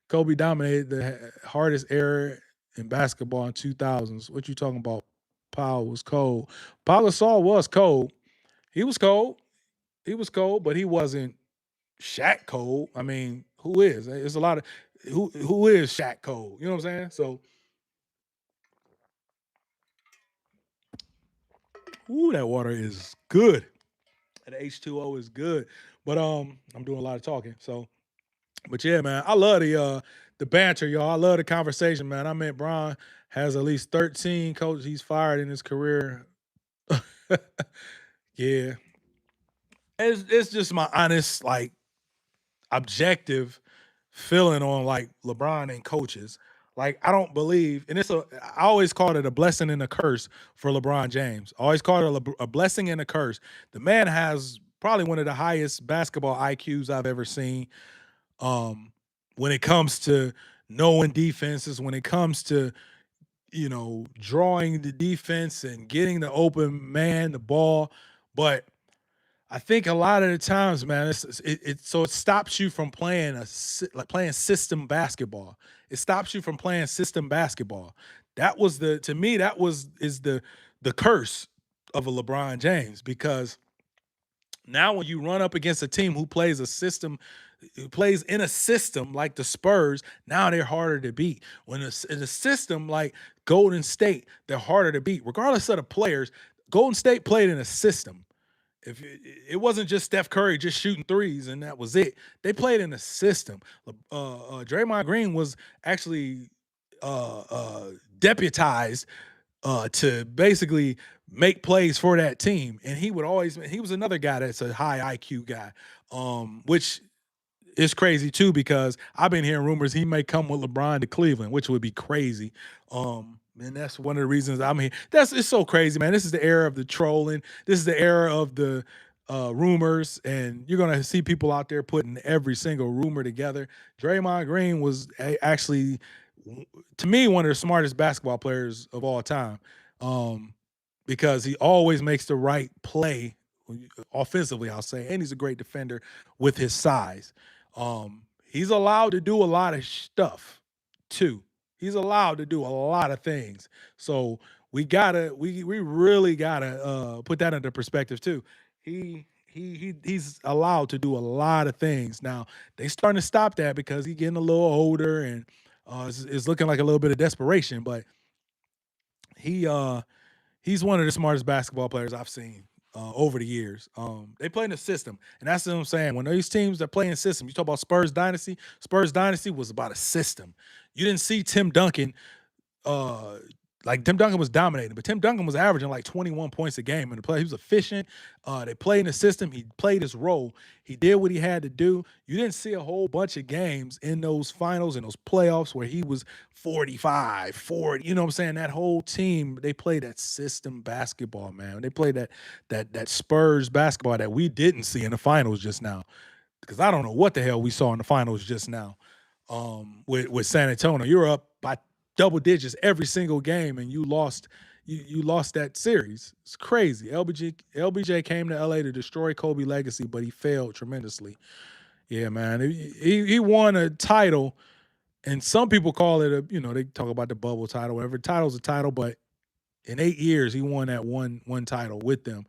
Kobe dominated the hardest era in basketball in 2000s. What you talking about? Powell was cold. Paul Gasol was cold. He was cold. He was cold, but he wasn't Shaq cold. I mean, who is? There's a lot of who is Shaq cold. You know what I'm saying? So, ooh, that water is good. That H2O is good. But I'm doing a lot of talking. So, but yeah, man, I love the banter, y'all. I love the conversation, man. I mean, Bron has at least 13 coaches he's fired in his career. Yeah, it's just my honest, like, objective feeling on like LeBron and coaches. Like, I don't believe, and I always called it a blessing and a curse for LeBron James. I always called it a blessing and a curse. The man has probably one of the highest basketball IQs I've ever seen. Um, when it comes to knowing defenses, when it comes to drawing the defense and getting the open man the ball, but I think a lot of the times, man, so it stops you from playing like playing system basketball. It stops you from playing system basketball. That was to me that was is the curse of a LeBron James, because now when you run up against a team who plays a system, who plays in a system like the Spurs, now they're harder to beat. When it's in a system like Golden State, they're harder to beat, regardless of the players. Golden State played in a system. If it wasn't just Steph Curry just shooting threes and that was it, they played in a system. Draymond Green was actually deputized to basically make plays for that team, and he was another guy that's a high IQ guy, which is crazy too, because I've been hearing rumors he may come with LeBron to Cleveland, which would be crazy. And that's one of the reasons I'm here. It's so crazy, man. This is the era of the trolling. This is the era of the rumors, and you're gonna see people out there putting every single rumor together. Draymond Green was actually, to me, one of the smartest basketball players of all time, because he always makes the right play offensively, I'll say, and he's a great defender with his size. He's allowed to do a lot of stuff too. He's allowed to do a lot of things. So we really gotta put that into perspective too. He's allowed to do a lot of things. Now they starting to stop that because he's getting a little older, and it's looking like a little bit of desperation. But he he's one of the smartest basketball players I've seen over the years. They play in a system, and that's what I'm saying. When these teams that play in system, you talk about Spurs dynasty. Spurs dynasty was about a system. You didn't see Tim Duncan uh, Like Tim Duncan was dominating, but Tim Duncan was averaging like 21 points a game in the play. He was efficient. They played in the system. He played his role. He did what he had to do. You didn't see a whole bunch of games in those finals and those playoffs where he was 45, 40. You know what I'm saying? That whole team, they played that system basketball, man. They played that Spurs basketball that we didn't see in the finals just now. Because I don't know what the hell we saw in the finals just now with San Antonio. You're up by double digits every single game, and you lost. You lost that series. It's crazy. LBJ came to LA to destroy Kobe legacy, but he failed tremendously. Yeah, man. He won a title, and some people call it they talk about the bubble title, whatever. Title's a title, but in 8 years he won that one title with them.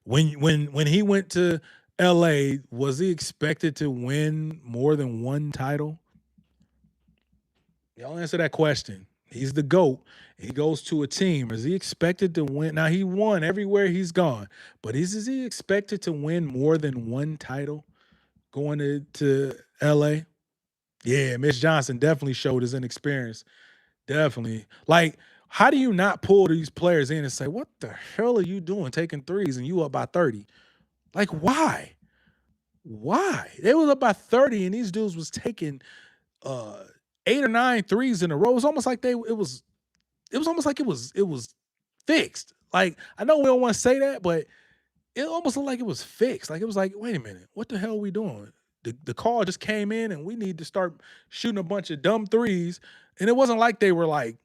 When he went to LA, was he expected to win more than one title? Y'all answer that question. He's the GOAT. He goes to a team. Is he expected to win? Now, he won everywhere he's gone, but is he expected to win more than one title going to LA? Yeah, Mitch Johnson definitely showed his inexperience. Definitely. Like, how do you not pull these players in and say, what the hell are you doing taking threes and you up by 30? Like, why? Why? They was up by 30 and these dudes was taking uh 8 or 9 threes in a row. It was almost like it was fixed. Like, I know we don't want to say that, but it almost looked like it was fixed. Like, it was like, wait a minute, what the hell are we doing? The call just came in and we need to start shooting a bunch of dumb threes. And it wasn't like they were like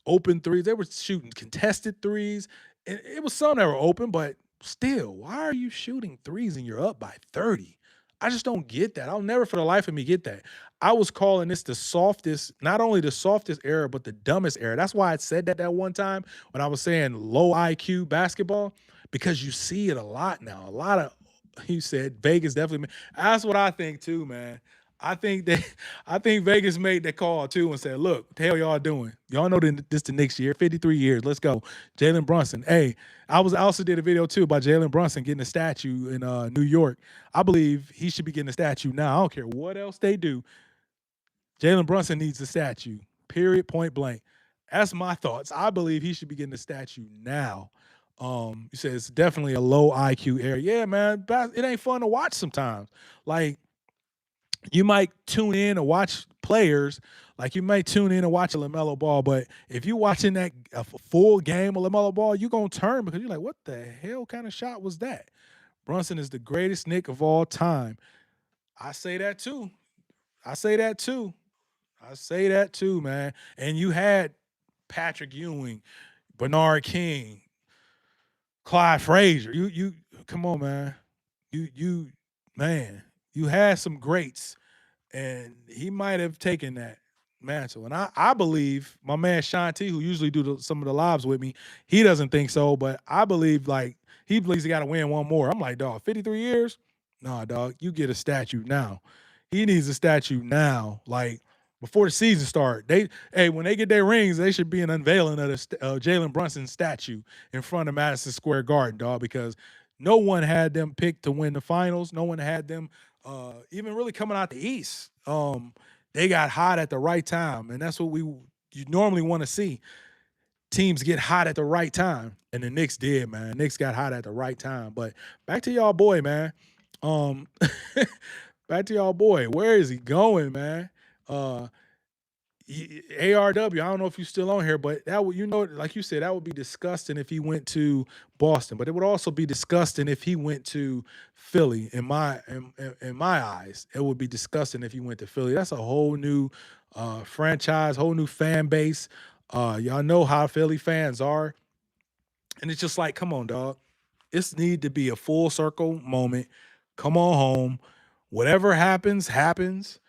open threes. They were shooting contested threes. And it was some that were open, but still, why are you shooting threes and you're up by 30? I just don't get that. I'll never for the life of me get that. I was calling this the softest, not only the softest era, but the dumbest era. That's why I said that one time when I was saying low IQ basketball, because you see it a lot now. A lot of, you said Vegas definitely. That's what I think too, man. I think that I think Vegas made that call too and said, "Look, what the hell y'all doing? Y'all know this the next year, 53 years. Let's go, Jalen Brunson." Hey, I also did a video too about Jalen Brunson getting a statue in New York. I believe he should be getting a statue now. I don't care what else they do. Jalen Brunson needs a statue. Period. Point blank. That's my thoughts. I believe he should be getting a statue now. You said it's definitely a low IQ area. Yeah, man. It ain't fun to watch sometimes. Like, you might tune in and watch players, like you might tune in and watch a LaMelo Ball, but if you watching a full game of LaMelo Ball, you're gonna turn because you're like, what the hell kind of shot was that? Brunson is the greatest Knick of all time. I say that too. I say that too. I say that too, man. And you had Patrick Ewing, Bernard King, Clyde Frazier. You come on, man. You man, you had some greats and he might have taken that mantle. And I believe my man Sean T, who usually do some of the lives with me, he doesn't think so. But I believe like he believes he got to win one more. I'm like, dog, 53 years? Nah, dog, you get a statue now. He needs a statue now. Like before the season start, when they get their rings, they should be an unveiling of the Jalen Brunson statue in front of Madison Square Garden, dog, because no one had them picked to win the finals. No one had them even really coming out the East. They got hot at the right time, and that's what you normally want to see. Teams get hot at the right time, and the Knicks did, man. Knicks got hot at the right time. But back to y'all boy, man. Um, back to y'all boy. Where is he going, man? Uh, ARW. I don't know if you're still on here, but that would, like you said, that would be disgusting if he went to Boston. But it would also be disgusting if he went to Philly. In my eyes, it would be disgusting if he went to Philly. That's a whole new franchise, whole new fan base. Y'all know how Philly fans are, and it's just like, come on, dog. This need to be a full circle moment. Come on home. Whatever happens, happens.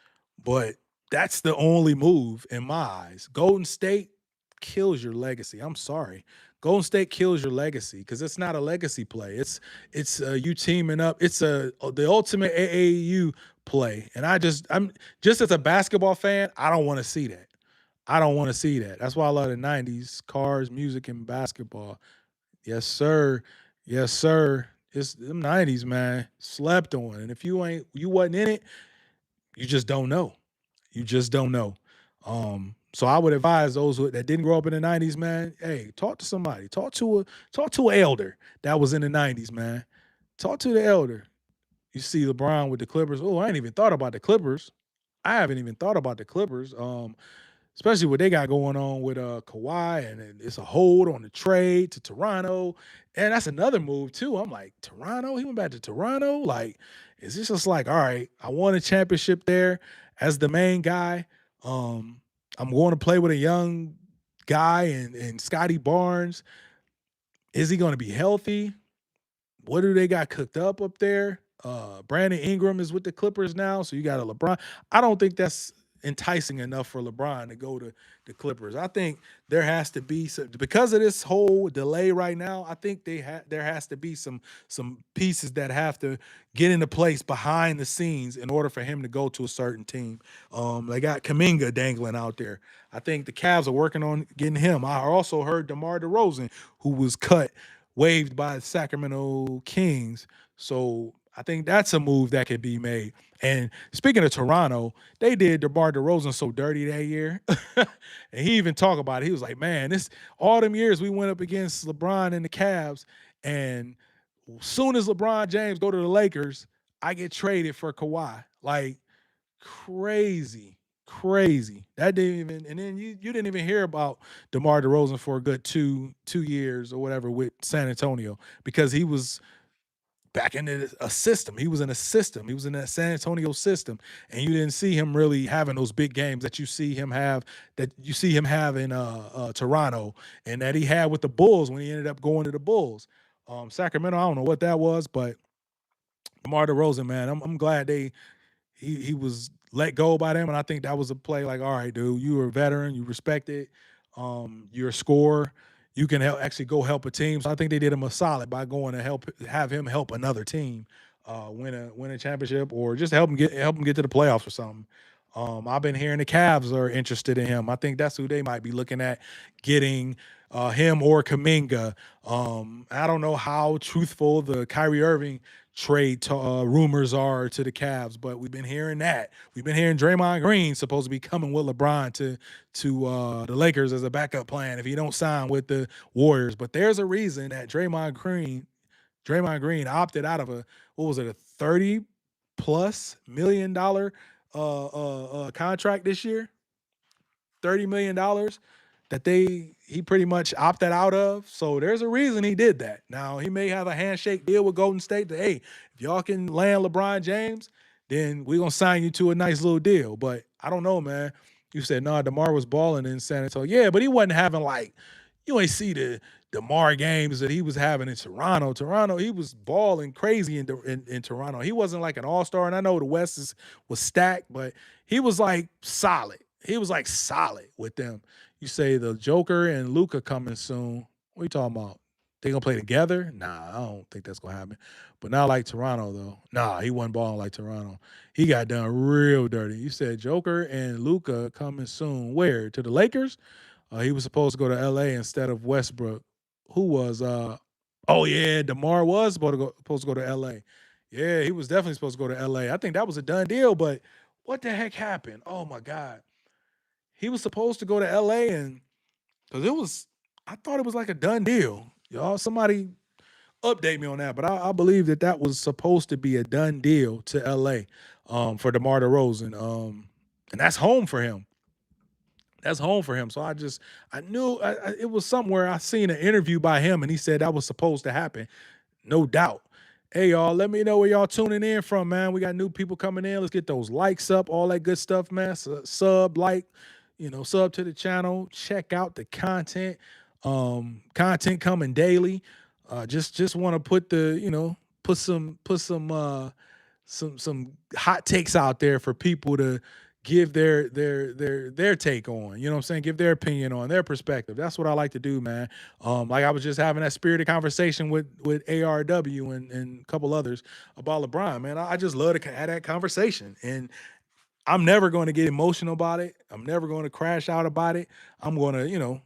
But that's the only move in my eyes. Golden State kills your legacy. I'm sorry. Golden State kills your legacy because it's not a legacy play. It's you teaming up. It's the ultimate AAU play. And I'm just as a basketball fan, I don't want to see that. I don't want to see that. That's why I love the 90s, cars, music, and basketball. Yes, sir. Yes, sir. It's them 90s, man. Slept on. And if you wasn't in it, you just don't know. You just don't know. So I would advise those that didn't grow up in the 90s, man, hey, talk to somebody. Talk to an elder that was in the 90s, man. Talk to the elder. You see LeBron with the Clippers. Oh, I ain't even thought about the Clippers. I haven't even thought about the Clippers. Especially what they got going on with Kawhi, and it's a hold on the trade to Toronto, and that's another move too. I'm like, Toronto, he went back to Toronto. Like, is this just like, all right, I won a championship there as the main guy. I'm going to play with a young guy and Scotty Barnes. Is he going to be healthy? What do they got cooked up there? Brandon Ingram is with the Clippers now, so you got a LeBron. I don't think that's enticing enough for LeBron to go to the Clippers. I think there has to be some, because of this whole delay right now. I think there has to be some pieces that have to get into place behind the scenes in order for him to go to a certain team. They got Kaminga dangling out there. I think the Cavs are working on getting him. I also heard DeMar DeRozan, who was waived by the Sacramento Kings. So I think that's a move that could be made. And speaking of Toronto, they did DeMar DeRozan so dirty that year. And he even talked about it. He was like, man, this all them years we went up against LeBron and the Cavs, and soon as LeBron James go to the Lakers, I get traded for Kawhi. Like, crazy, crazy. That didn't even, and then you didn't even hear about DeMar DeRozan for a good two years or whatever with San Antonio, because he was back into a system. He was in a system. He was in that San Antonio system, and you didn't see him really having those big games that you see him have in Toronto, and that he had with the Bulls when he ended up going to the Bulls. Sacramento, I don't know what that was, but DeMar DeRozan, man, I'm glad he was let go by them, and I think that was a play like, all right, dude, you were a veteran, you respect it, you're a scorer, you can actually go help a team. So I think they did him a solid by going to have him help another team win a championship, or just help him get to the playoffs or something. I've been hearing the Cavs are interested in him. I think that's who they might be looking at getting, him or Kaminga. I don't know how truthful the Kyrie Irving trade rumors are to the Cavs, but we've been hearing that. We've been hearing Draymond Green supposed to be coming with LeBron to the Lakers as a backup plan if he don't sign with the Warriors. But there's a reason that Draymond Green opted out of a 30+ million dollar contract this year. $30 million that he pretty much opted out of. So there's a reason he did that. Now he may have a handshake deal with Golden State that, hey, if y'all can land LeBron James, then we're gonna sign you to a nice little deal. But I don't know, man. You said no, DeMar was balling in San Antonio. Yeah, but he wasn't having, like, you ain't see the DeMar games that he was having in Toronto. Toronto, he was balling crazy in Toronto. He wasn't like an all-star, and I know the West was stacked, but he was like solid. He was like solid with them. You say the Joker and Luca coming soon. What are you talking about? They gonna play together? Nah, I don't think that's gonna happen. But not like Toronto though. Nah, he wasn't balling like Toronto. He got done real dirty. You said Joker and Luca coming soon. Where? To the Lakers? He was supposed to go to LA instead of Westbrook. Who was oh yeah, DeMar was supposed to go to LA. Yeah, he was definitely supposed to go to LA. I think that was a done deal, but what the heck happened? Oh my God. He was supposed to go to LA, and because I thought it was like a done deal. Y'all, somebody update me on that, but I believe that was supposed to be a done deal to LA, for DeMar DeRozan. And that's home for him. That's home for him. So I knew it was somewhere. I seen an interview by him, and he said that was supposed to happen. No doubt. Hey, y'all, let me know where y'all tuning in from, man. We got new people coming in. Let's get those likes up, all that good stuff, man. Sub, like, sub to the channel. Check out the content. Content coming daily. Just want to put some hot takes out there for people to give their take on. You know what I'm saying? Give their opinion on, their perspective. That's what I like to do, man. Like I was just having that spirited conversation with ARW and a couple others about LeBron, man. I just love to have that conversation. And I'm never going to get emotional about it. I'm never going to crash out about it. I'm going to,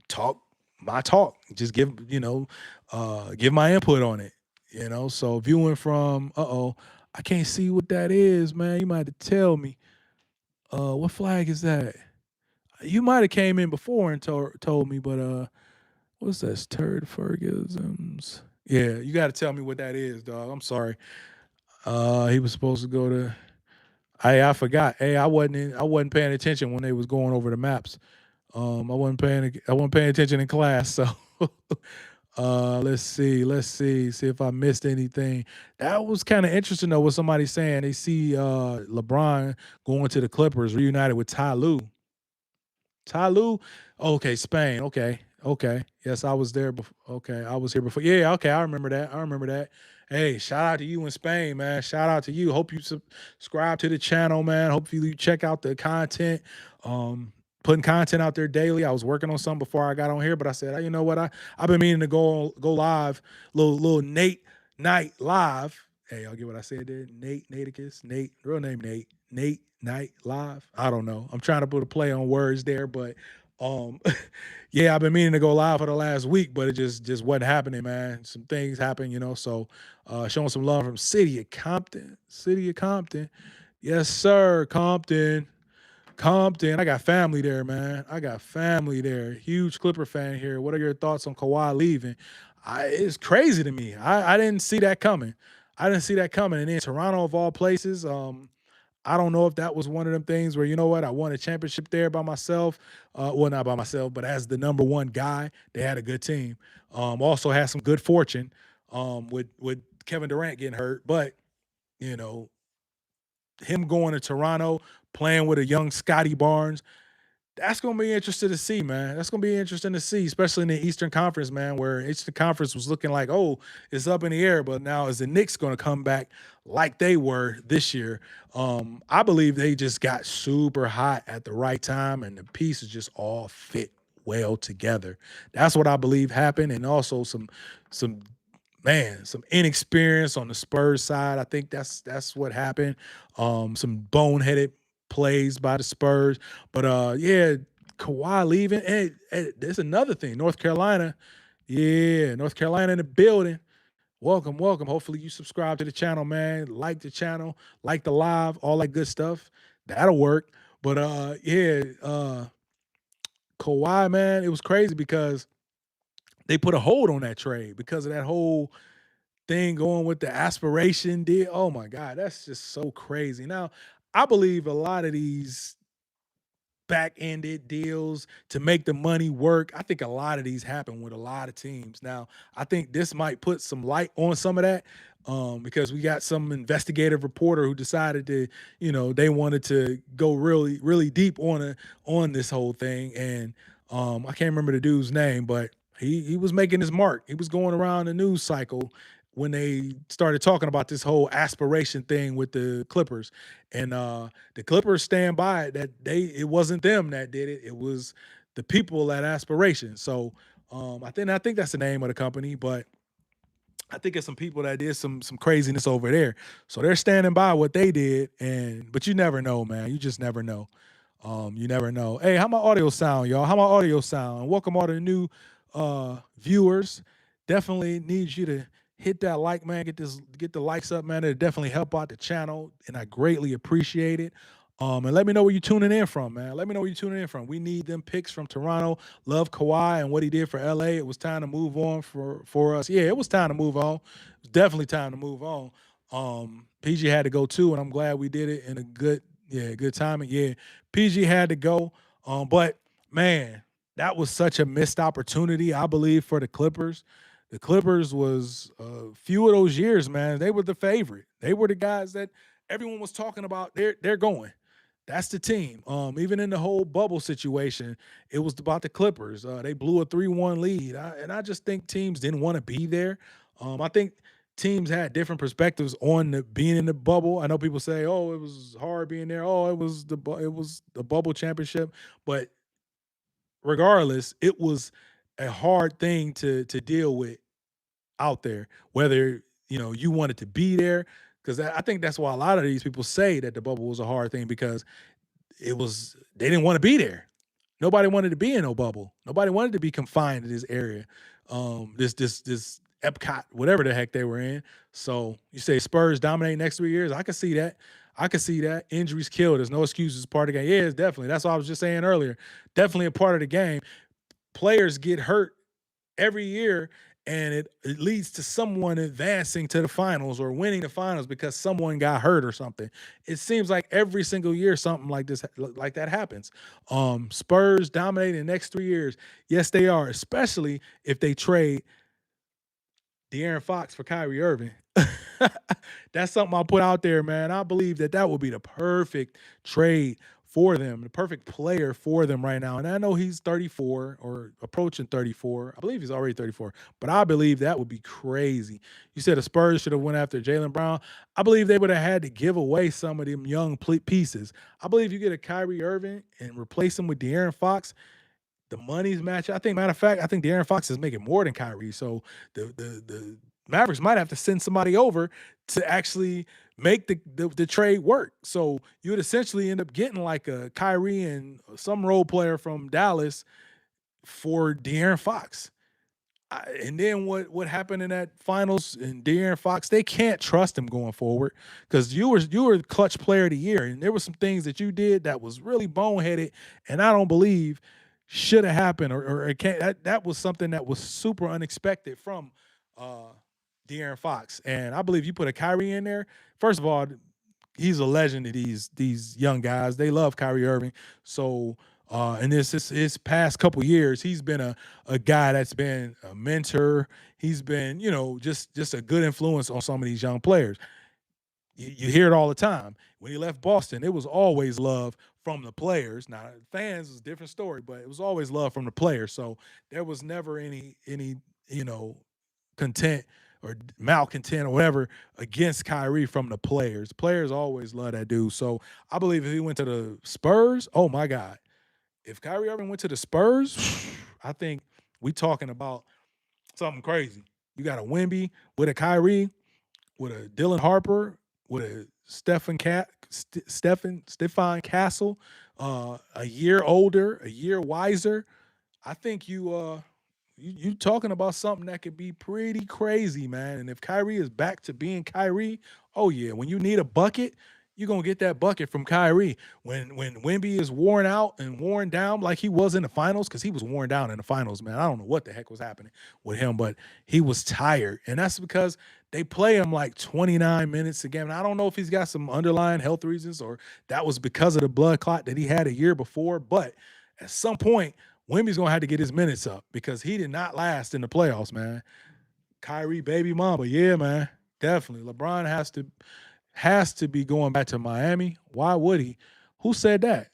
talk my talk. Just give my input on it. So viewing from, I can't see what that is, man. You might have to tell me. What flag is that? You might have came in before and told me, but what's that? Turd Ferguson's. Yeah, you got to tell me what that is, dog. I'm sorry. He was supposed to go to. I forgot. Hey, I wasn't paying attention when they was going over the maps. I wasn't paying attention in class. So, see if I missed anything. That was kind of interesting though. What somebody saying they see LeBron going to the Clippers, reunited with Ty Lue. Ty Lue? Okay, Spain. Okay. Okay. Yes, I was there before. Okay, I was here before. Yeah, okay, I remember that. I remember that. Hey, shout out to you in Spain, man. Shout out to you. Hope you subscribe to the channel, man. Hopefully you check out the content. Um, Putting content out there daily. I was working on something before I got on here, but I said, you know what? I've been meaning to go live, little Nate night live. Hey, y'all get what I said there? Naticus, Nate, real name Nate Night Live. I don't know. I'm trying to put a play on words there, but um yeah, I've been meaning to go live for the last week, but it just wasn't happening, man. Some things happen, So showing some love from City of Compton. City of Compton. Yes, sir. Compton. Compton. I got family there, man. I got family there. Huge Clipper fan here. What are your thoughts on Kawhi leaving? It's crazy to me. I didn't see that coming. I didn't see that coming. And then Toronto of all places. I don't know if that was one of them things where, you know what, I won a championship there by myself. Well, not by myself, but as the number one guy, they had a good team. Also had some good fortune with Kevin Durant getting hurt. But, you know, him going to Toronto, playing with a young Scotty Barnes, that's gonna be interesting to see, man. That's gonna be interesting to see, especially in the Eastern Conference, man, where Eastern Conference was looking like, oh, it's up in the air. But now is the Knicks gonna come back like they were this year? I believe they just got super hot at the right time, and the pieces just all fit well together. That's what I believe happened, and also some some inexperience on the Spurs side. I think that's what happened. Some boneheaded plays by the Spurs. But yeah, Kawhi leaving. And there's another thing. North Carolina. Yeah, North Carolina in the building. Welcome, welcome. Hopefully you subscribe to the channel, man. Like the channel, like the live, all that good stuff. That'll work. But yeah, Kawhi, man, it was crazy because they put a hold on that trade because of that whole thing going with the aspiration deal. Oh my God, that's just so crazy. Now, I believe a lot of these back-ended deals to make the money work. I think a lot of these happen with a lot of teams. Now, I think this might put some light on some of that because we got some investigative reporter who decided to, they wanted to go really, really deep on this whole thing. And I can't remember the dude's name, but he was making his mark. He was going around the news cycle when they started talking about this whole aspiration thing with the Clippers. And the Clippers stand by it that it wasn't them that did it. It was the people at Aspiration. So I think that's the name of the company, but I think it's some people that did some craziness over there. So they're standing by what they did, but you never know, man. You just never know. You never know. Hey, how my audio sound, y'all? How my audio sound? And welcome all the new viewers. Definitely need you to hit that like, man. Get the likes up, man. It'll definitely help out the channel, and I greatly appreciate it. And let me know where you're tuning in from, man. Let me know where you're tuning in from. We need them picks from Toronto. Love Kawhi and what he did for LA. It was time to move on for us. Yeah, it was time to move on. It was definitely time to move on. PG had to go too, and I'm glad we did it in a good timing. Yeah, PG had to go. But man, that was such a missed opportunity, I believe, for the Clippers. The Clippers was a few of those years, man. They were the favorite. They were the guys that everyone was talking about. They're going. That's the team. Even in the whole bubble situation, it was about the Clippers. They blew a 3-1 lead. And I just think teams didn't want to be there. I think teams had different perspectives on being in the bubble. I know people say, "Oh, it was hard being there. Oh, it was the bubble championship." But regardless, it was a hard thing to deal with out there, whether you wanted to be there. Because I think that's why a lot of these people say that the bubble was a hard thing because they didn't want to be there. Nobody wanted to be in no bubble. Nobody wanted to be confined to this area, this Epcot, whatever the heck they were in. So you say Spurs dominate next 3 years? I can see that. I can see that. Injuries kill. There's no excuses. Part of the game. Yeah, it's definitely. That's what I was just saying earlier. Definitely a part of the game. Players get hurt every year, and it leads to someone advancing to the finals or winning the finals because someone got hurt or something. It seems like every single year something like this like that happens. Spurs dominate in the next 3 years. Yes, they are, especially if they trade De'Aaron Fox for Kyrie Irving. That's something I'll put out there, man. I believe that that would be the perfect trade for them, the perfect player for them right now. And I know he's 34 or approaching 34. I believe he's already 34, but I believe that would be crazy. You said the Spurs should have went after Jaylen Brown. I believe they would have had to give away some of them young pieces. I believe you get a Kyrie Irving and replace him with De'Aaron Fox, the money's match. I think, matter of fact, I think De'Aaron Fox is making more than Kyrie. So the Mavericks might have to send somebody over to actually make the trade work. So you would essentially end up getting like a Kyrie and some role player from Dallas for De'Aaron Fox. And then what happened in that finals and De'Aaron Fox, they can't trust him going forward because you were clutch player of the year, and there were some things that you did that was really boneheaded, and I don't believe should have happened or it can't. That was something that was super unexpected from uh, De'Aaron Fox, and I believe you put a Kyrie in there. First of all, he's a legend to these young guys. They love Kyrie Irving. So in his past couple years, he's been a guy that's been a mentor. He's been, just a good influence on some of these young players. You hear it all the time. When he left Boston, it was always love from the players. Now, fans is a different story, but it was always love from the players. So there was never any you know content or malcontent or whatever against Kyrie from the players. Players always love that dude. So I believe if he went to the Spurs, oh my God. If Kyrie Irving went to the Spurs, I think we talking about something crazy. You got a Wemby with a Kyrie, with a Dylan Harper, with a Stefan Castle, a year older, a year wiser. I think you talking about something that could be pretty crazy, man. And if Kyrie is back to being Kyrie, oh yeah, when you need a bucket, you're gonna get that bucket from Kyrie. When Wemby is worn out and worn down like he was in the finals, because he was worn down in the finals, man. I don't know what the heck was happening with him, but he was tired. And that's because they play him like 29 minutes a game. And I don't know if he's got some underlying health reasons or that was because of the blood clot that he had a year before, but at some point Wemby's gonna have to get his minutes up because he did not last in the playoffs, man. Kyrie, baby mama, yeah, man, definitely. LeBron has to be going back to Miami. Why would he? Who said that?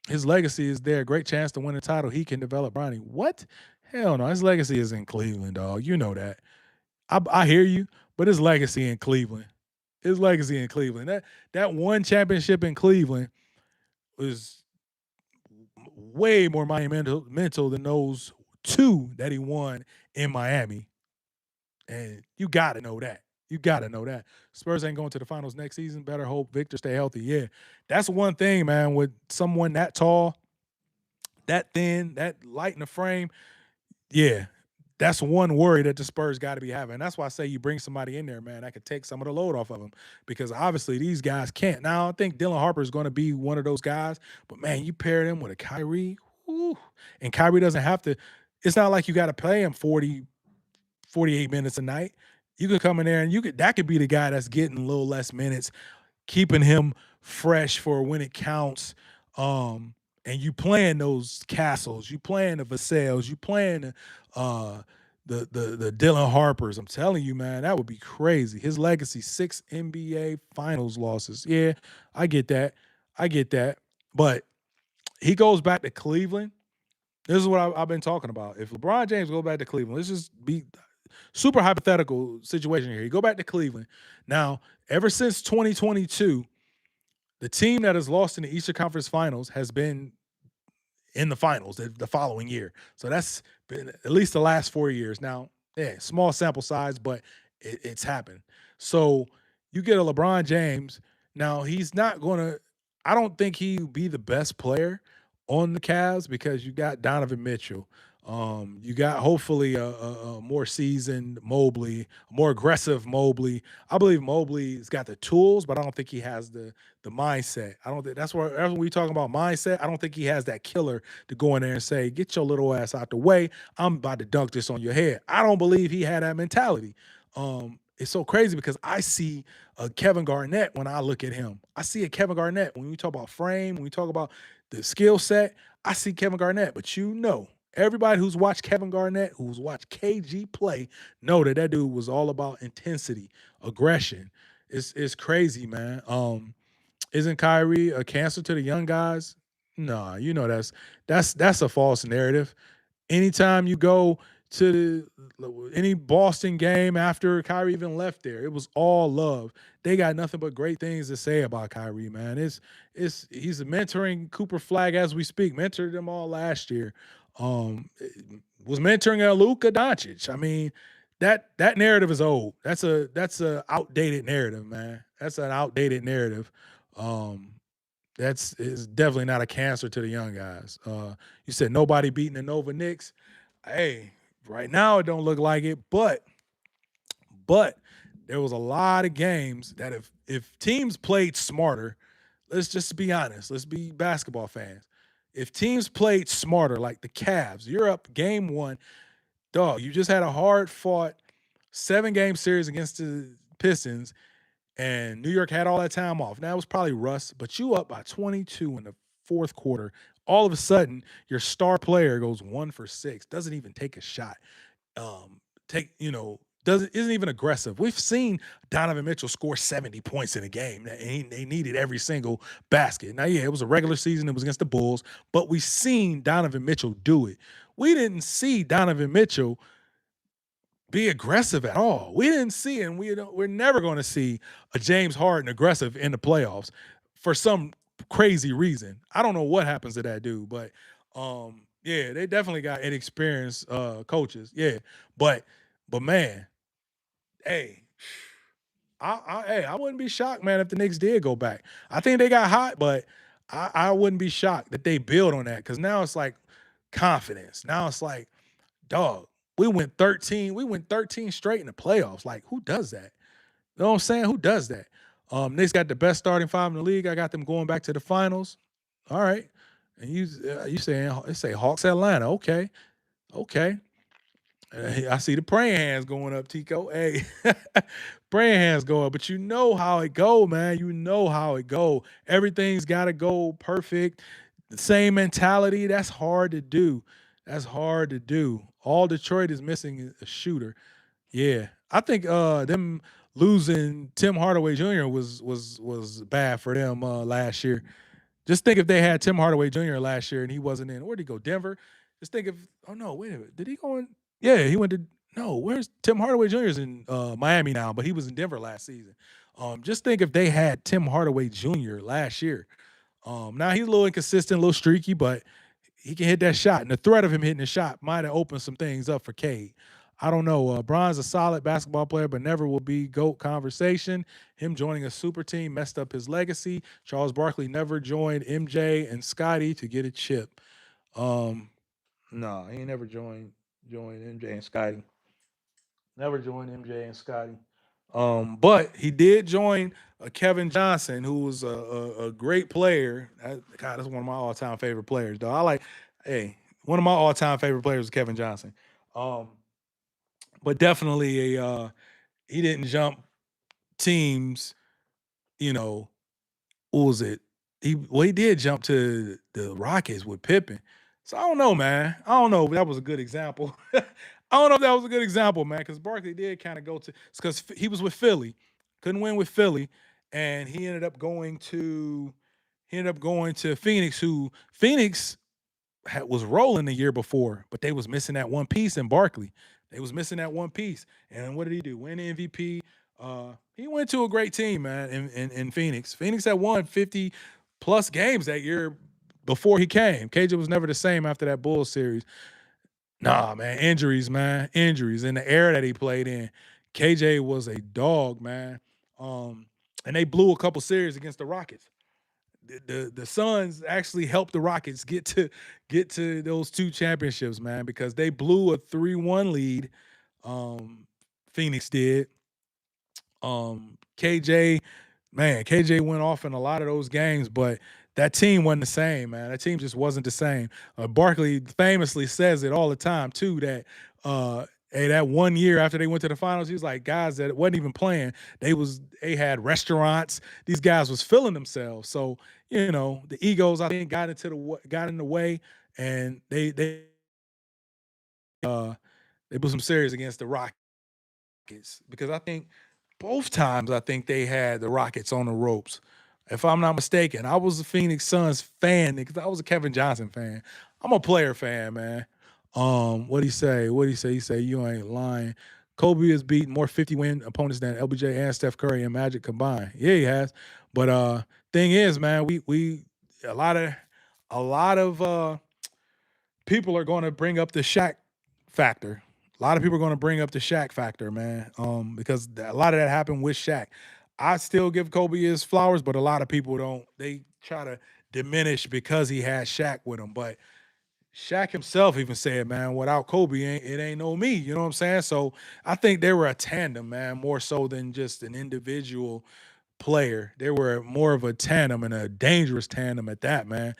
His legacy is there. Great chance to win a title. He can develop Bronny. What? Hell no. His legacy is in Cleveland, dog. You know that. I hear you, but his legacy in Cleveland. His legacy in Cleveland. That one championship in Cleveland was way more monumental than those two that he won in Miami. And you got to know that. You got to know that. Spurs ain't going to the finals next season. Better hope Victor stay healthy. Yeah. That's one thing, man, with someone that tall, that thin, that light in the frame. Yeah. That's one worry that the Spurs got to be having. That's why I say you bring somebody in there, man, that could take some of the load off of them because obviously these guys can't. Now, I think Dylan Harper is going to be one of those guys, but man, you pair them with a Kyrie, whew, and Kyrie doesn't have to. It's not like you got to play him 40, 48 minutes a night. You could come in there and that could be the guy that's getting a little less minutes, keeping him fresh for when it counts. And you playing those Castles, you playing the Vassales, you playing the Dylan Harpers. I'm telling you, man, that would be crazy. His legacy, 6 NBA Finals losses. Yeah, I get that. I get that. But he goes back to Cleveland. This is what I've been talking about. If LeBron James goes back to Cleveland, let's just be super hypothetical situation here. You go back to Cleveland. Now, ever since 2022, the team that has lost in the Eastern Conference Finals has been in the finals the following year. So that's been at least the last 4 years. Now, yeah, small sample size, but it's happened. So you get a LeBron James. Now, he's not going to, I don't think he'll be the best player on the Cavs because you got Donovan Mitchell. You got hopefully a more seasoned Mobley, a more aggressive Mobley. I believe Mobley's got the tools, but I don't think he has the mindset. I don't think that's when we talking about mindset. I don't think he has that killer to go in there and say, "Get your little ass out the way. I'm about to dunk this on your head." I don't believe he had that mentality. It's so crazy because I see a Kevin Garnett when I look at him. I see a Kevin Garnett when we talk about frame, when we talk about the skill set. I see Kevin Garnett, but everybody who's watched Kevin Garnett, who's watched KG play, know that that dude was all about intensity, aggression. It's crazy, man. Isn't Kyrie a cancer to the young guys? Nah, that's a false narrative. Anytime you go to any Boston game after Kyrie even left there, it was all love. They got nothing but great things to say about Kyrie, man. He's mentoring Cooper Flag as we speak. Mentored them all last year. Was mentoring Luka Doncic. I mean, that narrative is old. That's a outdated narrative, man. That's an outdated narrative. Um, that's is definitely not a cancer to the young guys. You said nobody beating the Nova Knicks. Hey, right now it don't look like it, but there was a lot of games that if teams played smarter, let's just be honest, let's be basketball fans. If teams played smarter, like the Cavs, you're up game one, dog. You just had a hard fought 7 game series against the Pistons, and New York had all that time off. Now it was probably rust, but you up by 22 in the fourth quarter. All of a sudden, your star player goes 1 for 6, doesn't even take a shot. Take doesn't isn't even aggressive. We've seen Donovan Mitchell score 70 points in a game, and they needed every single basket. Now, yeah, it was a regular season. It was against the Bulls, but we seen Donovan Mitchell do it. We didn't see Donovan Mitchell be aggressive at all. We didn't see, and we're never going to see a James Harden aggressive in the playoffs for some crazy reason. I don't know what happens to that dude, but yeah, they definitely got inexperienced coaches. Yeah, but man, hey, I wouldn't be shocked, man, if the Knicks did go back. I think they got hot, but I wouldn't be shocked that they build on that because now it's like confidence. Now it's like, dog, we went 13 straight in the playoffs. Like, who does that? You know what I'm saying? Who does that? Knicks got the best starting five in the league. I got them going back to the finals. All right. And you saying they say Hawks Atlanta. Okay. Okay. I see the praying hands going up, Tico. Hey, praying hands go up, but you know how it go, man. You know how it go. Everything's got to go perfect. The same mentality. That's hard to do. That's hard to do. All Detroit is missing is a shooter. Yeah, I think them losing Tim Hardaway Jr. was bad for them last year. Just think if they had Tim Hardaway Jr. last year and he wasn't in. Where'd he go? Denver. Just think if. Oh no, wait a minute. Did he go in? Yeah, he went to. No, where's Tim Hardaway Jr. is in Miami now, but he was in Denver last season. Just think if they had Tim Hardaway Jr. last year. Now he's a little inconsistent, a little streaky, but he can hit that shot. And the threat of him hitting the shot might have opened some things up for Cade. I don't know. Bron's a solid basketball player, but never will be GOAT conversation. Him joining a super team messed up his legacy. Charles Barkley never joined MJ and Scotty to get a chip. No, he ain't never joined MJ and Scotty. Never joined MJ and Scotty. But he did join Kevin Johnson, who was a great player. God, that's one of my all-time favorite players, though. Hey, one of my all-time favorite players is Kevin Johnson. Um, but definitely he didn't jump teams, you know, what was it? He did jump to the Rockets with Pippen. So I don't know, man. I don't know if that was a good example. I don't know if that was a good example, man, because Barkley did kind of go to because he was with Philly, couldn't win with Philly, and he ended up going to Phoenix, who Phoenix was rolling the year before, but they was missing that one piece in Barkley. They was missing that one piece. And what did he do? Win MVP. He went to a great team, man, in Phoenix. Phoenix had won 50 plus games that year before he came. KJ was never the same after that Bulls series. Nah, man, injuries, man, injuries. In the era that he played in, KJ was a dog, man. And they blew a couple series against the Rockets. the Suns actually helped the Rockets get to those two championships, man, because they blew a 3-1 lead. Um, Phoenix did. KJ, man, KJ went off in a lot of those games, but that team wasn't the same, man. That team just wasn't the same. Barkley famously says it all the time too that hey, that 1 year after they went to the finals, he was like, guys that wasn't even playing, they had restaurants. These guys was feeling themselves. So the egos I think got in the way, and uh they put some serious against the Rockets because I think both times I think they had the Rockets on the ropes. If I'm not mistaken, I was a Phoenix Suns fan because I was a Kevin Johnson fan. I'm a player fan, man. What do you say? What do you say? He say you ain't lying. Kobe has beaten more 50-win opponents than LBJ and Steph Curry and Magic combined. Yeah, he has. But thing is, man, we a lot of a lot of people are going to bring up the Shaq factor. A lot of people are going to bring up the Shaq factor, man, because a lot of that happened with Shaq. I still give Kobe his flowers, but a lot of people don't. They try to diminish because he had Shaq with him. But Shaq himself even said, "Man, without Kobe, it ain't no me." You know what I'm saying? So I think they were a tandem, man, more so than just an individual player. They were more of a tandem and a dangerous tandem at that, man.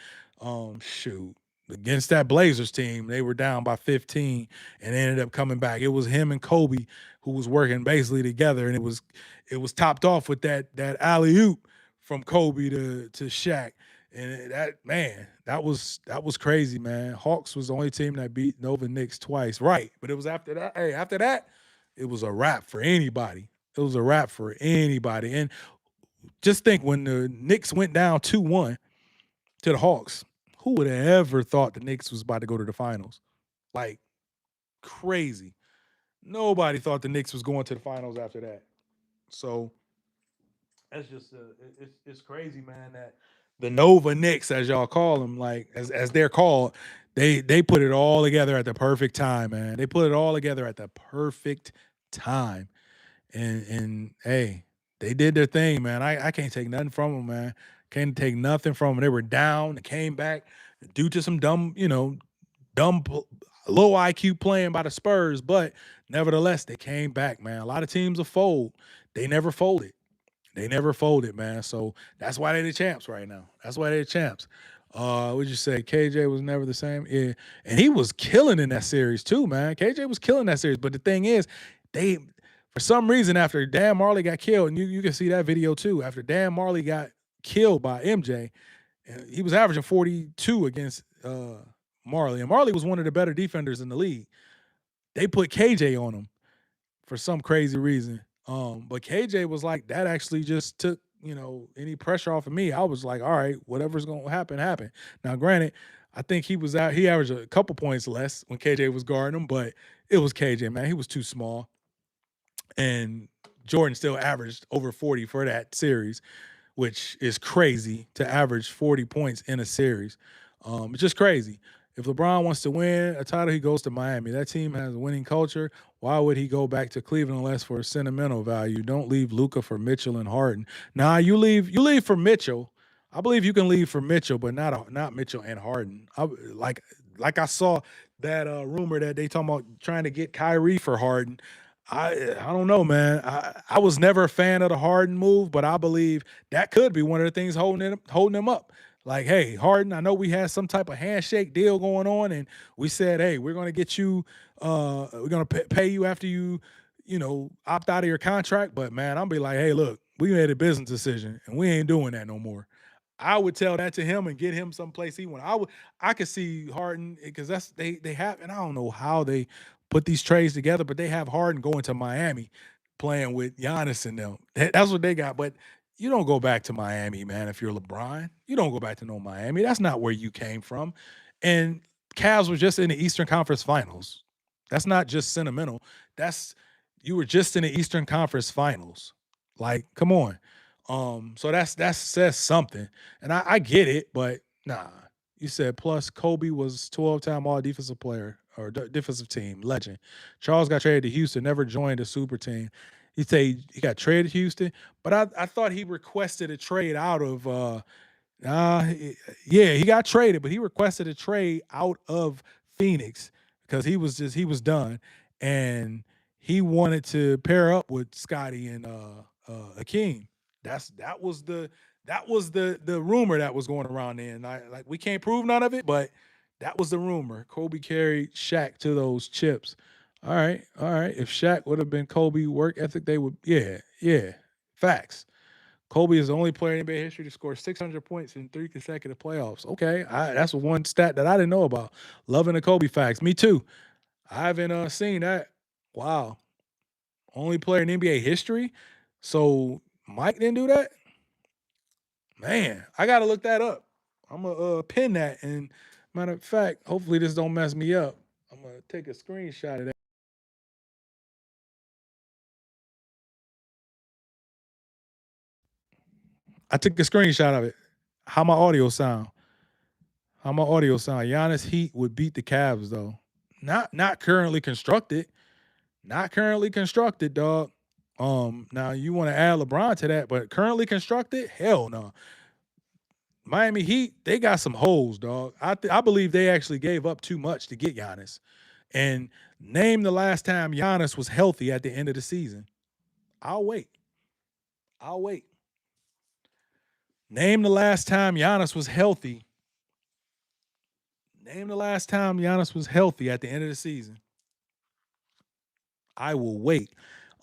Shoot. Against that Blazers team, they were down by 15 and they ended up coming back. It was him and Kobe who was working basically together, and it was topped off with that alley oop from Kobe to Shaq. And that man, that was crazy, man. Hawks was the only team that beat Nova Knicks twice, right? But it was after that. Hey, after that, it was a wrap for anybody. It was a wrap for anybody. And just think when the Knicks went down 2-1 to the Hawks, who would have ever thought the Knicks was about to go to the finals? Like crazy. Nobody thought the Knicks was going to the finals after that. So that's just it's crazy, man. That the Nova Knicks, as y'all call them, like as they're called, they put it all together at the perfect time, man. They put it all together at the perfect time. And hey, they did their thing, man. I can't take nothing from them, man. Can't take nothing from them. They were down, they came back due to some dumb, low IQ playing by the Spurs, but nevertheless, they came back, man. A lot of teams will fold. They never folded. They never folded, man. So that's why they're the champs right now. That's why they're the champs. Would you say KJ was never the same? Yeah, and he was killing in that series too, man. KJ was killing that series. But the thing is, they for some reason after Dan Marley got killed, and you can see that video too. After Dan Marley got killed by MJ, he was averaging 42 against Marley, and Marley was one of the better defenders in the league. They put KJ on him for some crazy reason. But KJ was like, that actually just took, any pressure off of me. I was like, all right, whatever's gonna happen, happen. Now, granted, I think he averaged a couple points less when KJ was guarding him, but it was KJ, man. He was too small. And Jordan still averaged over 40 for that series, which is crazy to average 40 points in a series. It's just crazy. If LeBron wants to win a title, he goes to Miami. That team has a winning culture. Why would he go back to Cleveland unless for sentimental value? Don't leave Luca for Mitchell and Harden. Nah, you leave for Mitchell. I believe you can leave for Mitchell, but not Mitchell and Harden. Like I saw that rumor that they talking about trying to get Kyrie for Harden. I don't know, man. I was never a fan of the Harden move, but I believe that could be one of the things holding him up. Like, hey, Harden, I know we had some type of handshake deal going on, and we said, hey, we're going to get you, we're going to pay you after you opt out of your contract. But man, I'll be like, hey, look, we made a business decision, and we ain't doing that no more. I would tell that to him and get him someplace he want. I could see Harden because they have, and I don't know how they put these trades together, but they have Harden going to Miami, playing with Giannis and them. That's what they got. But you don't go back to Miami, man. If you're LeBron, you don't go back to no Miami. That's not where you came from. And Cavs were just in the Eastern Conference Finals. That's not just sentimental. That's you were just in the Eastern Conference Finals. Like, come on. So that says something. And I get it, but nah. You said plus Kobe was 12-time all defensive player or defensive team legend. Charles got traded to Houston, never joined a super team. He got traded to Houston, but I thought he requested a trade out of Yeah, he got traded, but he requested a trade out of Phoenix because he was done, and he wanted to pair up with Scotty and Akeem. That was the rumor that was going around then. Like we can't prove none of it, but that was the rumor. Kobe carried Shaq to those chips. All right. If Shaq would have been Kobe work ethic, they would. Yeah, yeah. Facts. Kobe is the only player in NBA history to score 600 points in 3 consecutive playoffs. Okay, that's one stat that I didn't know about. Loving the Kobe facts. Me too. I haven't seen that. Wow, only player in NBA history. So Mike didn't do that. Man, I gotta look that up. I'm gonna pin that. And matter of fact, hopefully this don't mess me up. I'm gonna take a screenshot of that. I took a screenshot of it. How my audio sound? How my audio sound? Giannis Heat would beat the Cavs though. Not currently constructed. Not currently constructed, dog. Now you want to add LeBron to that, but currently constructed, hell no. Miami Heat, they got some holes, dog. I believe they actually gave up too much to get Giannis. And name the last time Giannis was healthy at the end of the season. I'll wait. I'll wait. Name the last time Giannis was healthy. Name the last time Giannis was healthy at the end of the season. I will wait.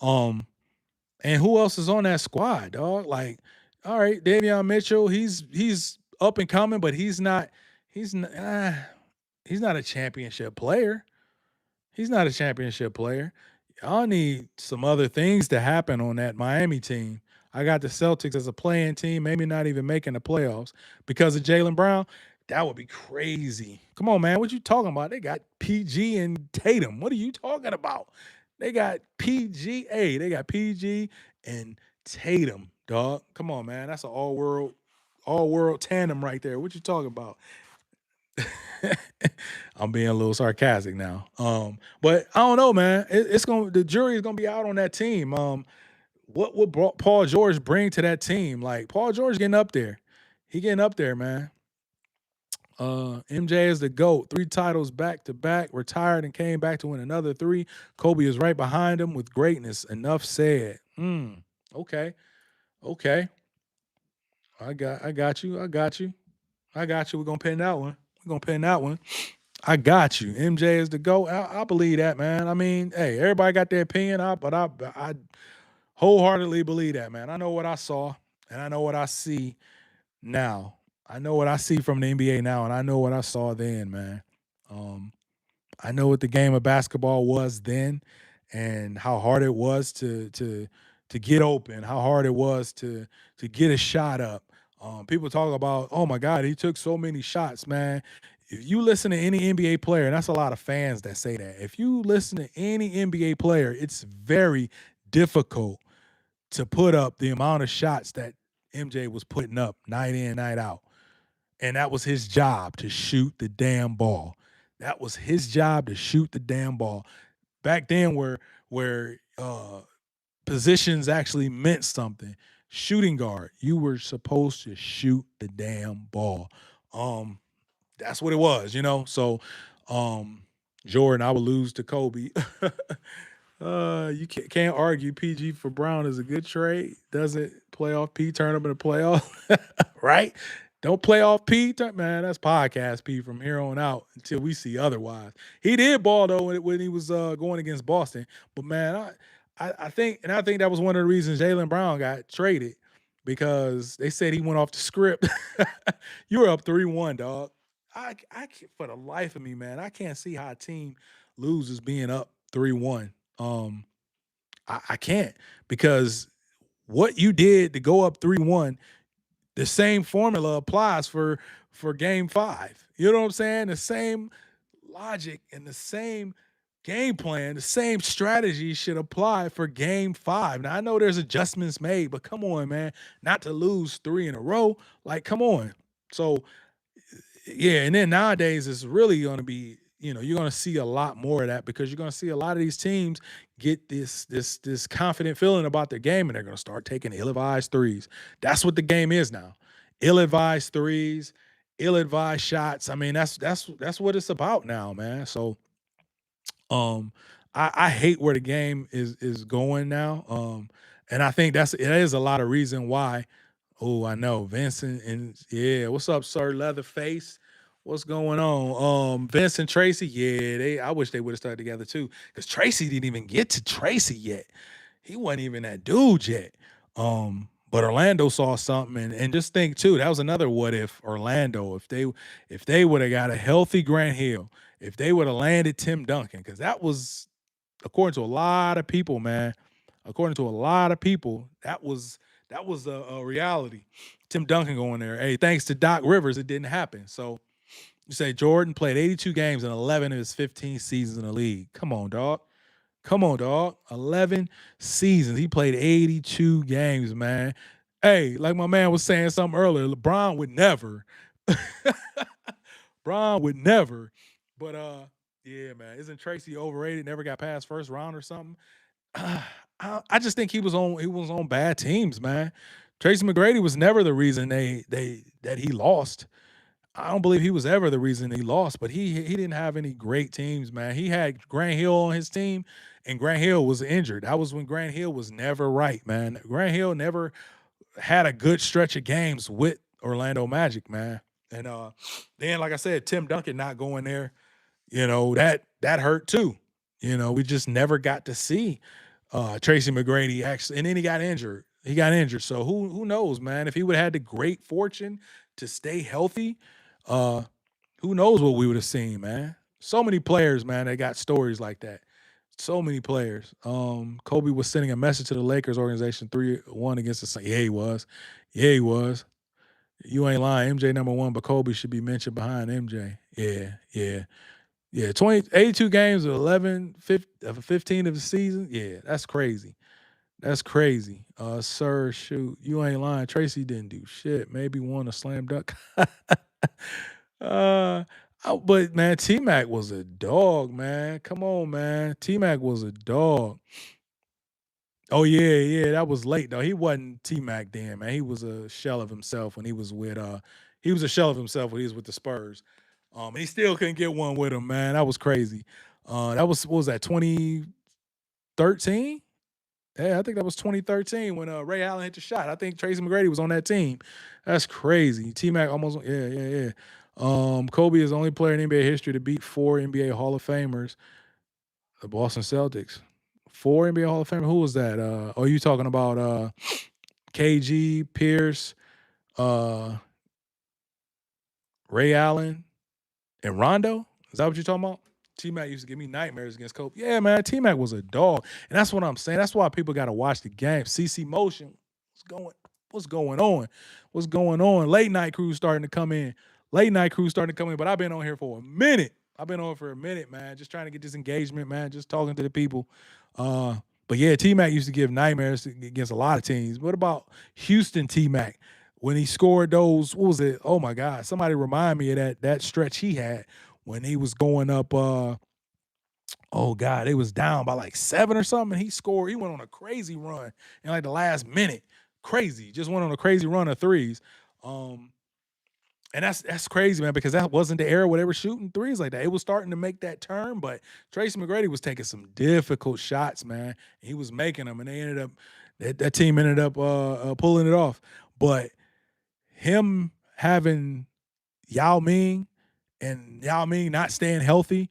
Um, And who else is on that squad, dog? Like, all right, Davion Mitchell, he's up and coming, but he's not he's not a championship player. He's not a championship player. Y'all need some other things to happen on that Miami team. I got the Celtics as a playing team, maybe not even making the playoffs because of Jalen Brown. That would be crazy. Come on, man. What you talking about? They got PG and Tatum. What are you talking about? They got PGA. They got PG and Tatum, dog. Come on, man. That's an all world tandem right there. What you talking about? I'm being a little sarcastic now. But I don't know, man. It's gonna the jury is gonna be out on that team. What would Paul George bring to that team? Like Paul George getting up there. He getting up there, man. MJ is the GOAT. 3 titles back to back, retired and came back to win another three. Kobe is right behind him with greatness. Enough said. Okay. Okay. I got you. I got you. I got you. We're gonna pin that one. We're gonna pin that one. I got you. MJ is the GOAT. I believe that, man. I mean, hey, everybody got their opinion, but I wholeheartedly believe that, man. I know what I saw and I know what I see now. I know what I see from the NBA now, and I know what I saw then, man. Um, I know what the game of basketball was then, and how hard it was to get open, how hard it was to get a shot up. People talk about, oh my God, he took so many shots, man. If you listen to any NBA player, and that's a lot of fans that say that, if you listen to any NBA player, it's very difficult to put up the amount of shots that MJ was putting up night in, night out. And that was his job to shoot the damn ball. That was his job to shoot the damn ball. Back then where positions actually meant something. Shooting guard, you were supposed to shoot the damn ball. Um, that's what it was, you know. So um Jordan, I would lose to Kobe. You can't argue PG for Brown is a good trade. Doesn't playoff P turn up in the playoff, right? Don't playoff P, man. That's podcast P from here on out until we see otherwise. He did ball though when he was going against Boston, but man, I think I think that was one of the reasons Jalen Brown got traded because they said he went off the script. You were up 3-1, dog. For the life of me, man, I can't see how a team loses being up 3-1. Um, I can't because what you did to go up 3-1, the same formula applies for game five. You know what I'm saying? The same logic and the same game plan, the same strategy should apply for game five. Now I know there's adjustments made, but come on, man, not to lose three in a row. Like, come on. So yeah, and then nowadays it's really going to be, you're going to see a lot more of that because you're going to see a lot of these teams get this confident feeling about their game and they're going to start taking ill-advised threes. That's what the game is now. ill-advised threes, ill-advised shots. I mean, that's what it's about now, man. So um, I hate where the game is going now. And I think it is a lot of reason why. Oh, I know Vincent and yeah, what's up, Sir Leatherface? What's going on? Vincent Tracy, yeah, I wish they would have started together too, because Tracy didn't even get to Tracy yet. He wasn't even that dude yet. But Orlando saw something, and just think too, that was another what if Orlando, if they would have got a healthy Grant Hill, if they would have landed Tim Duncan, because that was according to a lot of people, man. According to a lot of people, that was a reality. Tim Duncan going there. Hey, thanks to Doc Rivers, it didn't happen. So you say Jordan played 82 games in 11 of his 15 seasons in the league. Come on, dog. Come on, dog. 11 seasons. He played 82 games, man. Hey, like my man was saying something earlier, LeBron would never. Bron would never. But yeah, man. Isn't Tracy overrated? Never got past first round or something? I just think he was on bad teams, man. Tracy McGrady was never the reason that he lost. I don't believe he was ever the reason he lost, but he didn't have any great teams, man. He had Grant Hill on his team, and Grant Hill was injured. That was when Grant Hill was never right, man. Grant Hill never had a good stretch of games with Orlando Magic, man. And then, like I said, Tim Duncan not going there, that hurt too. We just never got to see Tracy McGrady actually, and then he got injured. He got injured. So who knows, man? If he would have had the great fortune to stay healthy, uh, who knows what we would have seen, man? So many players, man, they got stories like that. So many players. Kobe was sending a message to the Lakers organization 3-1 against the Sun. Yeah, he was. Yeah, he was. You ain't lying. MJ number one, but Kobe should be mentioned behind MJ. Yeah, yeah. Yeah, 82 games of 15 of the season. Yeah, that's crazy. That's crazy. Sir, shoot, you ain't lying. Tracy didn't do shit. Maybe won a slam dunk. uh, but man, T Mac was a dog, man. Come on, man. T Mac was a dog. Oh yeah, yeah, that was late though. He wasn't T Mac then, man. He was a shell of himself when he was with he was a shell of himself when he was with the Spurs. And he still couldn't get one with him, man. That was crazy. That was what was that, 2013? Yeah, I think that was 2013 when Ray Allen hit the shot. I think Tracy McGrady was on that team. That's crazy. T Mac almost, yeah, yeah, yeah. Kobe is the only player in NBA history to beat four NBA Hall of Famers, the Boston Celtics. Four NBA Hall of Famers. Who was that? Oh, you talking about KG, Pierce, uh, Ray Allen, and Rondo? Is that what you're talking about? T Mac used to give me nightmares against Kobe. Yeah, man, T Mac was a dog, and that's what I'm saying. That's why people got to watch the game. CC Motion, what's going on? What's going on? Late night crew starting to come in. Late night crew starting to come in. But I've been on here for a minute. I've been on for a minute, man. Just trying to get this engagement, man. Just talking to the people. But yeah, T Mac used to give nightmares against a lot of teams. What about Houston T Mac? When he scored those, what was it? Oh my God. Somebody remind me of that stretch he had when he was going up oh God, they was down by like 7 or something. He scored, he went on a crazy run in like the last minute. Crazy. Just went on a crazy run of threes. Um, and that's crazy, man, because that wasn't the era where they were shooting threes like that. It was starting to make that turn, but Tracy McGrady was taking some difficult shots, man. He was making them, and they ended up that team ended up pulling it off. But him having Yao Ming and Yao Ming not staying healthy,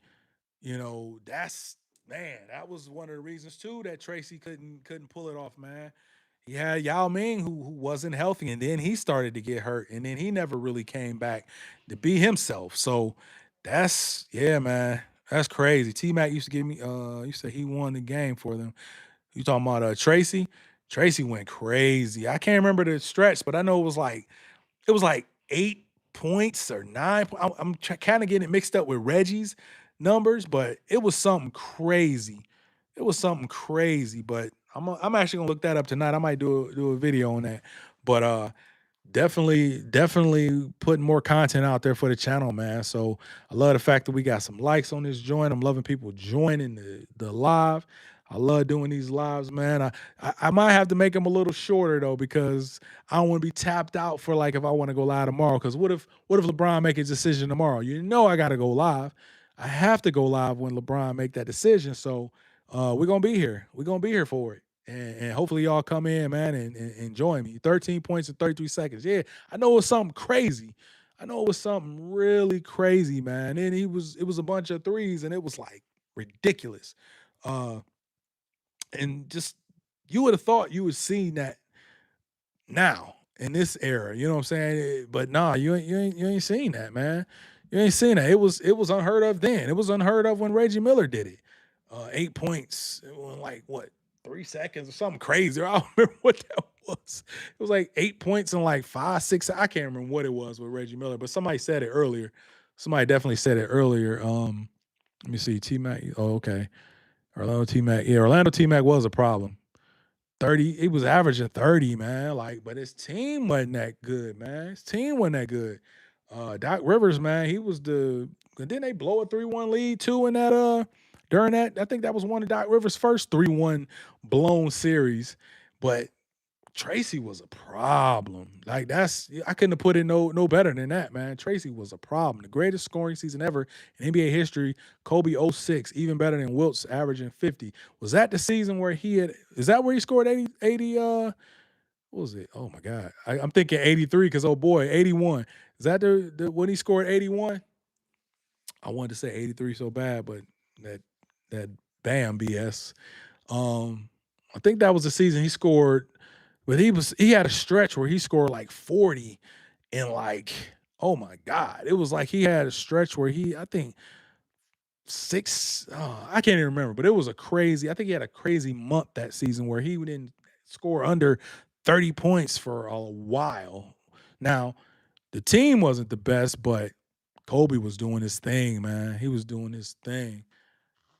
that's man, that was one of the reasons too that Tracy couldn't pull it off, man. He had Yao Ming who wasn't healthy, and then he started to get hurt, and then he never really came back to be himself. So that's yeah, man. That's crazy. T Mac used to give me you said he won the game for them. You talking about Tracy? Tracy went crazy. I can't remember the stretch, but I know it was like 8 points or 9. I'm kind of getting it mixed up with Reggie's numbers, but it was something crazy. It was something crazy, but I'm actually gonna look that up tonight. I might do a video on that. But definitely putting more content out there for the channel, man. So I love the fact that we got some likes on this joint. I'm loving people joining the live. I love doing these lives, man. I might have to make them a little shorter though, because I don't want to be tapped out for like if I want to go live tomorrow. Because what if LeBron make his decision tomorrow? You know I got to go live. I have to go live when LeBron make that decision. So we're gonna be here. We're gonna be here for it. And hopefully y'all come in, man, and join me. 13 points in 33 seconds. Yeah, I know it was something crazy. I know it was something really crazy, man. And it was a bunch of threes, and it was like ridiculous. Uh, and just you would have thought you would seen that now in this era. You know what I'm saying? But nah, you ain't seen that, man. You ain't seen that. It was unheard of then. It was unheard of when Reggie Miller did it. 8 points in like what 3 seconds or something crazy. I don't remember what that was. It was like 8 points in like 5, 6. I can't remember what it was with Reggie Miller, but somebody said it earlier. Somebody definitely said it earlier. Let me see. T Mac. Oh, okay. Orlando T Mac. Yeah, Orlando T Mac was a problem. 30, he was averaging 30, man. Like, but his team wasn't that good, man. His team wasn't that good. Doc Rivers, man, he was didn't they blow a 3-1 lead too in that during that? I think that was one of Doc Rivers' first 3-1 blown series. But Tracy was a problem. Like I couldn't have put it no better than that, man. Tracy was a problem. The greatest scoring season ever in NBA history. Kobe '06, even better than Wilt's averaging 50. Was that the season where is that where he scored 80 what was it? Oh my God. I'm thinking 83 because oh boy, 81. Is that the when he scored 81? I wanted to say 83 so bad, but that that bam BS. I think that was the season he scored, but he had a stretch where he scored like 40 and like, oh my God. It was like he had a stretch where I think six, I can't even remember, but it was I think he had a crazy month that season where he didn't score under 30 points for a while. Now, the team wasn't the best, but Kobe was doing his thing, man. He was doing his thing.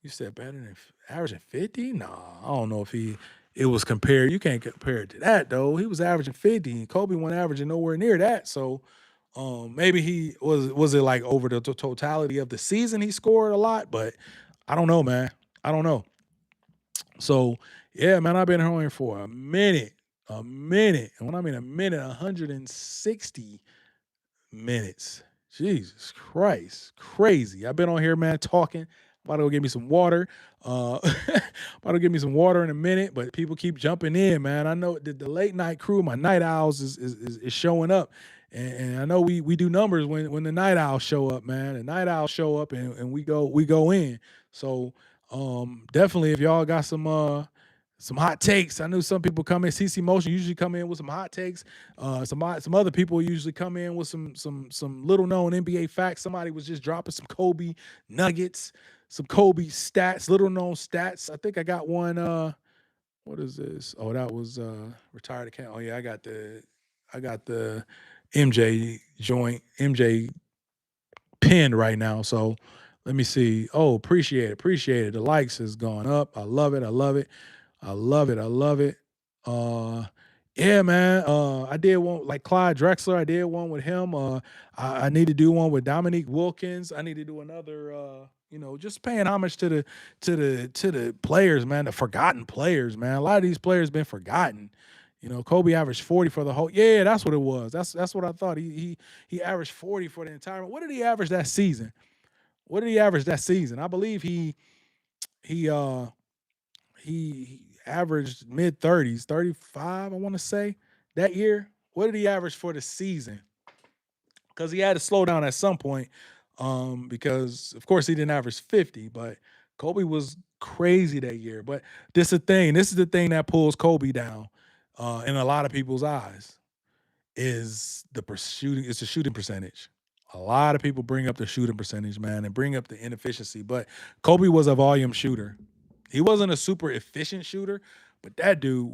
You said better than averaging 50? Nah, I don't know if it was compared. You can't compare it to that though. He was averaging 50 and Kobe wasn't averaging nowhere near that. So maybe he was it like over the totality of the season he scored a lot, but I don't know, man. I don't know. So yeah, man, I've been here for a minute. A minute. And when I mean a minute, 160 minutes. Jesus Christ. Crazy. I've been on here, man, talking. About to go get me some water. About to get me some water in a minute, but people keep jumping in, man. I know the late night crew, my night owls is showing up. And I know we do numbers when the night owls show up, man. The night owls show up and we go in. So definitely if y'all got some hot takes. I knew some people come in. CC Motion usually come in with some hot takes. Some other people usually come in with some little known NBA facts. Somebody was just dropping some Kobe nuggets, some Kobe stats, little known stats. I think I got one. What is this? Oh, that was retired account. Oh yeah, I got the MJ joint, MJ pinned right now. So let me see. Oh, appreciate it. Appreciate it. The likes has gone up. I love it. I love it. I love it. I love it. Uh yeah, man. I did one like Clyde Drexler. I did one with him. I need to do one with Dominique Wilkins. I need to do another just paying homage to the players, man, the forgotten players, man. A lot of these players been forgotten. Kobe averaged 40 for the whole. Yeah, that's what it was. That's what I thought. He averaged 40 for the entire. What did he average that season? What did he average that season? I believe he uh he averaged mid 30s, 35, I want to say that year. What did he average for the season? Because he had to slow down at some point. Because of course he didn't average 50, but Kobe was crazy that year. But this is the thing that pulls Kobe down in a lot of people's eyes is shooting. It's the shooting percentage. A lot of people bring up the shooting percentage, man, and bring up the inefficiency. But Kobe was a volume shooter. He wasn't a super efficient shooter, but that dude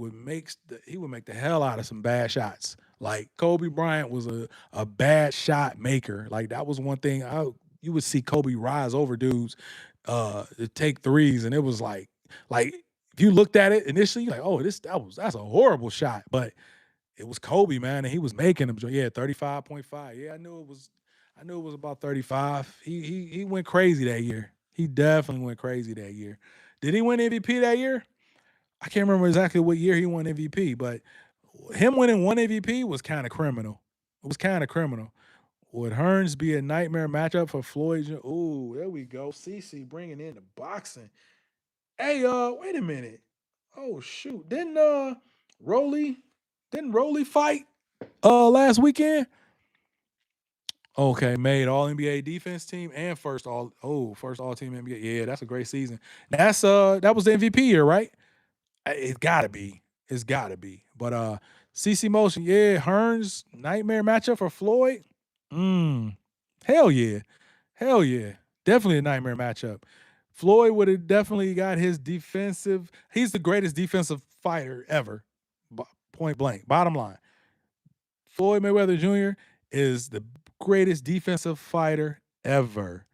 he would make the hell out of some bad shots. Like Kobe Bryant was a bad shot maker. Like that was one thing you would see Kobe rise over dudes to take threes, and it was like if you looked at it initially, you're like, oh, that's a horrible shot, but it was Kobe, man, and he was making them. Yeah, 35.5. Yeah, I knew it was about 35. He went crazy that year. He definitely went crazy that year. Did he win MVP that year? I can't remember exactly what year he won MVP, but him winning one MVP was kind of criminal. It was kind of criminal. Would Hearns be a nightmare matchup for Floyd? Ooh, there we go. CC bringing in the boxing. Hey, wait a minute. Oh shoot, Roly didn't Roly fight last weekend? Okay, made all NBA defense team and first all team NBA. Yeah, that's a great season. That was the MVP year, right? It's gotta be. It's gotta be. But CC Motion, yeah, Hearns nightmare matchup for Floyd. Mm, hell yeah. Hell yeah. Definitely a nightmare matchup. Floyd would have definitely got his defensive. He's the greatest defensive fighter ever. Point blank. Bottom line. Floyd Mayweather Jr. is the greatest defensive fighter ever.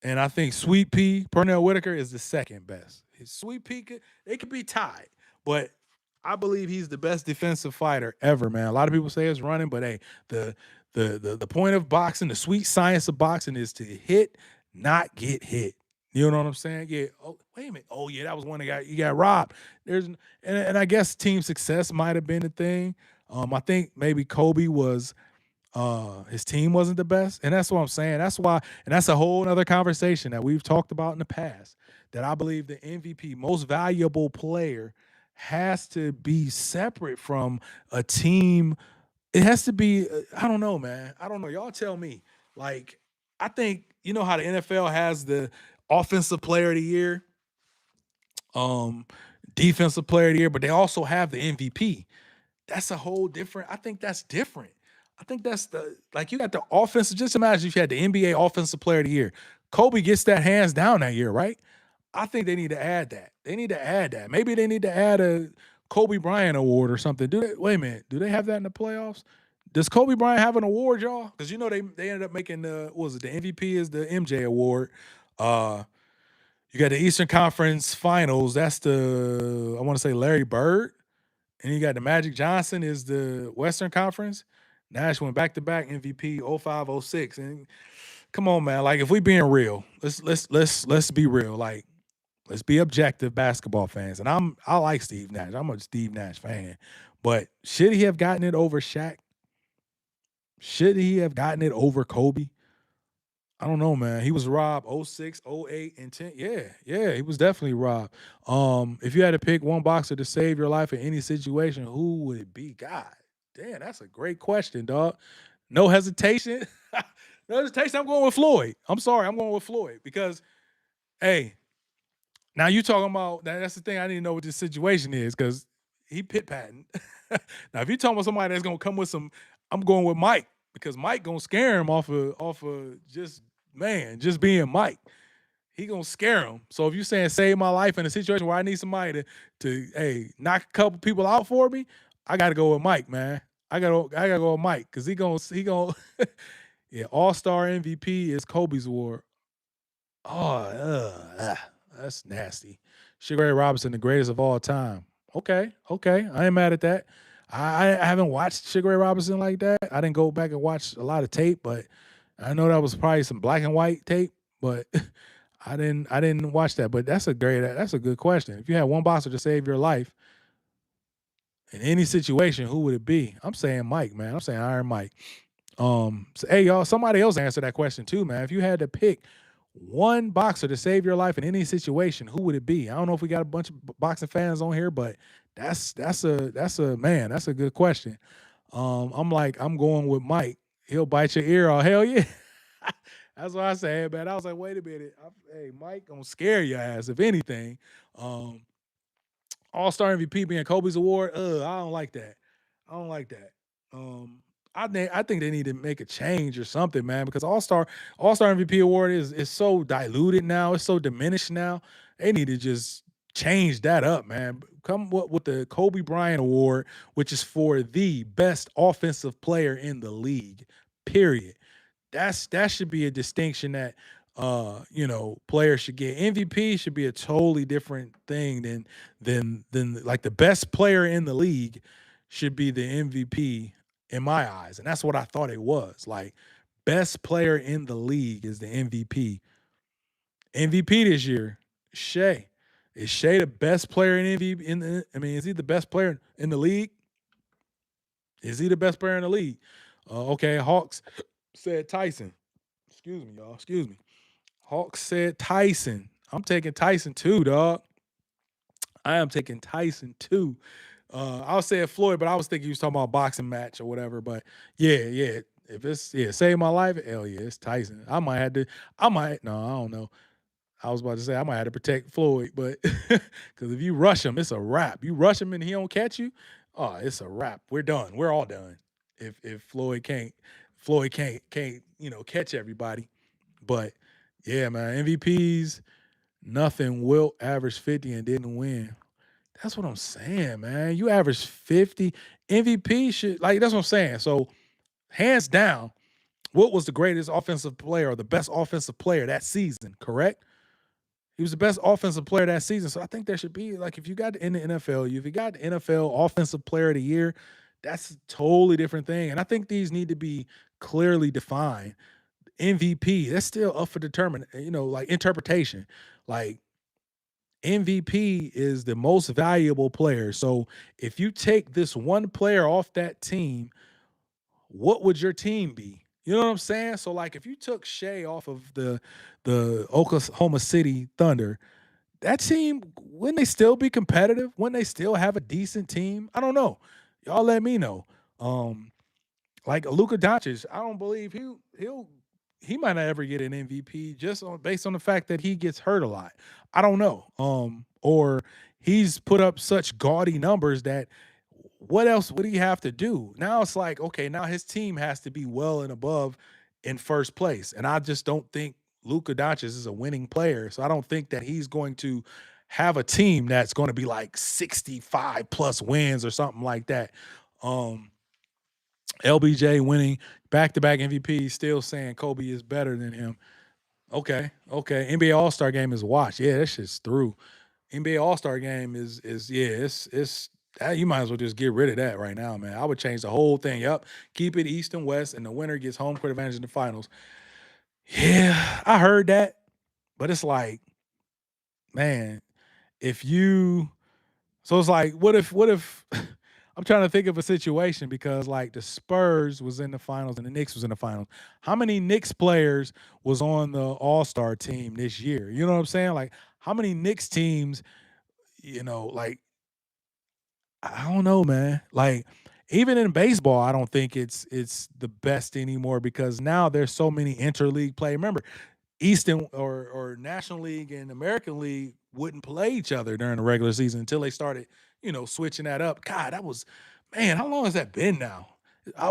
And I think Sweet Pea, Pernell Whitaker, is the second best. Sweet Pea, they could be tied, but I believe he's the best defensive fighter ever, man. A lot of people say it's running, but hey, the point of boxing, the sweet science of boxing is to hit, not get hit. You know what I'm saying? Yeah. Oh, wait a minute. Oh, yeah, that was one that you got robbed. And I guess team success might have been the thing. I think maybe Kobe was his team wasn't the best, and that's what I'm saying. That's why, and that's a whole other conversation that we've talked about in the past, that I believe the MVP, most valuable player, has to be separate from a team. It has to be, I don't know, man. I don't know. Y'all tell me. Like, I think, you know how the NFL has the offensive player of the year, um, defensive player of the year, but they also have the MVP. That's a whole different. I think that's different. I think that's you got the offensive. Just imagine if you had the NBA Offensive Player of the Year. Kobe gets that hands down that year, right? I think they need to add that. They need to add that. Maybe they need to add a Kobe Bryant award or something. Wait a minute. Do they have that in the playoffs? Does Kobe Bryant have an award, y'all? Because you know they ended up making what was it? The MVP is the MJ award. Uh, you got the Eastern Conference Finals. That's the I want to say Larry Bird. And you got the Magic Johnson is the Western Conference. Nash went back to back MVP 05, 06. And come on, man. Like if we being real, let's be real. Like let's be objective basketball fans. And I like Steve Nash. I'm a Steve Nash fan. But should he have gotten it over Shaq? Should he have gotten it over Kobe? I don't know, man. He was robbed 06, 08, and 10. Yeah, he was definitely robbed. If you had to pick one boxer to save your life in any situation, who would it be? God damn, that's a great question, dog. No hesitation. No hesitation. I'm going with Floyd. I'm sorry, I'm going with Floyd because, hey, now you talking about that's the thing. I need to know what this situation is because he pit patting. Now, if you talking about somebody that's gonna come with some, I'm going with Mike because Mike gonna scare him off of just being Mike. He gonna scare him. So if you saying save my life in a situation where I need somebody to hey knock a couple people out for me, I gotta go with Mike, man. I gotta go with Mike because he gonna yeah, All-Star MVP is Kobe's award. Oh, that's nasty. Sugar Ray Robinson, the greatest of all time. Okay, I ain't mad at that. I haven't watched Sugar Ray Robinson like that. I didn't go back and watch a lot of tape, but I know that was probably some black and white tape. But I didn't watch that. But that's a good question. If you had one boxer to save your life in any situation, who would it be? I'm saying Mike, man. I'm saying Iron Mike. Hey y'all, somebody else answer that question too, man. If you had to pick one boxer to save your life in any situation, who would it be? I don't know if we got a bunch of boxing fans on here, but that's a good question. I'm going with Mike. He'll bite your ear off. Hell yeah. That's what I said, man. I was like, wait a minute. Hey, Mike gonna scare your ass if anything. Um, All-Star MVP being Kobe's award, I don't like that. I don't like that. Um, I think they need to make a change or something, man, because All-Star MVP award is so diluted now. It's so diminished now. They need to just change that up, man. Come with the Kobe Bryant Award, which is for the best offensive player in the league. Period. That should be a distinction that players should get. MVP should be a totally different thing than like the best player in the league should be the MVP in my eyes. And that's what I thought it was. Like best player in the league is the MVP. MVP this year, Shea. Is Shea the best player in MVP? I mean, is he the best player in the league? Is he the best player in the league? Okay, Hawks said Tyson. Excuse me, y'all. Excuse me. Hawks said Tyson. I'm taking Tyson too, dog. I am taking Tyson too. I was saying Floyd, but I was thinking he was talking about a boxing match or whatever. But yeah. If it's save my life, hell yeah, it's Tyson. I might no, I don't know. I was about to say I might have to protect Floyd, but because if you rush him, it's a wrap. You rush him and he don't catch you, oh, it's a wrap. We're done. We're all done. If Floyd can't catch everybody. But yeah, man, MVPs, nothing. Wilt averaged 50 and didn't win. That's what I'm saying, man. You average 50. MVP should that's what I'm saying. So hands down, Wilt was the greatest offensive player or the best offensive player that season, correct? He was the best offensive player that season. So I think there should be if you got in the NFL, if you got the NFL offensive player of the year, that's a totally different thing. And I think these need to be clearly defined. MVP, that's still up for interpretation. Like MVP is the most valuable player. So if you take this one player off that team, what would your team be? You know what I'm saying? So if you took Shea off of the Oklahoma City Thunder, that team, wouldn't they still be competitive? Wouldn't they still have a decent team? I don't know. Y'all let me know. Like Luka Doncic, I don't believe he might not ever get an MVP just based on the fact that he gets hurt a lot. I don't know. Or he's put up such gaudy numbers that what else would he have to do? Now it's okay, now his team has to be well and above in first place. And I just don't think Luka Doncic is a winning player. So I don't think that he's going to have a team that's going to be 65 plus wins or something like that. LBJ winning back-to-back MVP, still saying Kobe is better than him. Okay. NBA All-Star game is watched. Yeah, that shit's through. NBA All-Star game is it's you might as well just get rid of that right now, man. I would change the whole thing. Yep. Keep it East and West, and the winner gets home court advantage in the finals. Yeah, I heard that. But it's man, if you so it's what if I'm trying to think of a situation because the Spurs was in the finals and the Knicks was in the finals. How many Knicks players was on the All-Star team this year? You know what I'm saying? How many Knicks teams, I don't know, man. Even in baseball, I don't think it's the best anymore because now there's so many interleague play. Remember, Eastern or National League and American League wouldn't play each other during the regular season until they started, switching that up. God, that was, man, how long has that been now? I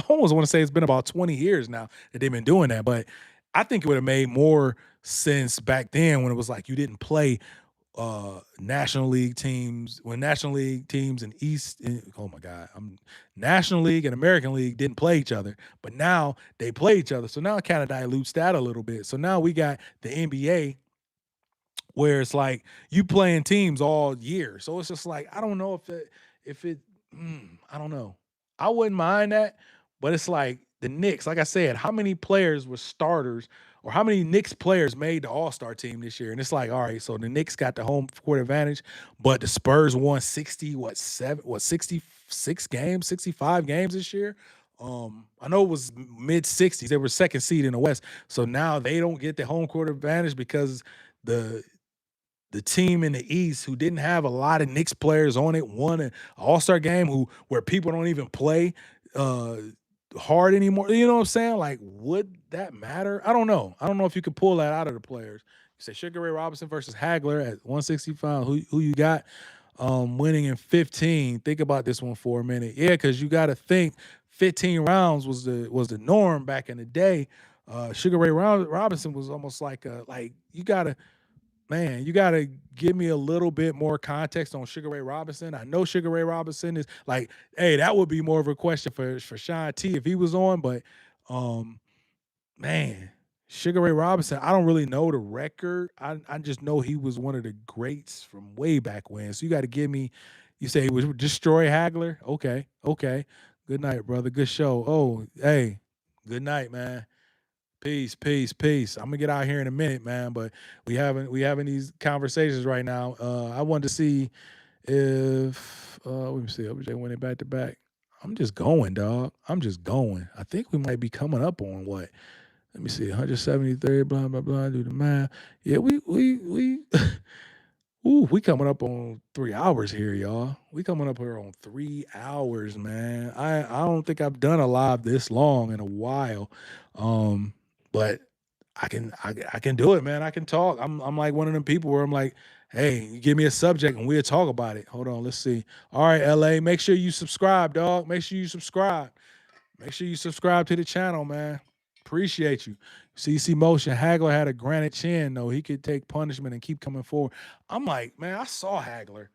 almost want to say it's been about 20 years now that they've been doing that, but I think it would have made more sense back then when it was you didn't play National League teams when National League teams and oh my God, National League and American League didn't play each other, but now they play each other. So now it kind of dilutes that a little bit. So now we got the NBA where it's you playing teams all year. So it's just I don't know if it I don't know. I wouldn't mind that, but it's the Knicks. Like I said, how many players were starters or how many Knicks players made the All-Star team this year? And it's all right, so the Knicks got the home court advantage, but the Spurs won 66 games, 65 games this year. I know it was mid 60s. They were second seed in the West. So now they don't get the home court advantage because the the team in the East who didn't have a lot of Knicks players on it won an All-Star game where people don't even play uh hard anymore. You know what I'm saying? Would that matter? I don't know. I don't know if you could pull that out of the players. You say Sugar Ray Robinson versus Hagler at 165. Who you got winning in 15? Think about this one for a minute. Yeah, because you got to think 15 rounds was the norm back in the day. Sugar Ray Robinson was almost you gotta, man, you got to give me a little bit more context on Sugar Ray Robinson. I know Sugar Ray Robinson is hey, that would be more of a question for Sean T if he was on, but um, man, Sugar Ray Robinson, I don't really know the record. I just know he was one of the greats from way back when. So you got to give me. You say he was destroy Hagler? Okay. Good night, brother. Good show. Oh, hey, good night, man. Peace, peace, peace. I'm gonna get out here in a minute, man. But we having these conversations right now. I wanted to see if let me see, OBJ winning back to back. I'm just going, dog. I'm just going. I think we might be coming up on what? Let me see, 173, blah blah blah. Do the math. Yeah, we ooh, we coming up on 3 hours here, y'all. We coming up here on 3 hours, man. I don't think I've done a live this long in a while. Um, but I can do it, man. I can talk. I'm like one of them people where I'm like, hey, you give me a subject and we'll talk about it. Hold on, let's see. All right, LA, make sure you subscribe, dog. Make sure you subscribe. Make sure you subscribe to the channel, man. Appreciate you. CC Motion. Hagler had a granite chin, though. He could take punishment and keep coming forward. I'm like, man, I saw Hagler.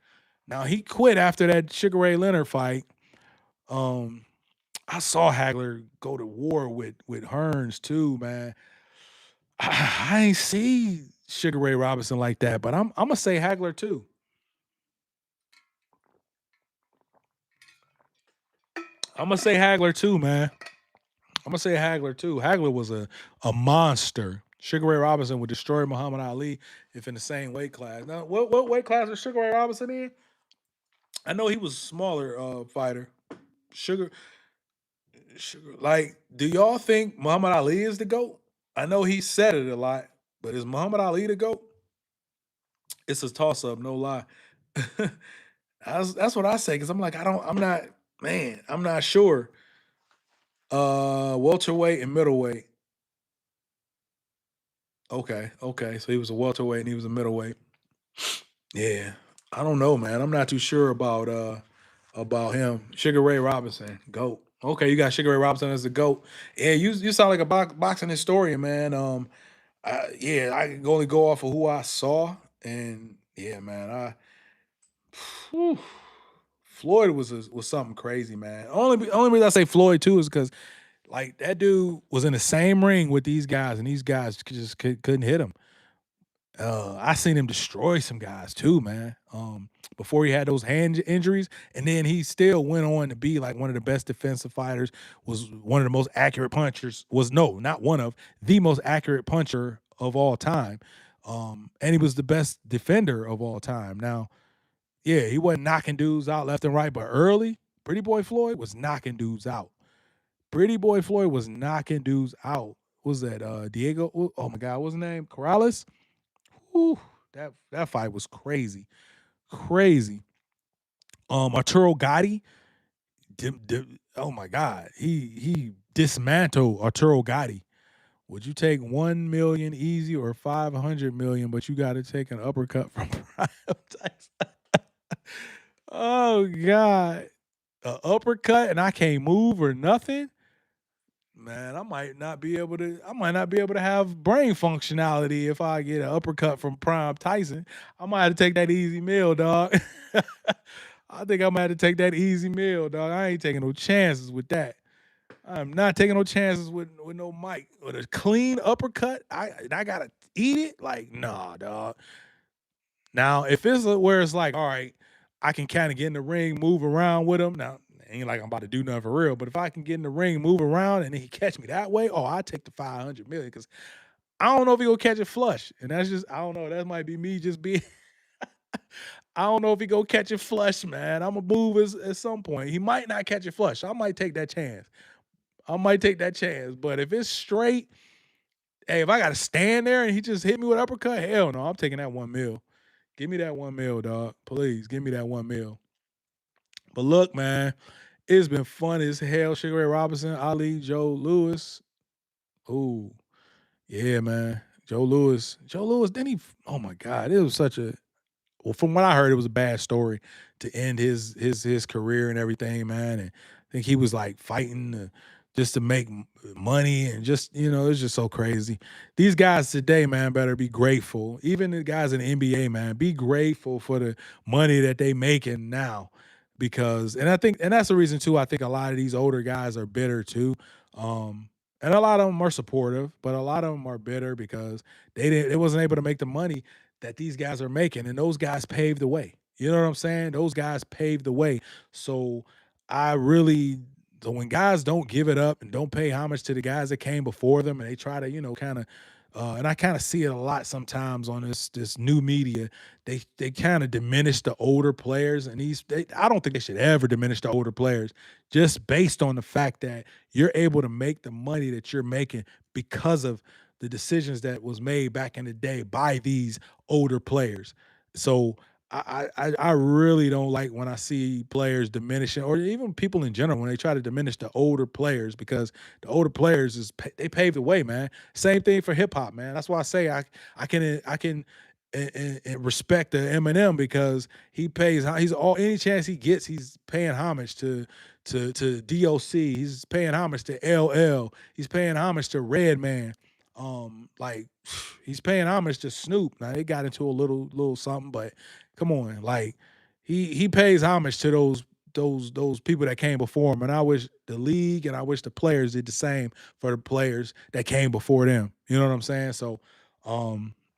Now he quit after that Sugar Ray Leonard fight. Um, I saw Hagler go to war with Hearns too, man. I ain't see Sugar Ray Robinson like that, but I'm gonna say Hagler too. I'm gonna say Hagler too, man. I'm gonna say Hagler too. Hagler was a monster. Sugar Ray Robinson would destroy Muhammad Ali if in the same weight class. Now, what weight class was Sugar Ray Robinson in? I know he was a smaller fighter. Sugar, Sugar. Like, do y'all think Muhammad Ali is the goat? I know he said it a lot, but is Muhammad Ali the goat? It's a toss up, no lie. That's what I say because I'm like, I'm not, man, I'm not sure. Welterweight and middleweight. Okay, okay. So he was a welterweight and he was a middleweight. Yeah. I don't know, man. I'm not too sure about him. Sugar Ray Robinson, GOAT. Okay, you got Sugar Ray Robinson as the GOAT. Yeah, you sound like a boxing historian, man. Yeah, I can only go off of who I saw. And yeah, man, whew, Floyd was something crazy, man. Only reason I say Floyd too is because like that dude was in the same ring with these guys, and these guys just couldn't hit him. I seen him destroy some guys too, man. Before he had those hand injuries, and then he still went on to be like one of the best defensive fighters. Was one of the most accurate punchers. Was no, not one of the most accurate puncher of all time. And he was the best defender of all time. Now, yeah, he wasn't knocking dudes out left and right, but early, Pretty Boy Floyd was knocking dudes out. Pretty Boy Floyd was knocking dudes out. What was that Diego? Oh my God, what's his name? Corrales? Whew, that fight was crazy, crazy. Arturo Gotti, oh my God, he dismantled Arturo Gotti. Would you take 1 million easy or 500 million? But you got to take an uppercut from Prime Tyson. Oh God, an uppercut and I can't move or nothing. Man, I might not be able to. I might not be able to have brain functionality if I get an uppercut from Prime Tyson. I might have to take that easy meal, dog. I think I might have to take that easy meal, dog. I ain't taking no chances with that. I'm not taking no chances with no mic with a clean uppercut. I gotta eat it. Like, nah, dog. Now, if it's where it's like, all right, I can kind of get in the ring, move around with him. Now, ain't like I'm about to do nothing for real, but if I can get in the ring, move around, and then he catch me that way, oh, I take the 500 million because I don't know if he gonna catch it flush, and that's just I don't know. That might be me just being. I don't know if he gonna catch it flush, man. I'm gonna move at some point. He might not catch it flush. I might take that chance. I might take that chance. But if it's straight, hey, if I gotta stand there and he just hit me with uppercut, hell no, I'm taking that 1 mil. Give me that 1 mil, dog. Please give me that 1 mil. But look, man, it's been fun as hell. Sugar Ray Robinson, Ali, Joe Lewis. Ooh, yeah, man. Joe Lewis. Joe Lewis, then he oh my God, it was such a well, from what I heard, it was a bad story to end his career and everything, man. And I think he was like fighting just to make money and just it's just so crazy. These guys today, man, better be grateful. Even the guys in the NBA, man, be grateful for the money that they making now, because and that's the reason too. I think a lot of these older guys are bitter too. And a lot of them are supportive, but a lot of them are bitter because they wasn't able to make the money that these guys are making, and those guys paved the way. You know what I'm saying? Those guys paved the way. So I really So when guys don't give it up and don't pay homage to the guys that came before them, and they try to, kind of, and I kind of see it a lot sometimes on this new media. They kind of diminish the older players, and I don't think they should ever diminish the older players, just based on the fact that you're able to make the money that you're making because of the decisions that was made back in the day by these older players. So I really don't like when I see players diminishing, or even people in general, when they try to diminish the older players, because the older players they paved the way, man. Same thing for hip hop, man. That's why I say I can and respect the Eminem, because he's all any chance he gets, he's paying homage to DOC. He's paying homage to LL. He's paying homage to Redman. Like he's paying homage to Snoop. Now they got into a little something, but come on, like he pays homage to those people that came before him, and I wish the league and I wish the players did the same for the players that came before them. You know what I'm saying? So,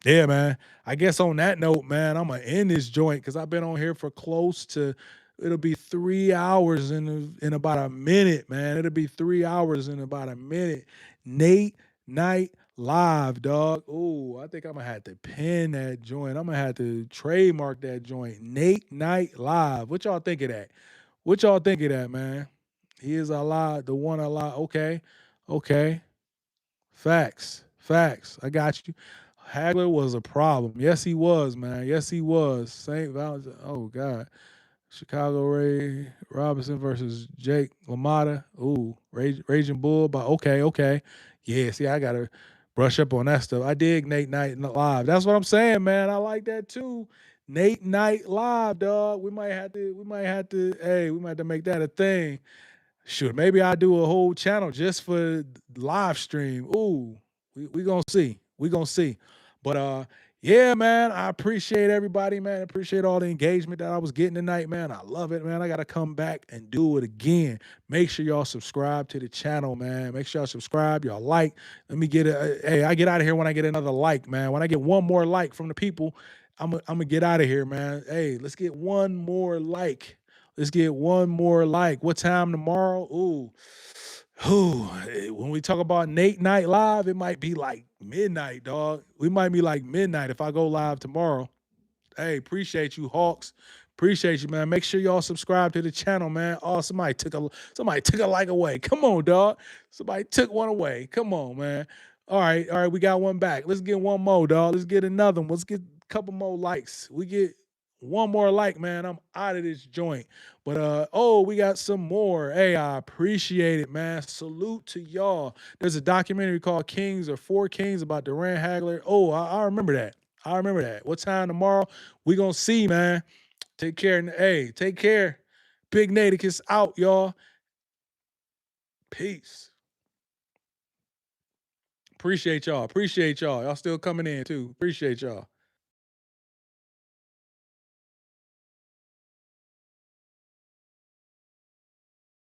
yeah, man. I guess on that note, man, I'm gonna end this joint because I've been on here for close to. It'll be 3 hours in about a minute, man. It'll be 3 hours in about a minute. Nate Night Live, dog. Ooh, I think I'm gonna have to pin that joint. I'm gonna have to trademark that joint. Nate Night Live. What y'all think of that? What y'all think of that, man? He is alive, the one alive. Okay, okay. Facts, facts. I got you. Hagler was a problem. Yes, he was, man. Yes, he was. St. Valentine. Oh God. Chicago Ray Robinson versus Jake LaMotta. Ooh, Raging Bull. But okay, okay. Yeah, see, I gotta brush up on that stuff. I dig Nate Night Live. That's what I'm saying, man. I like that too. Nate Night Live, dog. Hey, we might have to make that a thing. Shoot, maybe I'll do a whole channel just for live stream. Ooh, we gonna see. We gonna see. But yeah, man, I appreciate everybody, man. I appreciate all the engagement that I was getting tonight, man. I love it, man. I gotta come back and do it again. Make sure y'all subscribe to the channel, man. Make sure y'all subscribe, y'all like. Let me get hey, I get out of here when I get another like, man. When I get one more like from the people, I'm gonna get out of here, man. Hey, let's get one more like. Let's get one more like. What time tomorrow? Ooh. Ooh. When we talk about Nate Night Live, it might be like midnight, dog. We might be like midnight if I go live tomorrow. Hey, appreciate you, Hawks. Appreciate you, man. Make sure y'all subscribe to the channel, man. Oh, somebody took a like away. Come on, dog. Somebody took one away. Come on, man. All right. We got one back. Let's get one more, dog. Let's get another one. Let's get a couple more likes. We get one more like, man. I'm out of this joint. But oh, we got some more. Hey, I appreciate it, man. Salute to y'all. There's a documentary called Kings or Four Kings about Durant Hagler. Oh, I remember that. I remember that. What time tomorrow? We gonna see, man. Take care. Hey, take care. Big Naticus out, y'all. Peace. Appreciate y'all. Appreciate y'all. Y'all still coming in too. Appreciate y'all.